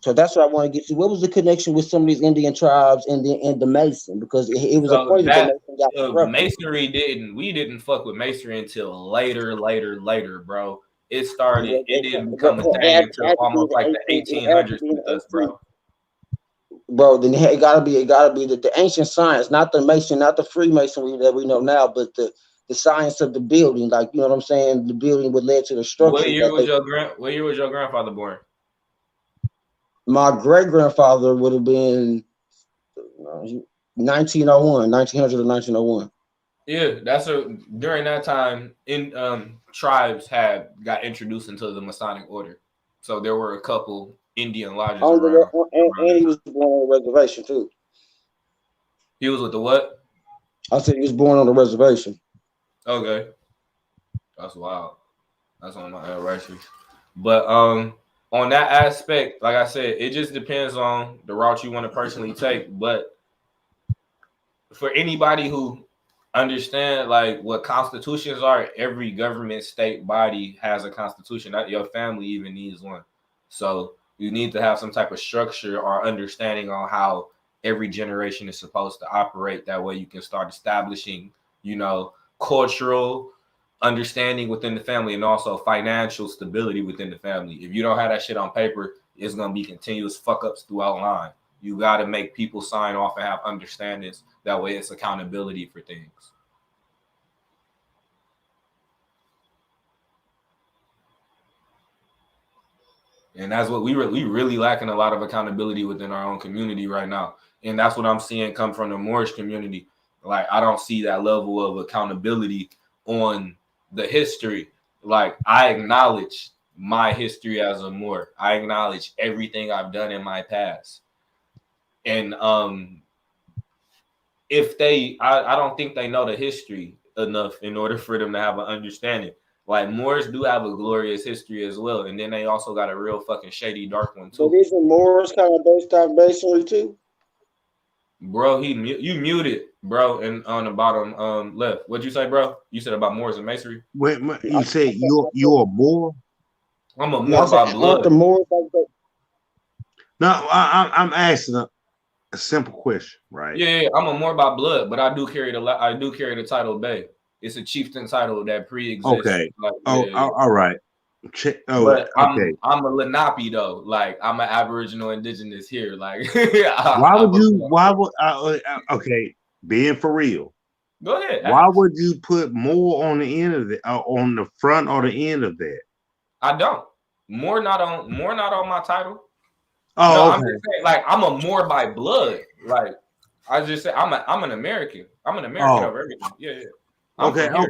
So that's what I want to get to. What was the connection with some of these Indian tribes and the Mason? Because it was a point that Mason got Masonry we didn't fuck with Masonry until later, bro. It didn't become a thing until almost like the 1800s with us, bro. Bro, then it gotta be the ancient science, not the Mason, not the Freemasonry that we know now, but the science of the building, like, you know what I'm saying? The building would lead to the structure. What year was your grandfather born? My great grandfather would have been 1900 or 1901. Yeah, during that time, tribes got introduced into the Masonic order, so there were a couple Indian lodges around. And he was born on a reservation too. He was with the what? I said he was born on the reservation. Okay, that's wild. That's on my anniversary, but on that aspect, like I said, it just depends on the route you want to personally take. But for anybody who understand like what constitutions are, every government state body has a constitution. Not your family even needs one. So you need to have some type of structure or understanding on how every generation is supposed to operate. That way you can start establishing, cultural understanding within the family and also financial stability within the family. If you don't have that shit on paper, it's going to be continuous fuck ups throughout line. You got to make people sign off and have understandings. That way it's accountability for things. And that's what we really lacking, a lot of accountability within our own community right now. And that's what I'm seeing come from the Moorish community. Like, I don't see that level of accountability on the history. Like, I acknowledge my history as a Moor. I acknowledge everything I've done in my past. And if I don't think they know the history enough in order for them to have an understanding. Like, Moors do have a glorious history as well, and then they also got a real fucking shady dark one too. So these are Moors kind of based off Masonry too? Bro, you muted, bro, and on the bottom left. What'd you say, bro? You said about Moors and Masonry? Wait, you said you're a Moor? I'm a Moor by blood. No, I'm asking a simple question, right? Yeah, I'm a Moor by blood, but I do carry the title Bey. It's a chieftain title that pre-exists. Okay. All right. But I'm a Lenape though. Like, I'm an Aboriginal Indigenous here. Like, okay, being for real. Go ahead. Why would you put more on the end of it, on the front or the end of that? I don't. More not on my title. Oh, no, okay. I'm just saying, like, I'm a Moor by blood. Like, I just say I'm an American. I'm an American over everything. Yeah. Okay. I'm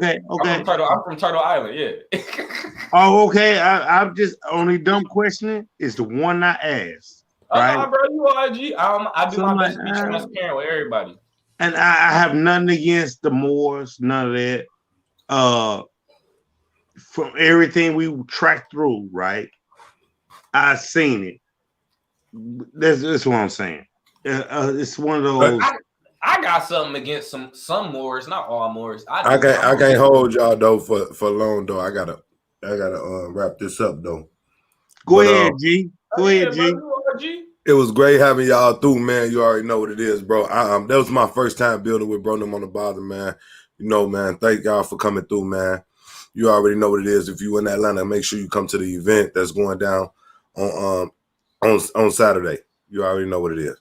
from Turtle Island. Yeah. Oh, okay. I'm just only dumb questioning is the one I asked. Right, bro, you are IG. I do my best to be transparent with everybody. And I have nothing against the Moors, none of that. From everything we tracked through, right? I seen it. That's what I'm saying. It's one of those. I got something against some Moors, not all Moors. I can't hold y'all though for long though. I gotta wrap this up though. Go ahead, G. Go ahead, G. It was great having y'all through, man. You already know what it is, bro. That was my first time building with Bro Them on the Bottom, man. Man. Thank y'all for coming through, man. You already know what it is. If you in Atlanta, make sure you come to the event that's going down on Saturday. You already know what it is.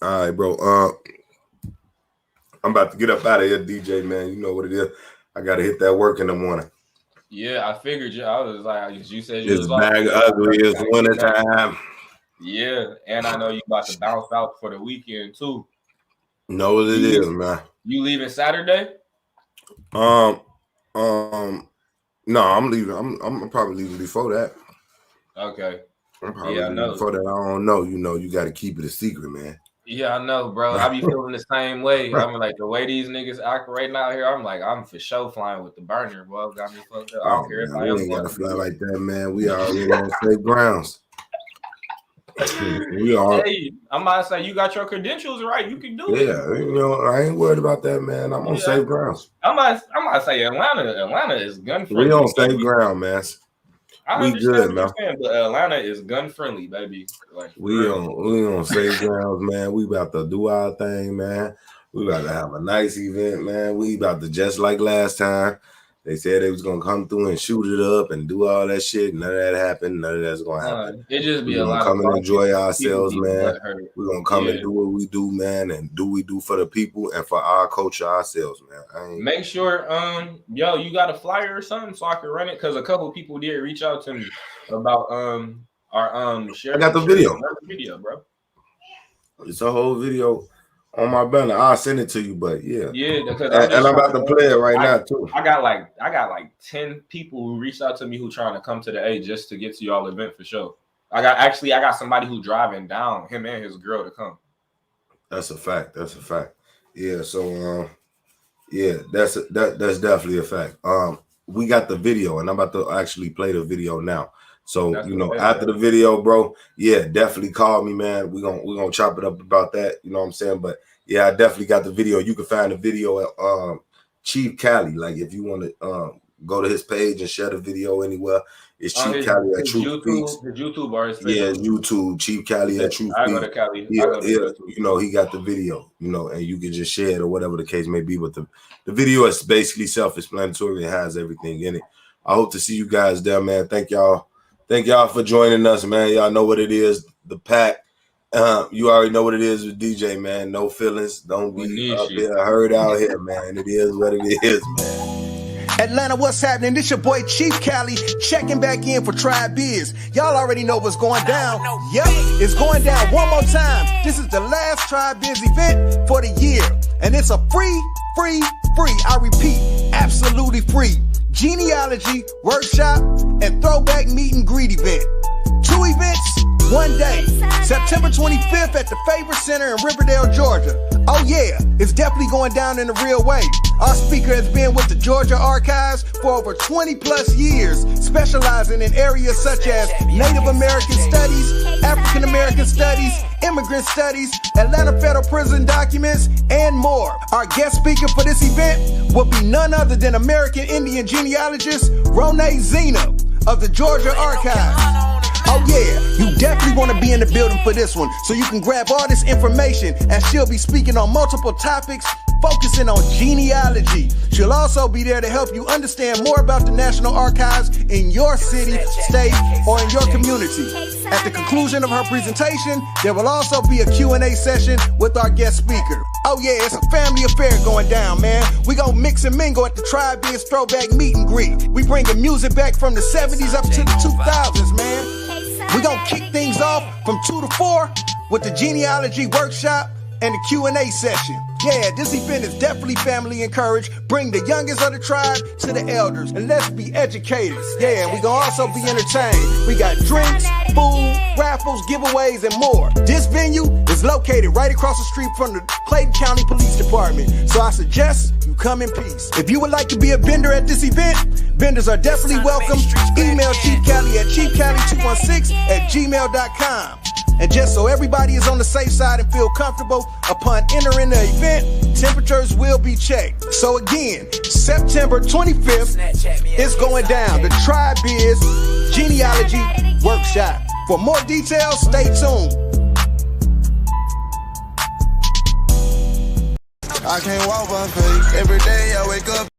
All right, bro. I'm about to get up out of here, DJ, man. You know what it is. I got to hit that work in the morning. Yeah, I figured you. I was like, you said you It's was bag ugly. It's winter time. Yeah, and I know you about to bounce out for the weekend too. Know what it is, man. You leaving Saturday? No, I'm leaving. I'm probably leaving before that. Okay. I'm probably leaving before that. I don't know. You know, you got to keep it a secret, man. Yeah, I know, bro. I be feeling the same way. I'm like, the way these niggas operating out here, I'm like, I'm for sure flying with the burner, bro. Got me fucked up. I don't care if I am. We ain't got to fly like that, man. We already on safe grounds. We are. Hey, I'm about to say, you got your credentials right. You can do it. Yeah, you know, I ain't worried about that, man. I'm on safe grounds. I'm about to say, Atlanta is gun friendly. We on safe ground, man. I understand what you're saying, but Atlanta is gun friendly, baby. Like, we on safe grounds, man. We about to do our thing, man. We about to have a nice event, man. We about to, just like last time, they said they was gonna come through and shoot it up and do all that shit. None of that happened. None of that's gonna happen. It just be We're a lot come of and enjoy ourselves, man. We're gonna come Yeah. and do what we do, man, and do what we do for the people and for our culture ourselves, man. Make sure, yo, you got a flyer or something so I can run it, because a couple people did reach out to me about our share. I got the video. Bro. It's a whole video on my banner. I'll send it to you, but yeah, because I'm about to play it right now too. I got like 10 people who reached out to me who trying to come to the A just to get to y'all event for sure. I got somebody who driving down, him and his girl, to come. That's a fact. Yeah. So yeah, that's definitely a fact. We got the video, and I'm about to actually play the video now. So after the video, bro, yeah, definitely call me, man. We're gonna chop it up about that. You know what I'm saying? But yeah, I definitely got the video. You can find the video at Chief Cali. Like, if you want to go to his page and share the video anywhere, it's Chief Cali at Truth Speaks. His YouTube or his Facebook? Yeah, YouTube, Chief Cali at Truth Speaks. I go to Cali. Yeah, you know, he got the video, you know, and you can just share it or whatever the case may be. But the video is basically self-explanatory and has everything in it. I hope to see you guys there, man. Thank y'all for joining us, man. Y'all know what it is. The P.A.K. You already know what it is with DJ, man. No feelings. Don't be up there heard out here, man. It is what it is, man. Atlanta, what's happening? This your boy Chief Cali checking back in for Tribe Biz. Y'all already know what's going down. Yep, it's going down one more time. This is the last Tribe Biz event for the year. And it's a free, I repeat, absolutely free genealogy, workshop, and throwback meet and greet event. 2 events, 1 day. September 25th at the Faber Center in Riverdale, Georgia. Oh yeah, it's definitely going down in a real way. Our speaker has been with the Georgia Archives for over 20 plus years, specializing in areas such as Native American Studies, African American Studies, Immigrant Studies, Atlanta Federal Prison documents, and more. Our guest speaker for this event will be none other than American Indian genealogist Ronae Zena of the Georgia Archives. Oh yeah, you definitely want to be in the building for this one, so you can grab all this information, as she'll be speaking on multiple topics, focusing on genealogy. She'll also be there to help you understand more about the National Archives in your city, state, or in your community. At the conclusion of her presentation, there will also be a Q&A session with our guest speaker. Oh yeah, it's a family affair going down, man. We gon' mix and mingle at the Tribe Biz Throwback Meet and Greet. We bringing music back from the 70s up to the 2000s, man. We gonna kick things off from 2 to 4 with the genealogy workshop and the Q&A session. Yeah, this event is definitely family encouraged. Bring the youngest of the tribe to the elders, and let's be educated. Yeah, we gonna also be entertained. We got drinks, food, raffles, giveaways, and more. This venue is located right across the street from the Clayton County Police Department, so I suggest you come in peace. If you would like to be a vendor at this event, vendors are definitely welcome. Email Chief Cali at chiefcali216@gmail.com. And just so everybody is on the safe side and feel comfortable, upon entering the event, temperatures will be checked. So again, September 25th, it's going down. The Tribe Biz Genealogy Workshop. For more details, stay tuned. I can't walk by faith. Every day I wake up.